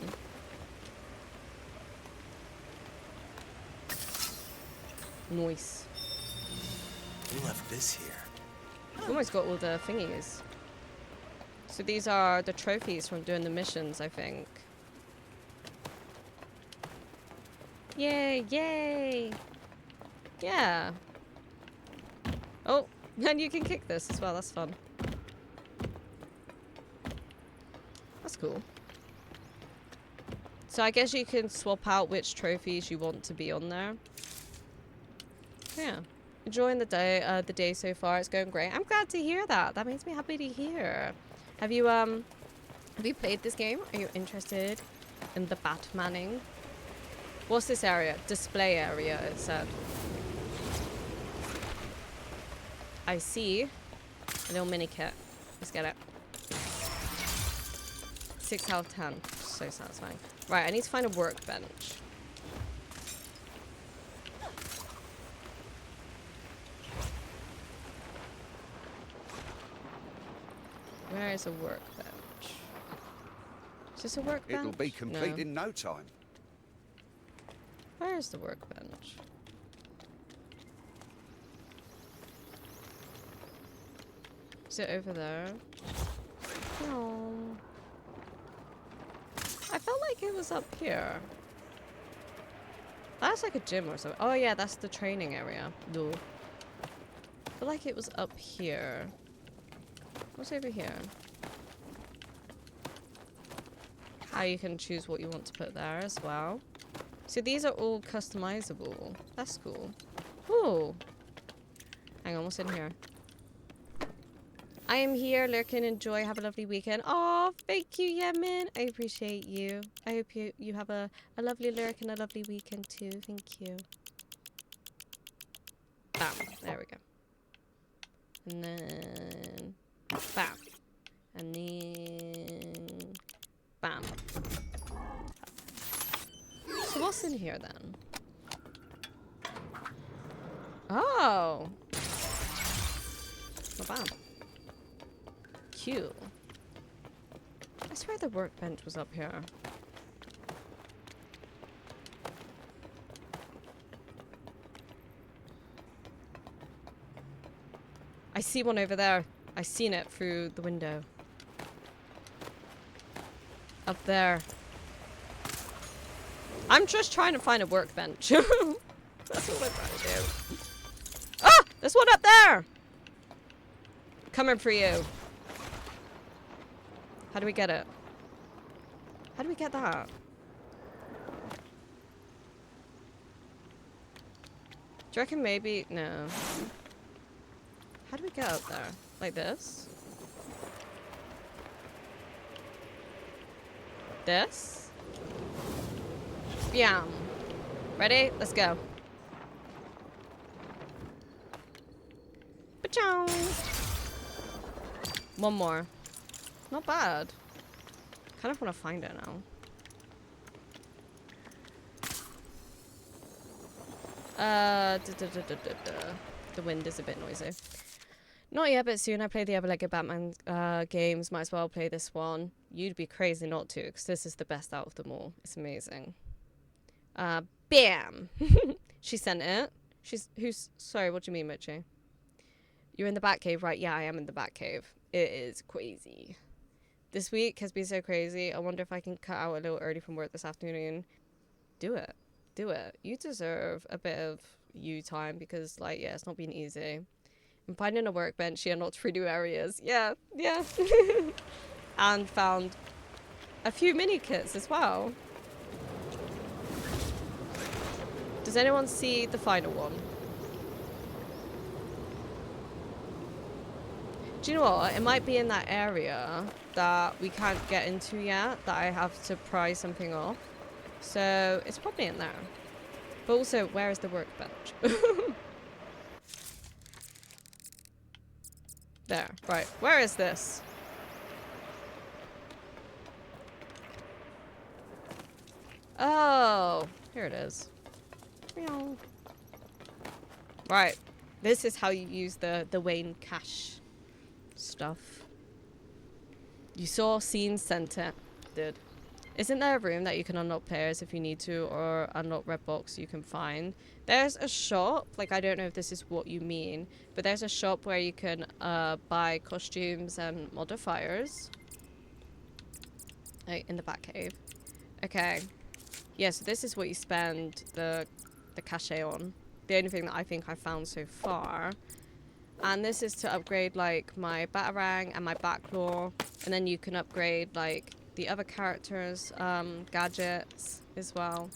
Nice. We left this here. Almost got all the thingies. So these are the trophies from doing the missions, I think. Yay, yay! Yeah. Oh, and you can kick this as well, that's fun. That's cool. So I guess you can swap out which trophies you want to be on there. Yeah. Enjoying the day so far. It's going great. I'm glad to hear that. That makes me happy to hear. Have you played this game? Are you interested in the Batmaning? What's this area? Display area, it said. I see a little mini kit. Let's get it. 6 out of 10. So satisfying. Right, I need to find a workbench. Where is a workbench? Is this a workbench? It'll be complete No. in no time. Where is the workbench? Is it over there? No. I felt like it was up here. That's like a gym or something. Oh yeah, that's the training area. No. I feel like it was up here. What's over here? How you can choose what you want to put there as well. So these are all customizable. That's cool. Ooh. Hang on, what's in here? I am here, lurking, enjoy, have a lovely weekend. Oh, thank you, Yemin. I appreciate you. I hope you have a lovely lurk and a lovely weekend too. Thank you. Bam. There we go. And then... bam. And then... bam. So what's in here then? Oh! Well, bam. Cute. I swear the workbench was up here. I see one over there. I seen it through the window. Up there. I'm just trying to find a workbench. That's what I'm trying to do. Ah! There's one up there! Coming for you. How do we get it? How do we get that? Do you reckon maybe... no. How do we get up there? Like this? This? Yeah. Ready? Let's go. Ba-chow! One more. Not bad. Kind of want to find it now. The wind is a bit noisy. Not yet, but soon. I play the other Lego Batman games. Might as well play this one. You'd be crazy not to, because this is the best out of them all. It's amazing. Bam! She sent it. Who's... Sorry, what do you mean, Mochi? You're in the Batcave, right? Yeah, I am in the Batcave. It is crazy. This week has been so crazy. I wonder if I can cut out a little early from work this afternoon. Do it. Do it. You deserve a bit of you time because, like, yeah, it's not been easy. I'm finding a workbench. She unlocked 3 new areas. Yeah, yeah. And found a few mini kits as well. Does anyone see the final one? Do you know what? It might be in that area that we can't get into yet, that I have to pry something off. So it's probably in there. But also, where is the workbench? There, right. Where is this? Oh, here it is. Right. This is how you use the Wayne Cash stuff. You saw, seen, sent it. Did. Isn't there a room that you can unlock players if you need to, or unlock red box you can find? There's a shop, like I don't know if this is what you mean, but there's a shop where you can buy costumes and modifiers. Like in the Batcave. Okay. Yeah, so this is what you spend the cachet on. The only thing that I think I found so far. And this is to upgrade like my Batarang and my Batclaw, and then you can upgrade like the other characters' gadgets as well.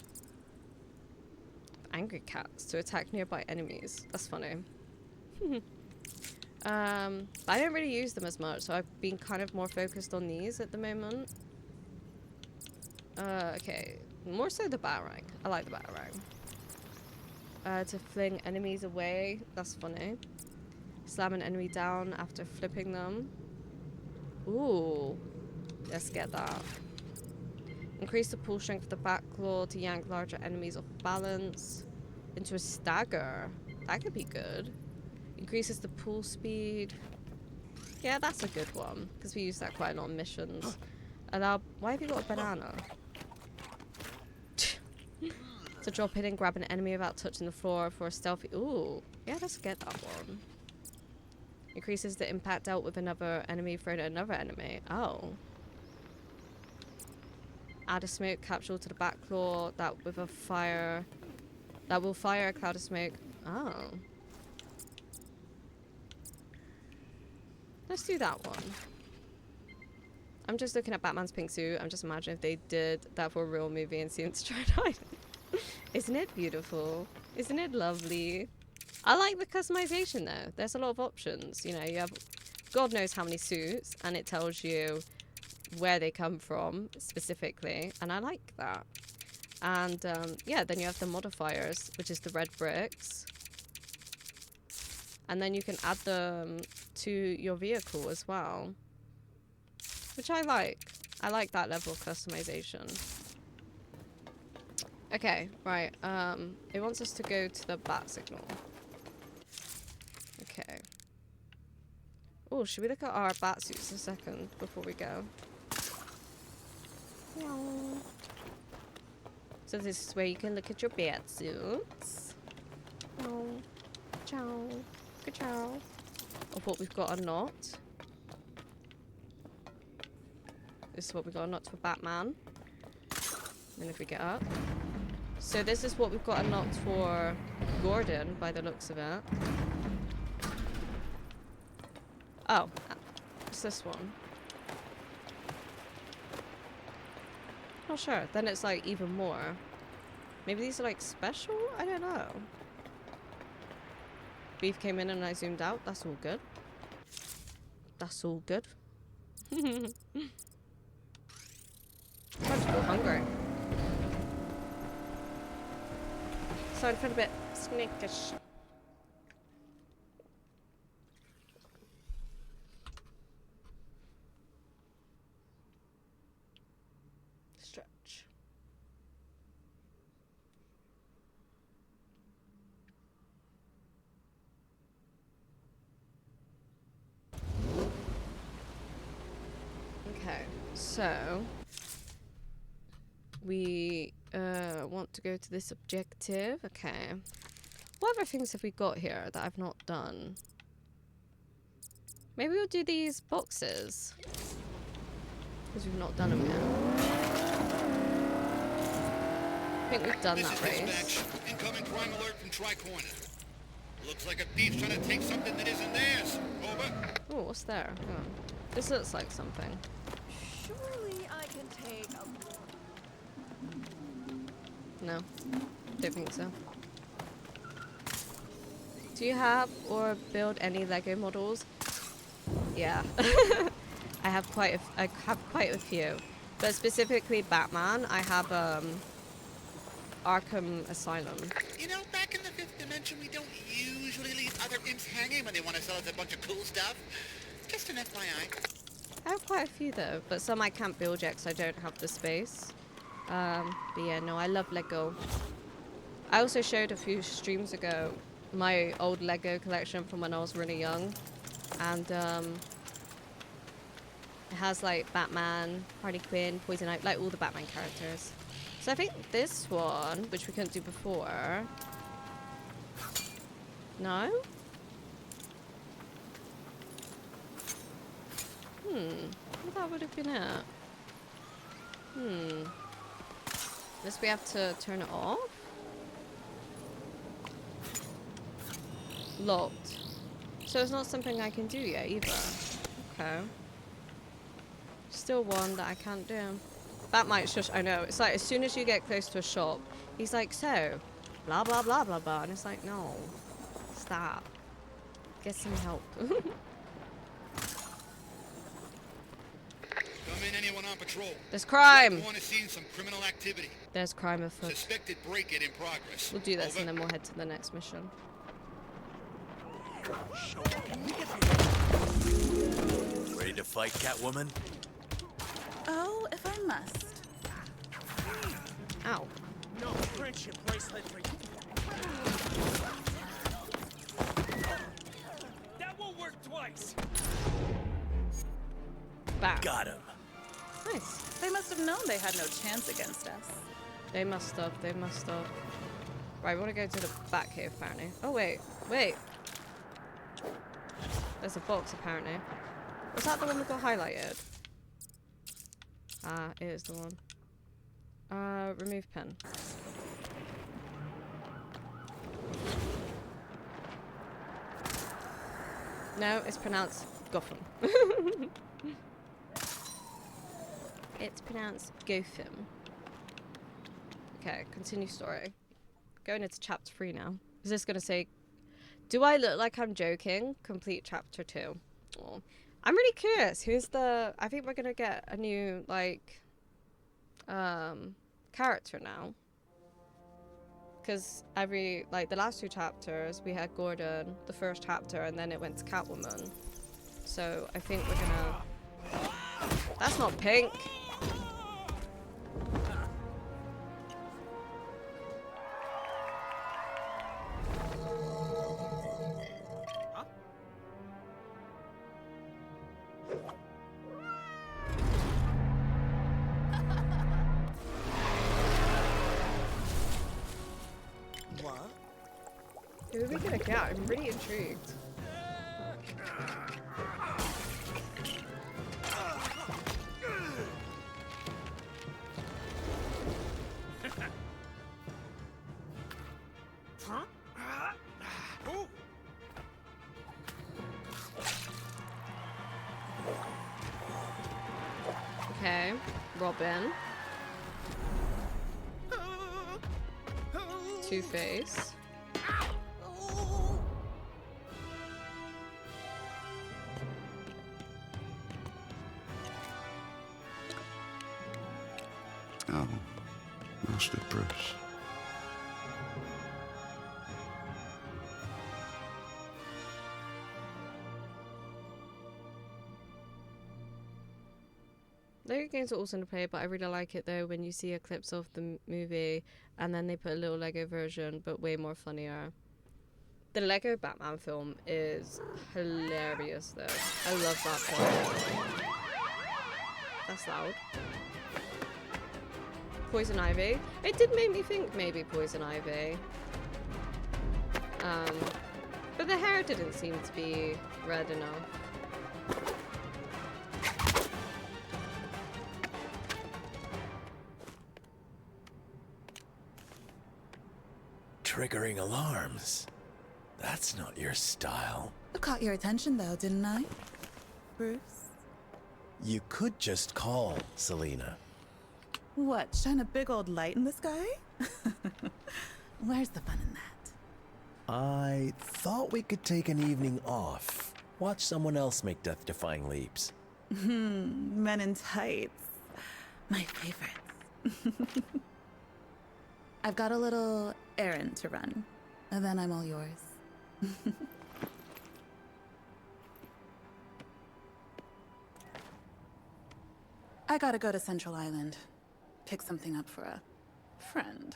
Angry cats to attack nearby enemies. That's funny. I don't really use them as much, so I've been kind of more focused on these at the moment. Okay, more so the Batarang. I like the Batarang. To fling enemies away. That's funny. Slam an enemy down after flipping them. Ooh. Let's get that. Increase the pull strength of the Batclaw to yank larger enemies off balance. Into a stagger. That could be good. Increases the pull speed. Yeah, that's a good one. Because we use that quite a lot on missions. Allow... Why have you got a banana? To drop in and grab an enemy without touching the floor for a stealthy... Ooh. Yeah, let's get that one. Increases the impact dealt with another enemy thrown at another enemy. Oh. Add a smoke capsule to the Batclaw that with a fire... That will fire a cloud of smoke. Oh. Let's do that one. I'm just looking at Batman's pink suit. I'm just imagining if they did that for a real movie and seen Stride Island. Isn't it beautiful? Isn't it lovely? I like the customization though. There's a lot of options. You know, you have God knows how many suits, and it tells you where they come from specifically, and I like that. And yeah, then you have the modifiers, which is the red bricks, and then you can add them to your vehicle as well, which I like. I like that level of customization. Okay, right. It wants us to go to the bat signal. Okay. Oh, should we look at our bat suits a second before we go? So this is where you can look at your bat suits. Oh, ciao, good ciao. Of what we've got unlocked. This is what we got unlocked for Batman. And if we get up. So this is what we've got unlocked for Gordon, by the looks of it. Oh, it's this one. Not sure. Then it's like even more. Maybe these are like special? I don't know. Beef came in and I zoomed out. That's all good. That's all good. I'm just feel hungry. Starting to feel a bit snickish. Stretch. Okay, so we want to go to this objective. Okay. What other things have we got here that I've not done? Maybe we'll do these boxes. Because we've not done them yet. I think we've done that race. Dispatch. Incoming crime alert from Tri-Corner. Looks like a thief's trying to take something that isn't theirs. Over. Oh, what's there? Hang on. This looks like something. Surely I can take a... No, don't think so. Do you have or build any Lego models? Yeah, I have quite a few, but specifically Batman. I have Arkham Asylum. You know, back in the fifth dimension, we don't usually leave other imps hanging when they want to sell us a bunch of cool stuff. Just an FYI. I have quite a few though, but some I can't build yet because I don't have the space. But yeah, no, I love Lego. I also showed a few streams ago my old Lego collection from when I was really young, and it has like Batman, Harley Quinn, Poison Ivy, like all the Batman characters. So I think this one, which we couldn't do before. No? What that would have been it? Unless we have to turn it off? Locked. So it's not something I can do yet either. Okay. Still one that I can't do. That might just, I know, it's like as soon as you get close to a shop, he's like, so, blah blah blah blah blah, and it's like, no, stop. Get some help. Come in, anyone on patrol. There's crime. Want to see some criminal activity. There's crime afoot. Suspected break-in in progress. We'll do this Over. and then we'll head to the next mission. Ready to fight, Catwoman? Oh, if I must. Ow. No friendship bracelet for you. That won't work twice. Bam. Got him. Nice. They must have known they had no chance against us. They must have. They must have. Right, we want to go to the back here, apparently. Oh, wait. Wait. There's a box, apparently. Was that the one that got highlighted? Ah, it is the one. Remove pen. No, it's pronounced Gotham. It's pronounced Gotham. Okay, continue story. Going into chapter 3 now. Is this gonna say, do I look like I'm joking? Complete chapter 2. Oh. I'm really curious. Who's the... I think we're gonna get a new, like... character now. Because every... Like, the last 2 chapters, we had Gordon, the first chapter, and then it went to Catwoman. So, I think we're gonna... That's not pink! Who are we gonna get? I'm really intrigued. Okay, Robin. Two-Face. Oh, Master Bruce. Lego games are awesome to play, but I really like it though when you see a clips of the movie and then they put a little Lego version, but way more funnier. The Lego Batman film is hilarious though. I love that part. That's loud. Poison Ivy. It did make me think maybe Poison Ivy. But the hair didn't seem to be red enough. Triggering alarms. That's not your style. I caught your attention though, didn't I? Bruce? You could just call, Selena. What, shine a big old light in the sky? Where's the fun in that? I thought we could take an evening off. Watch someone else make death-defying leaps. Men in tights. My favorites. I've got a little errand to run, and then I'm all yours. I gotta go to Central Island. Pick something up for a friend.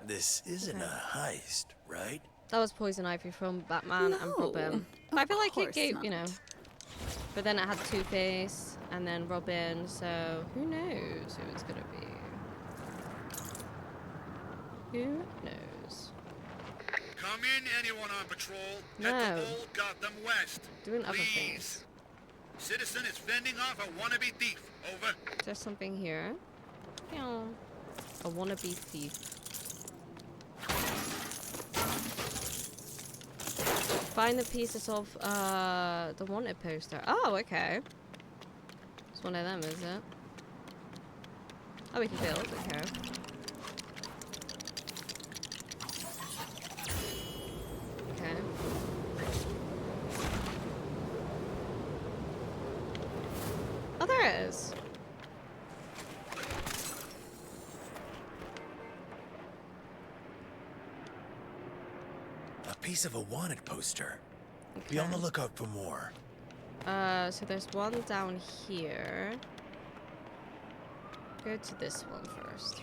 This isn't a heist, right? That was Poison Ivy from Batman and Robin. I feel like it gave, you know. But then it had Two-Face and then Robin, so who knows who it's gonna be? Who knows? Come in, anyone on patrol. No. At the old Gotham West. Doing other Please. things. Citizen is fending off a wannabe thief. Over. There's something here. Yeah. A wannabe thief. Find the pieces of the wanted poster. Oh, okay. It's one of them, is it? Oh, we can build. Okay. Okay. Oh, there it is. A piece of a wanted poster. Be on the lookout for more. So there's one down here. Go to this one first.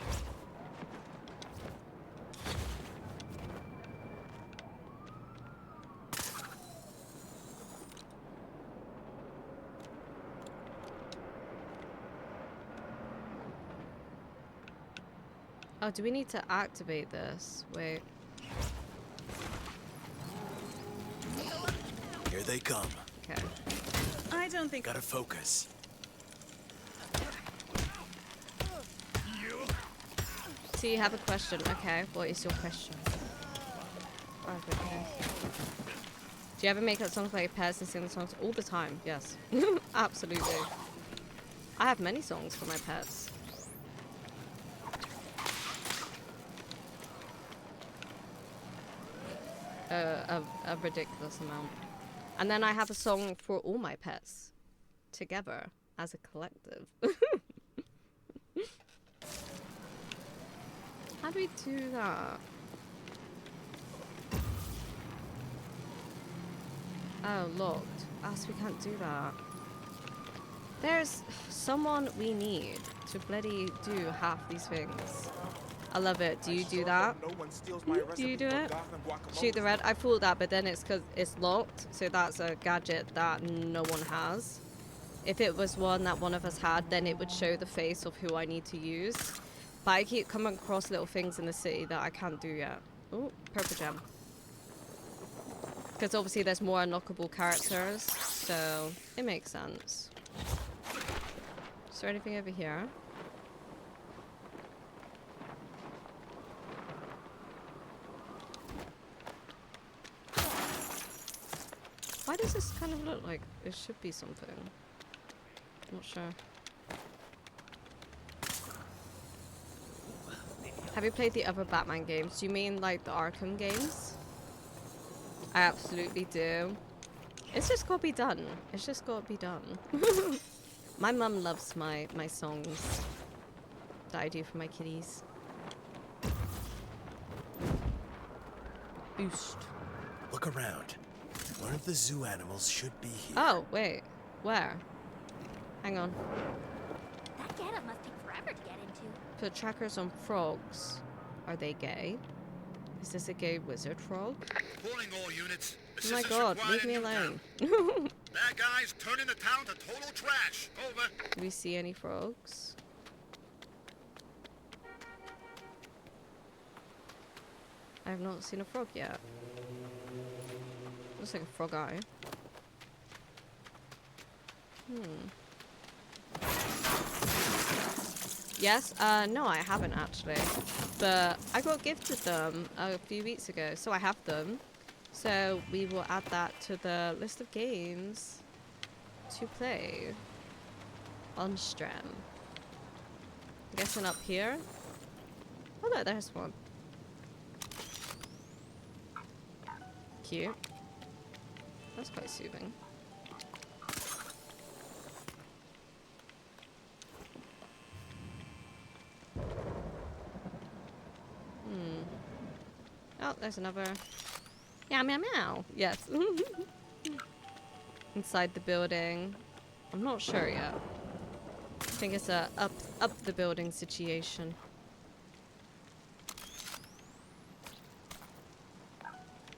Oh, do we need to activate this? Wait. Here they come. Okay. I don't think... Gotta focus. So you have a question. Okay, what is your question? Oh, okay. Do you ever make up songs by your pets and sing the songs all the time? Yes. Absolutely. I have many songs for my pets. A ridiculous amount. And then I have a song for all my pets. Together. As a collective. How do we do that? Oh, locked. Ah, so we can't do that. There's someone we need to bloody do half these things. I love it. Do you do that? Do you do it? Shoot the red. I thought that, but then it's because it's locked. So that's a gadget that no one has. If it was one that one of us had, then it would show the face of who I need to use. But I keep coming across little things in the city that I can't do yet. Oh, purple gem. Because obviously there's more unlockable characters, so it makes sense. Is there anything over here? Why does this kind of look like it should be something? I'm not sure. Have you played the other Batman games? Do you mean like the Arkham games? I absolutely do. It's just gotta be done. It's just gotta be done. My mum loves my songs that I do for my kitties. Boost. Look around. One of the zoo animals should be here. Oh, wait. Where? Hang on. That getup must take forever to get into. Put trackers on frogs. Are they gay? Is this a gay wizard frog? Calling all units. Oh my god, leave me alone. That guy's turning the town to total trash. Over. Do we see any frogs? I have not seen a frog yet. Looks like a frog eye. Yes, no, I haven't actually. But I got gifted them a few weeks ago, so I have them. So we will add that to the list of games to play on stream. I'm guessing up here. Oh no, there's one. Cute. That's quite soothing. Oh, there's another. Meow, meow, meow. Yes. Inside the building. I'm not sure yet. I think it's a up the building situation.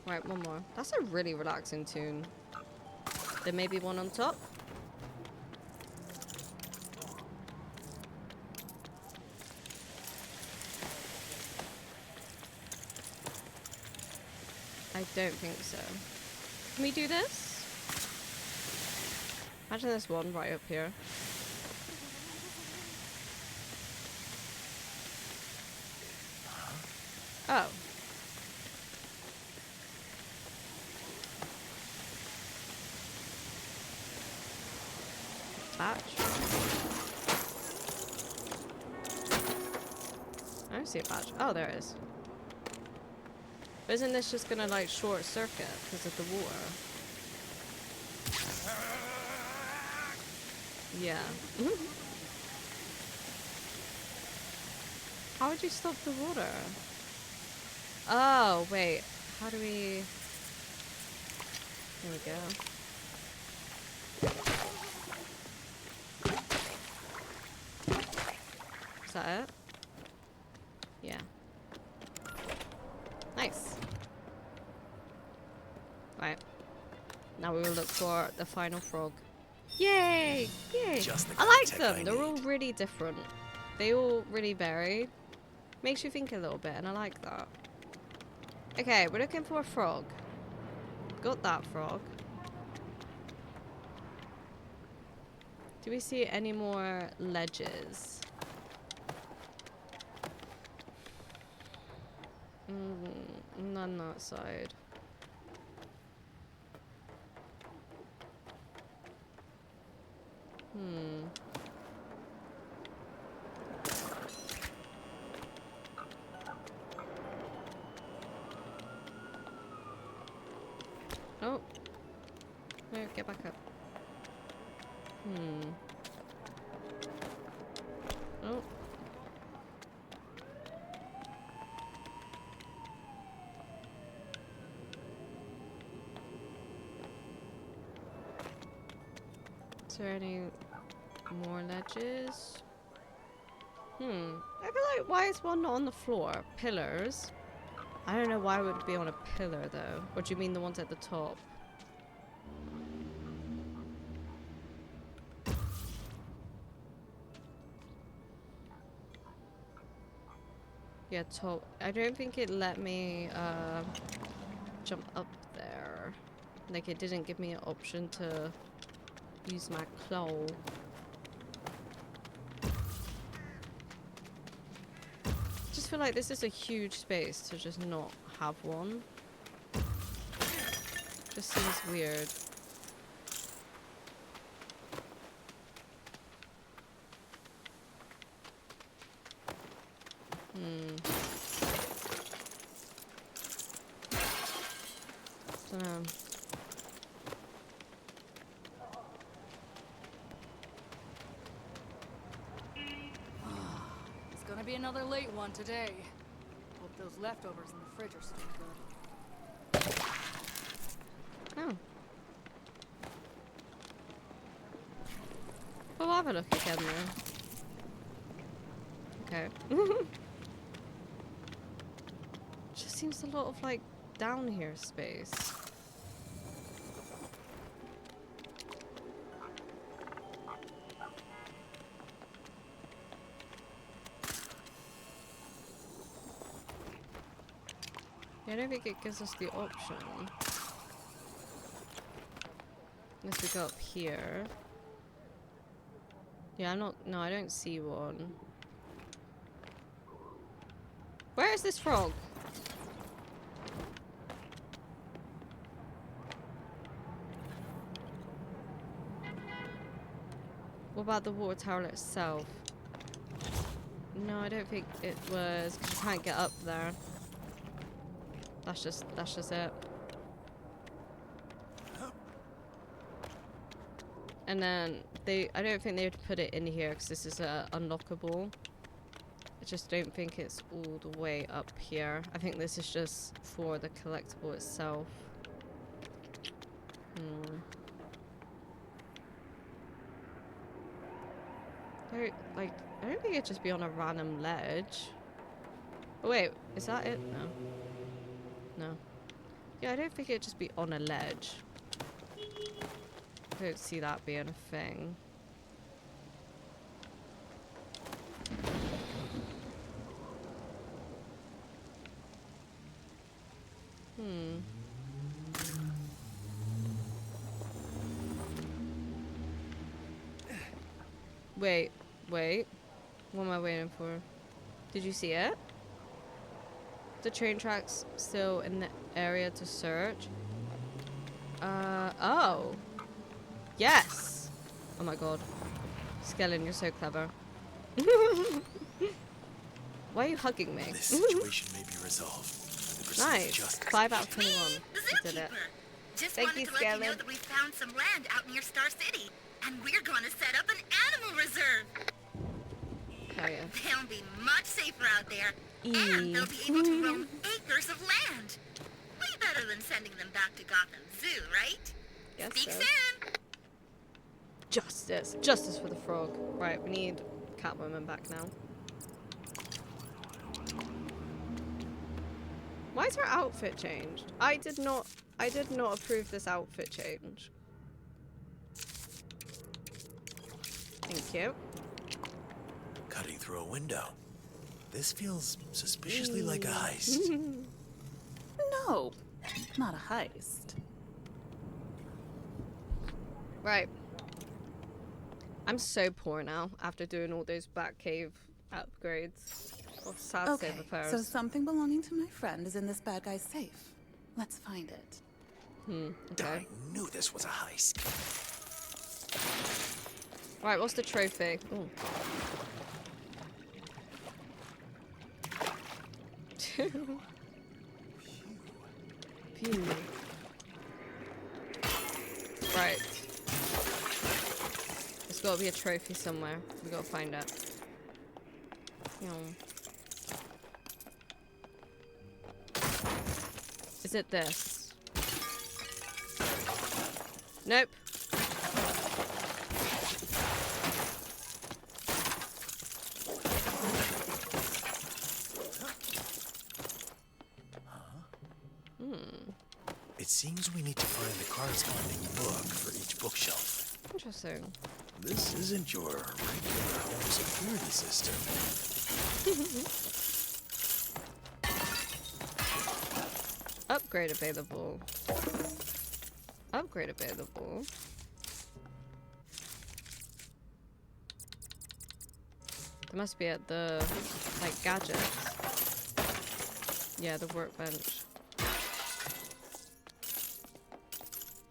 Right, one more. That's a really relaxing tune. There may be one on top. I don't think so. Can we do this? Imagine there's one right up here. Oh. Batch. I don't see a badge. Oh, there it is. But isn't this just gonna like short circuit because of the water? Yeah. How would you stop the water? Oh, wait. How do we... There we go. Is that it? Yeah. Nice. Right. Now we will look for the final frog. Yay! Yay! I like them. They're all really different. They all really vary. Makes you think a little bit, and I like that. Okay, we're looking for a frog. Got that frog. Do we see any more ledges? None that side. Oh. No, get back up. Oh. Is there any more ledges? I feel like, why is one not on the floor? Pillars? I don't know why it would be on a pillar though. Or do you mean the ones at the top? Yeah, top. I don't think it let me jump up there. Like it didn't give me an option to use my claw. I feel like this is a huge space to just not have one. Just seems weird. Dunno. Gonna be another late one today. Hope those leftovers in the fridge are still good. Oh. We'll have a look again though. Okay. Just seems a lot of like down here space. Yeah, I don't think it gives us the option. Unless we go up here. Yeah, I'm not... No, I don't see one. Where is this frog? What about the water tower itself? No, I don't think it was, because you can't get up there. That's just it. And then I don't think they would put it in here because this is unlockable. I just don't think it's all the way up here. I think this is just for the collectible itself. I don't think it'd just be on a random ledge. Oh wait, is that it? No. No. Yeah, I don't think it'd just be on a ledge. I don't see that being a thing. Wait. What am I waiting for? Did you see it? The train tracks still in the area to search. Oh. Yes! Oh my god. Skellen, you're so clever. Why are you hugging me? This situation may be resolved. Nice. 5 out of 21. We did it. Just Thank wanted you, to let you know Skellen. that we found some land out near Star City, and we're going to set up an animal reserve. Oh yeah. They'll be much safer out there, and they'll be able to roam acres of land. Way better than sending them back to Gotham Zoo, right? Guess Speak so. soon. Justice. Justice for the frog. Right, we need Catwoman back now. Why is her outfit changed? I did not approve this outfit change. Thank you. Cutting through a window. This feels suspiciously like a heist. No, not a heist. Right. I'm so poor now after doing all those Batcave upgrades. Or sad Okay, save repairs. so something belonging to my friend is in this bad guy's safe. Let's find it. Okay. I knew this was a heist. Right, what's the trophy? Ooh. Phew. Right. There's gotta be a trophy somewhere. We gotta find it. Is it this? Nope. It seems we need to find the corresponding book for each bookshelf. Interesting. This isn't your regular home security system. Upgrade available. Upgrade available. They must be at the, like, gadgets. Yeah, the workbench.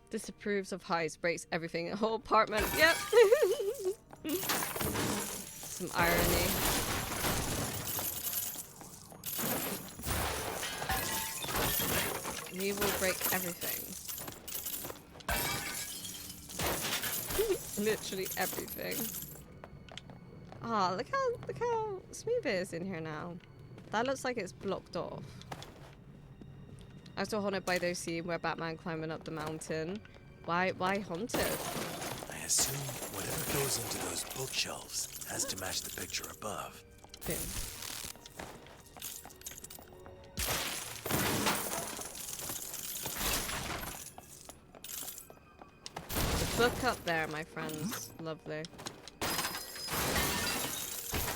Disapproves of heists, breaks everything. The whole apartment. Yep. Some irony. We will break everything. Literally everything. Ah, look how smooth it is in here now. That looks like it's blocked off. I was so haunted by those scenes where Batman climbing up the mountain. Why haunted? I assume whatever goes into those bookshelves has to match the picture above. Boom. The book up there, my friends. Lovely.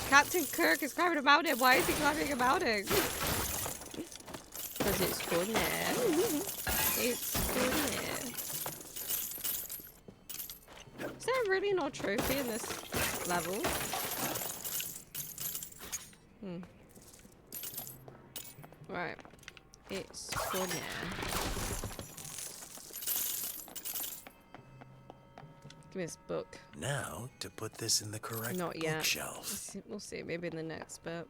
Captain Kirk is climbing a mountain. Why is he climbing a mountain? Because Because it's funny. It's funny. Is there really no trophy in this level? Right. It's funny. Give me this book. Now to put this in the correct Not yet. bookshelf. We'll see. Maybe in the next bit.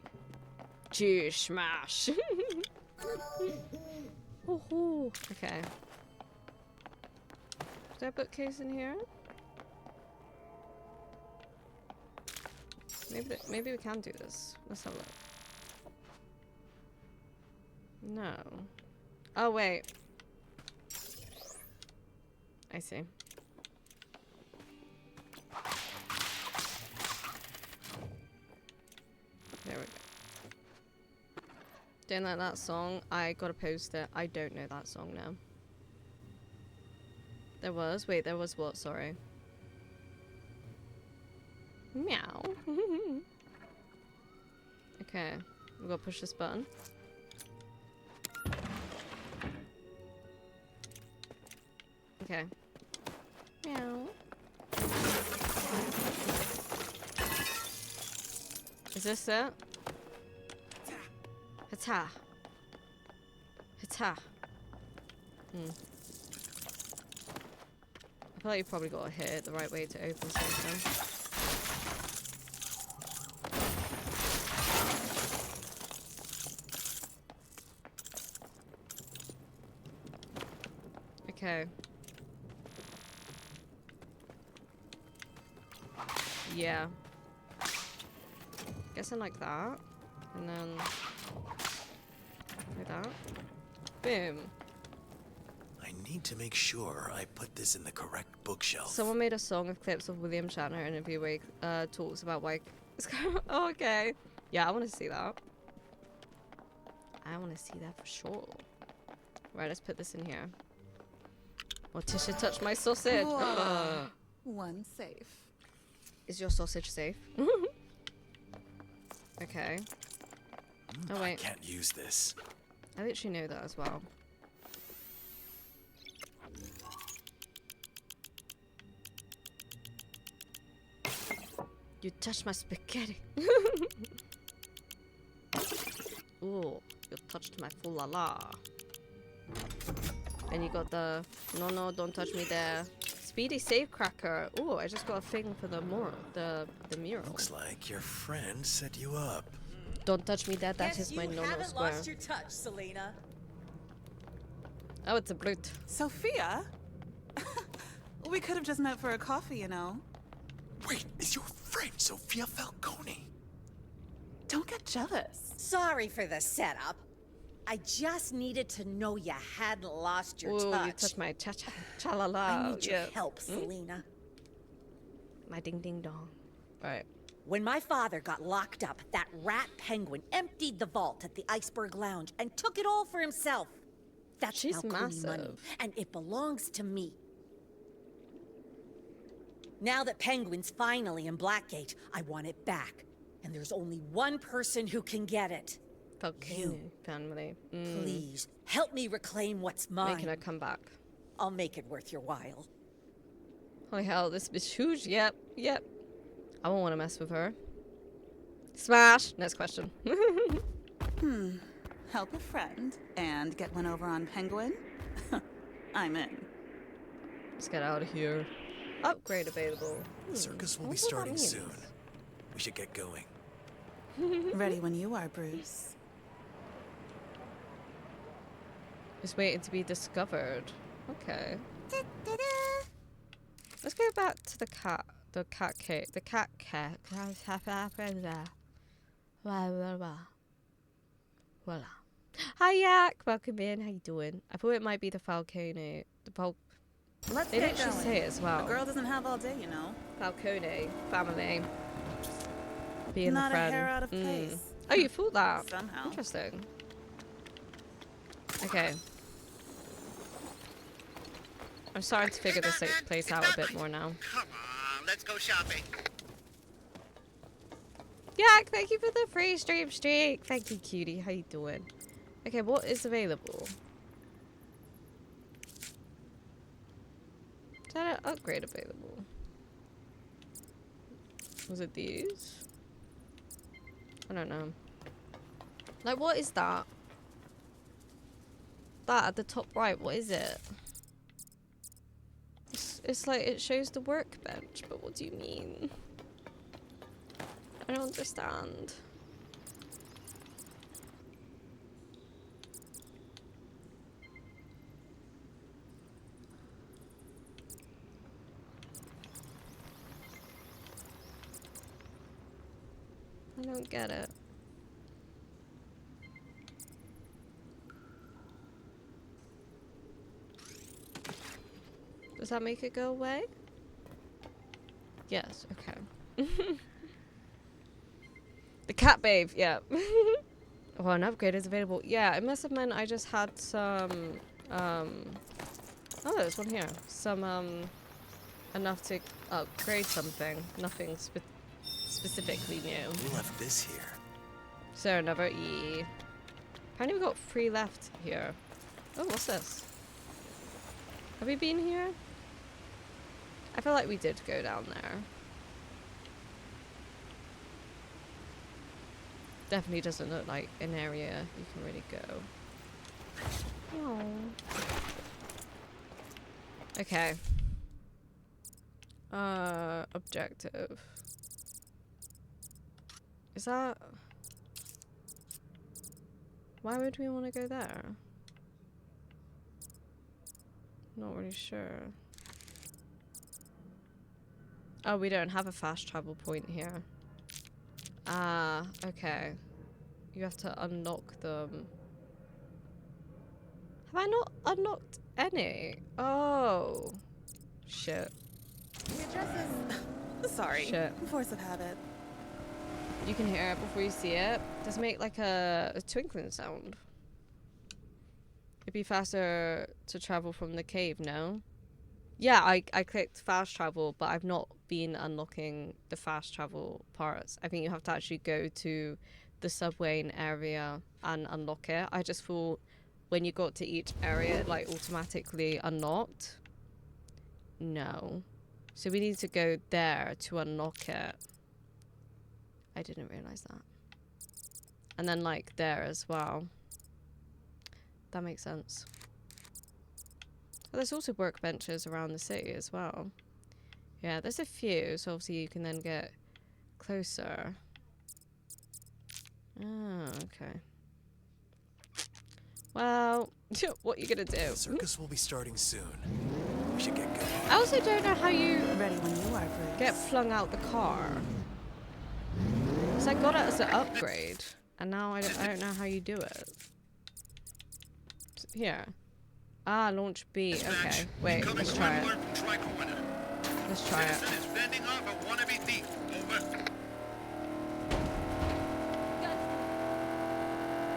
Cheers, smash. Ooh, okay. Is there a bookcase in here? Maybe we can do this. Let's have a look. No. Oh wait. I see. There we go. Don't like that song. I gotta post it. I don't know that song now. There was? Wait, there was what? Sorry. Meow. Okay. We gotta push this button. Okay. Meow. Is this it? Hata. Hata. I feel like you probably got to hit it the right way to open something. Okay. Yeah. Guessing like that. And then like that. Boom. I need to make sure I put this in the correct bookshelf. Someone made a song of clips of William Shatner interview where he talks about why it's kind of, oh, okay. Yeah, I want to see that. I want to see that for sure. Right, let's put this in here. Morticia touched my sausage. One safe. Is your sausage safe? Okay. Oh wait. I can't use this. I literally know that as well. You touched my spaghetti. Ooh, you touched my foo-la-la. And you got the no, don't touch me there. Speedy save cracker. Ooh, I just got a thing for the mural. Looks like your friend set you up. Don't touch me there. That is my no square. Lost your touch, Selena. Oh, it's a brute. Sophia? We could have just met for a coffee, you know. Wait, is your friend Sophia Falcone? Don't get jealous. Sorry for the setup. I just needed to know you hadn't lost your Ooh, touch. you touched my cha-la-la. I need your help, Selena. My ding-ding-dong. Right. When my father got locked up, that rat penguin emptied the vault at the Iceberg Lounge and took it all for himself. That's Falcone massive. money, and it belongs to me. Now that Penguin's finally in Blackgate, I want it back. And there's only one person who can get it. Falcone family. Please, help me reclaim what's mine. Making her come back. I'll make it worth your while. Holy hell, this bitch huge. Yep. I won't want to mess with her. Smash. Next question. Help a friend and get one over on Penguin? I'm in. Let's get out of here. Upgrade available. The circus will be starting soon. We should get going. Ready when you are, Bruce. Just waiting to be discovered. Okay. Let's go back to the cat. The cat cave. The cat cat. Voila. Hi, Yak. Welcome in. How you doing? I thought it might be the Falcone. Let's they get didn't going. say it as well. A girl doesn't have all day, you know. Falcone family. Being Not the friend. a hair out of place. Oh, you thought that? Somehow. Interesting. Okay. I'm starting to figure this place out a bit more now. Come on, let's go shopping. Yak, thank you for the free stream streak. Thank you, cutie. How you doing? Okay, what is available? Is that an upgrade available? Was it these? I don't know. Like, what is that? That at the top right, what is it? It's like, it shows the workbench, but what do you mean? I don't understand. I don't get it. Does that make it go away? Yes, okay. The cat babe, yeah. Well, an upgrade is available. Yeah, it must have meant I just had some, oh, there's one here. Some, enough to upgrade something. Nothing specifically new. We left this here. So, another E. Apparently we got 3 left here. Oh, what's this? Have we been here? I feel like we did go down there. Definitely doesn't look like an area you can really go. Oh. Okay. Objective. Is that... Why would we want to go there? Not really sure. Oh, we don't have a fast travel point here. Ah, okay. You have to unlock them. Have I not unlocked any? Oh. Shit. Your dress is... Sorry. Shit. Force of habit. You can hear it before you see it. Does it make like a twinkling sound? It'd be faster to travel from the cave, no? Yeah, I clicked fast travel, but I've not been unlocking the fast travel parts. I think you have to actually go to the subway area and unlock it. I just thought when you got to each area, it like automatically unlocked. No. So we need to go there to unlock it. I didn't realize that. And then like there as well. That makes sense. But there's also workbenches around the city as well. Yeah, there's a few, so obviously you can then get closer. Ah, okay. Well, what are you gonna do? The circus will be starting soon. We should get going. I also don't know how you Ready when you are, Bruce. get flung out the car. Because I got it as an upgrade, and now I don't know how you do it. Here. Ah, launch B. Okay, wait, let's try it. Let's try it.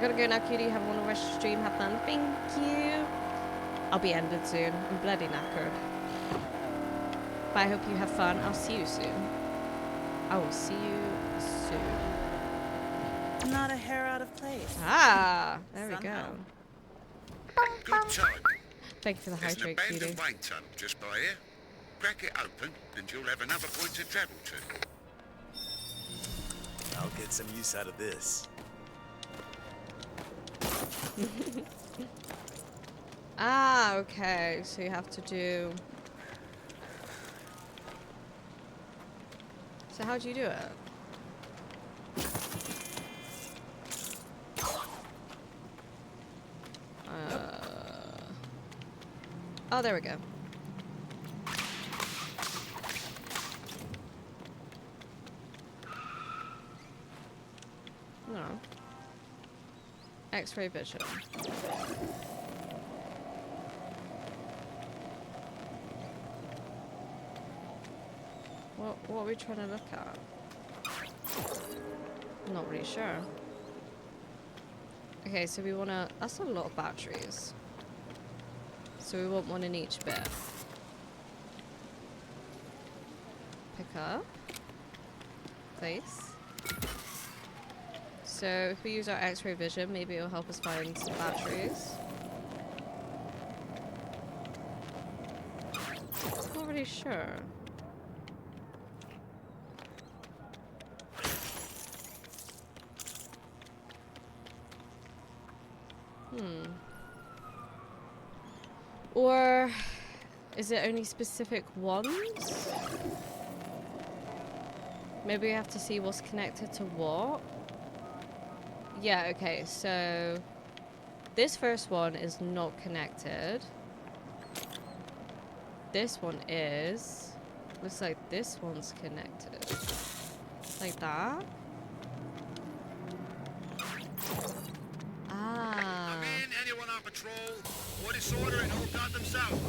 Gotta go now, cutie. Have a wonderful rest of the stream. Have fun. Thank you. I'll be ended soon. I'm bloody knackered. But I hope you have fun. I'll see you soon. I will see you soon. Not a hair out of place. Ah, there we Somehow. go. Good time. Thank you for the There's an hydrate, cutie. abandoned wine tunnel just by here. Crack it open, and you'll have another point to travel to. I'll get some use out of this. Ah, okay. So you have to do... So how do you do it? Oh, there we go. No. X-ray vision. What are we trying to look at? I'm not really sure. Okay, so we want to... That's a lot of batteries. So we want one in each bit. Pick up. Place. so if we use our X-ray vision, maybe it'll help us find some batteries. Not really sure. Or is it only specific ones? Maybe we have to see what's connected to what. Yeah, okay, so this first one is not connected. This one is. Looks like this one's connected. Like that. Ah. Come in, anyone on patrol. What is order in Old Gotham South?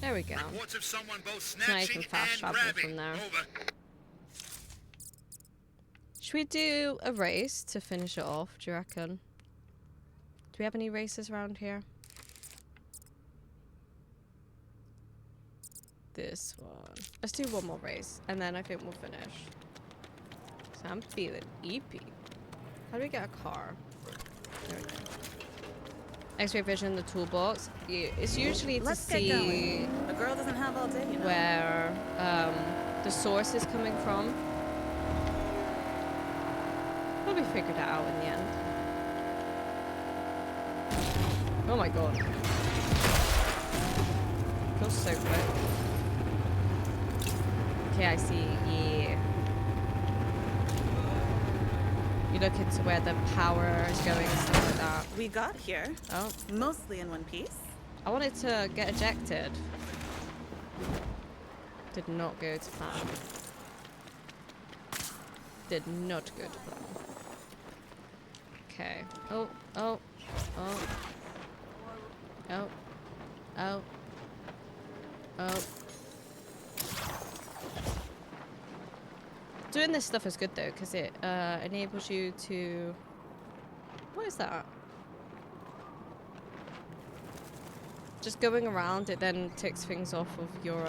There we go. Reports of someone both So now you snatching can fast and travel grabbing. from there. Over. Should we do a race to finish it off, do you reckon? Do we have any races around here? This one. Let's do one more race, and then I think we'll finish. So I'm feeling EP. How do we get a car? There we go. X-ray vision, the toolbox. It's usually to Let's get see going. A girl doesn't have all day, you know. where the source is coming from. Probably figured it out in the end. Oh my god. Feels so quick. Okay, I see. Yeah. You look into where the power is going and stuff like that. We got here. Oh. Mostly in one piece. I wanted to get ejected. Did not go to plan. Did not go to plan. Okay. Oh, oh, oh. Oh. Oh. Oh. Doing this stuff is good though, because it enables you to... What is that? Just going around, it then ticks things off of your,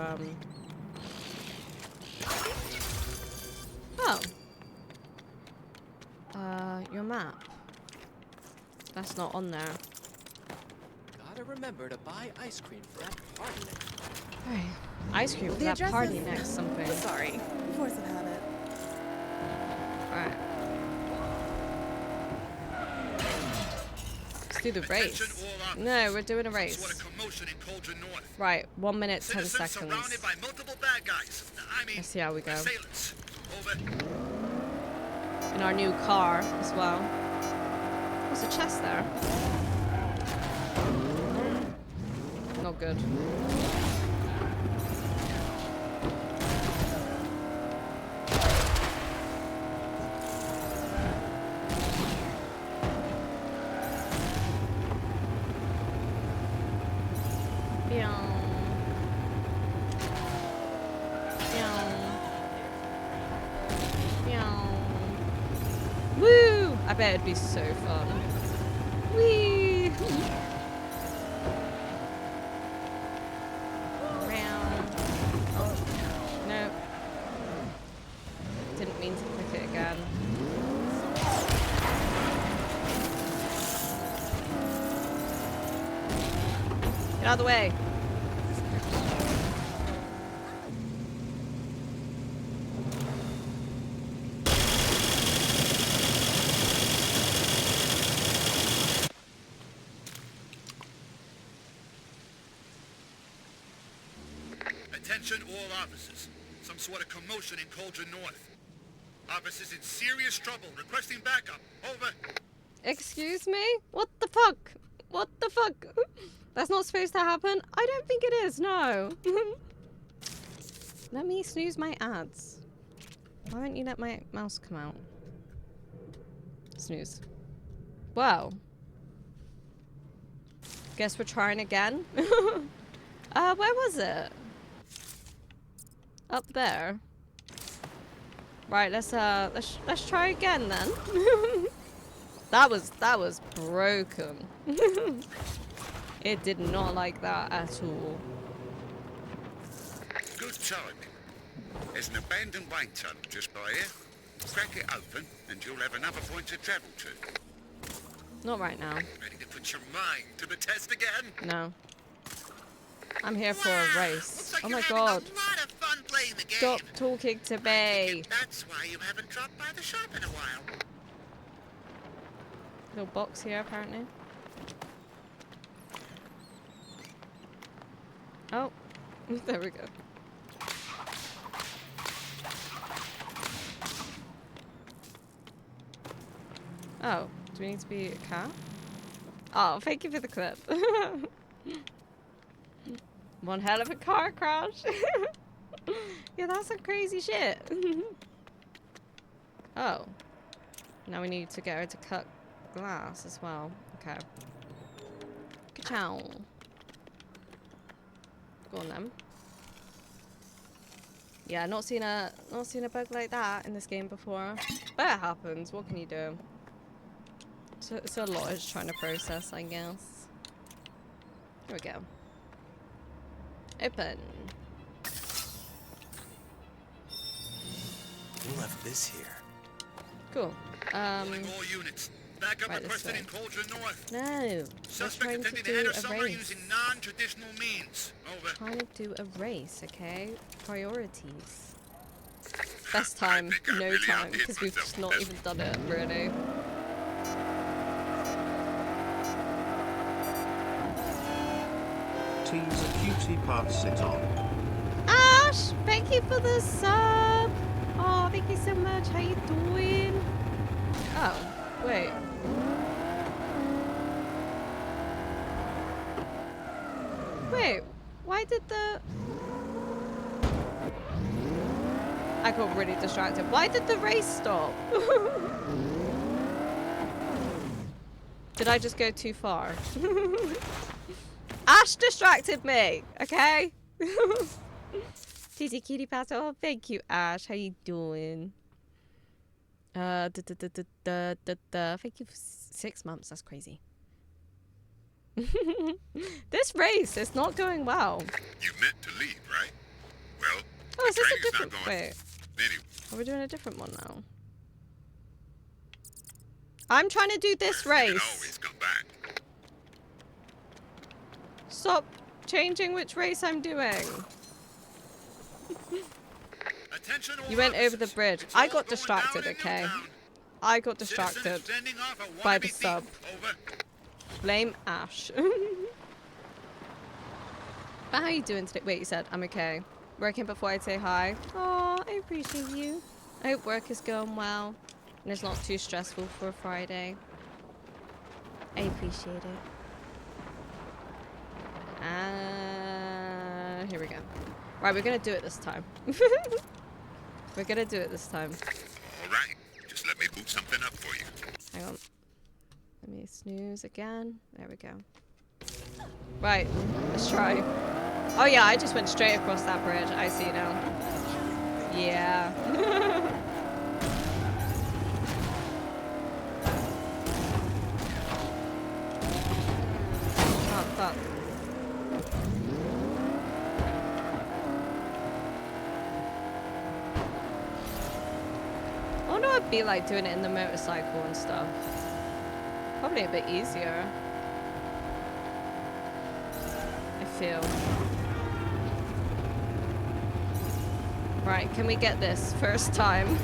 Oh. Your map. That's not on there. Gotta remember to buy ice cream for that party next. Right. Ice cream for The that address party is- next something. Sorry. Force of habit. Alright. Let's do the race. No, we're doing a race. Right, 1 minute, 10 seconds. By multiple bad guys. I mean, Let's see how we go. assailants. Over. In our new car as well. There's a chest there. Not good. Woo! I bet it'd be so fun. Whee! Round. Oh, no. Didn't mean to click it again. Get out of the way. Attention all officers. Some sort of commotion in Cauldron North. Officers in serious trouble. Requesting backup. Over. Excuse me? What the fuck? What the fuck? That's not supposed to happen? I don't think it is, no. Let me snooze my ads. Why won't you let my mouse come out? Snooze. Well. Guess we're trying again. Where was it? Up there. Right, let's try again then. That was broken. It did not like that at all. Good timing. There's an abandoned wind tunnel just by here. Crack it open, and you'll have another point to travel to. Not right now. Ready to put your mind to the test again? No. I'm here for a race. Like Oh you're my having god. a lot of fun playing the game. Stop talking to me. That's why you haven't dropped by the shop in a while. Little box here, apparently. Oh, there we go. Oh, do we need to be a cat? Oh, thank you for the clip. One hell of a car crash. Yeah, that's some crazy shit. Oh. Now we need to get her to cut glass as well. Okay. Ka-chow. Go on then. Yeah, not seen a bug like that in this game before. But it happens. What can you do? It's a lot it's trying to process, I guess. Here we go. Open. You left this here. Cool. Calling all units. Back up right the this person way. in Cauldron North. No. We're Suspect trying to attempting to do enter a somewhere race. using non-traditional means. Over. Trying to do a race, okay? Priorities. Best time, no time, because we've just not even done it, really. Tease a cutie pass it on. Ash, thank you for the sub. Oh, thank you so much. How you doing? Oh, wait. Wait, why did the... I got really distracted. Why did the race stop? Did I just go too far? Ash distracted me, okay? TT Cutie Pass. Oh, thank you, Ash. How you doing? Thank you for 6 months. That's crazy. This race is not going well. You meant to leave, right? Well, Oh, is this a train's not different... going. Wait. Anyway, Are we doing a different one now? I'm trying to do this race. always come back. Stop changing which race I'm doing. Attention all You went over the officers. bridge. It's I all got going distracted, down in okay? no time. I got Citizens distracted fending off a by the wannabe sub. thief. Over. Blame Ash. But how you doing today? Wait, you said I'm okay. Working before I'd say hi. Oh, I appreciate you. I hope work is going well and it's not too stressful for a Friday. I appreciate it. Here we go. Right, we're gonna do it this time. We're gonna do it this time. All right, just let me boot something up for you. Hang on. Let me snooze again. There we go. Right, let's try. Oh yeah, I just went straight across that bridge. I see now. Yeah. Oh, fuck. I wonder what it'd be like doing it in the motorcycle and stuff. Probably a bit easier. I feel. Right, can we get this first time?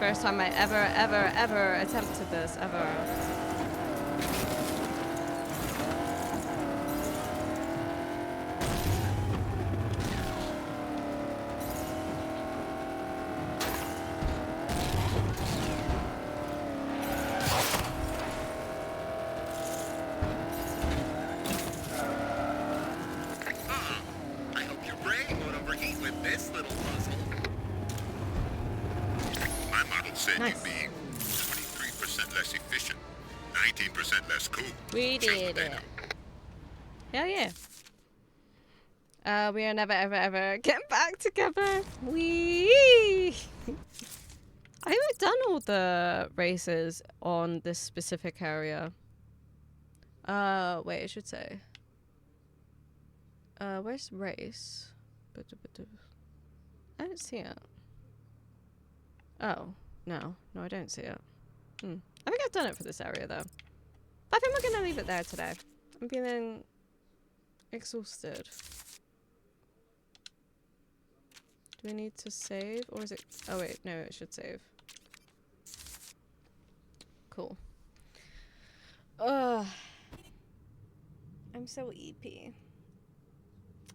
First time I ever attempted this, ever. I hope your brain won't overheat with this little puzzle. My model said Nice. you'd be 23% less efficient, 19% less cool. We did it. Hell yeah. We are never ever get back together. We. I haven't done all the races on this specific area. Wait, I should say. Where's race? I don't see it. Oh, no. No, I don't see it. I think I've done it for this area, though. But I think we're going to leave it there today. I'm feeling exhausted. Do we need to save? Or is it... Oh, wait. No, it should save. Cool. Ugh. I'm so EP.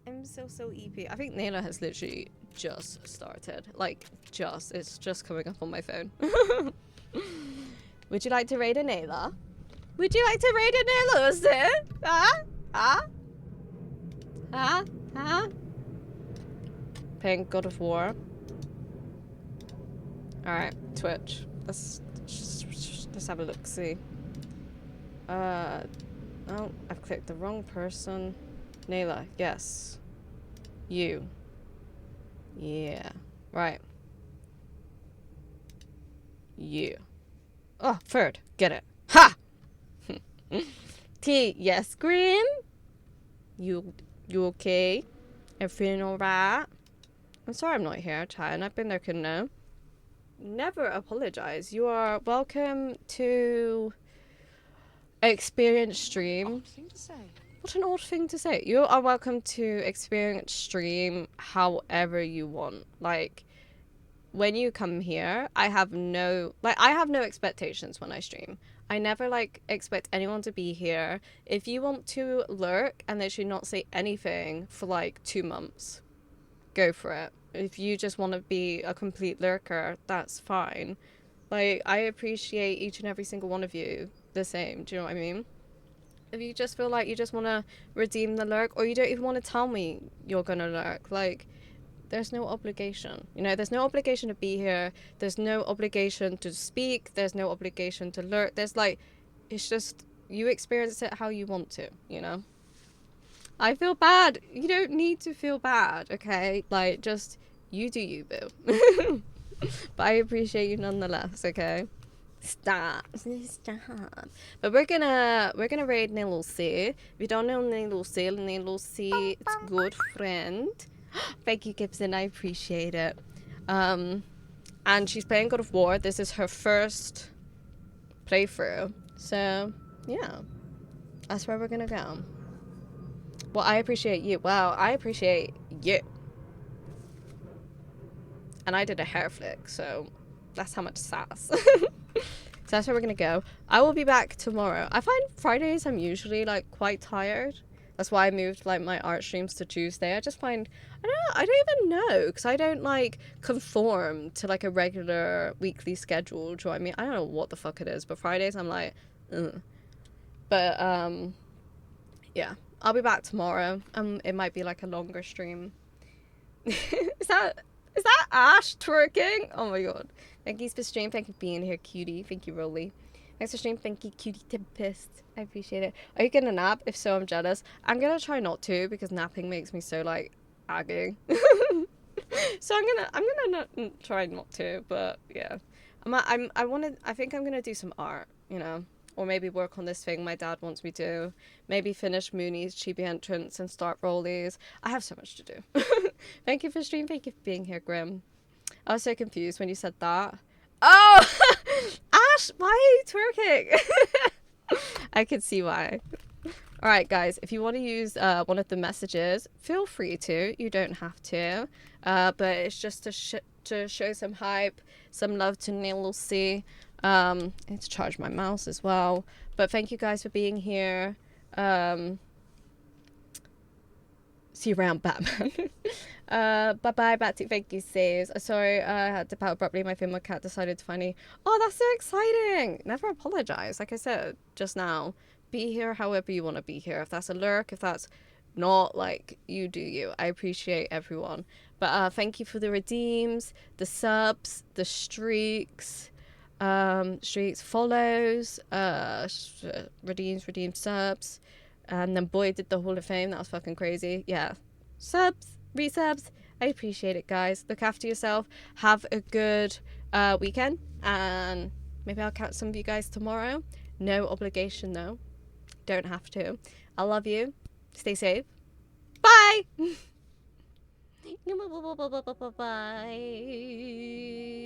I'm so EP. I think Nayla has literally just started. Like, just. It's just coming up on my phone. Would you like to raid a Nayla? Would you like to raid a Nayla, was it? Huh? Huh? Huh? Huh? Playing God of War. Alright, Twitch. Let's have a look, see. Oh, I've clicked the wrong person. Nayla, yes. You. Yeah. Right. You. Oh, third. Get it. Ha! T, yes, Grim? You okay? Everything alright? I'm sorry I'm not here, chatting. I've been there, couldn't know. Never apologize. You are welcome to Experience Stream. What an odd thing to say. You are welcome to Experience Stream however you want. Like, when you come here, I have no expectations when I stream. I never, like, expect anyone to be here. If you want to lurk and literally not say anything for, like, 2 months, go for it. If you just want to be a complete lurker, that's fine. Like, I appreciate each and every single one of you the same. Do you know what I mean? If you just feel like you just want to redeem the lurk, or you don't even want to tell me you're gonna lurk, like, there's no obligation. You know, there's no obligation to be here. There's no obligation to speak. There's no obligation to lurk. There's, like, it's just, you experience it how you want to, you know? I feel bad. You don't need to feel bad, okay? Like, just, you do you, boo. But I appreciate you nonetheless, okay? Stop. But we're gonna raid Nilul C. If you don't know Nilul C, it's good friend. Thank you, Gibson. I appreciate it. And she's playing God of War. This is her first playthrough. So, yeah. That's where we're gonna go. Well, I appreciate you. Wow, I appreciate you. And I did a hair flick, so that's how much sass. So that's where we're gonna go. I will be back tomorrow. I find Fridays I'm usually, like, quite tired. That's why I moved, like, my art streams to Tuesday. I just find, I don't even know, because I don't, like, conform to, like, a regular weekly schedule. Do you know what I mean? I don't know what the fuck it is, but Fridays I'm like, ugh. But, yeah. I'll be back tomorrow. It might be, like, a longer stream. Is that Ash twerking? Oh my god. Thank you for stream. Thank you for being here, cutie. Thank you, Rolly. Thanks for stream. Thank you, cutie Tempest. I appreciate it. Are you getting a nap? If so, I'm jealous. I'm gonna try not to, because napping makes me so, like, aggy. So I'm gonna try not to, but yeah. I think I'm gonna do some art, you know, or maybe work on this thing my dad wants me to. Maybe finish Mooney's chibi entrance and start Rollies. I have so much to do. Thank you for stream. Thank you for being here, Grim. I was so confused when you said that. Oh, Ash, why are you twerking? I can see why. All right, guys, if you want to use one of the messages, feel free to. You don't have to. But it's just to show some hype, some love to Neil C. I need to charge my mouse as well. But thank you guys for being here. See you around, Batman. Bye-bye, Batsy. Thank you, saves. Sorry, I had to pout abruptly. My female cat decided to finally... Oh, that's so exciting. Never apologize. Like I said just now, be here however you want to be here. If that's a lurk, if that's not, like, you do you. I appreciate everyone. But thank you for the redeems, the subs, the streaks, follows, redeems, subs. And then Boy did the Hall of Fame. That was fucking crazy. Yeah. Subs, resubs. I appreciate it, guys. Look after yourself. Have a good weekend. And maybe I'll catch some of you guys tomorrow. No obligation, though. Don't have to. I love you. Stay safe. Bye! Bye.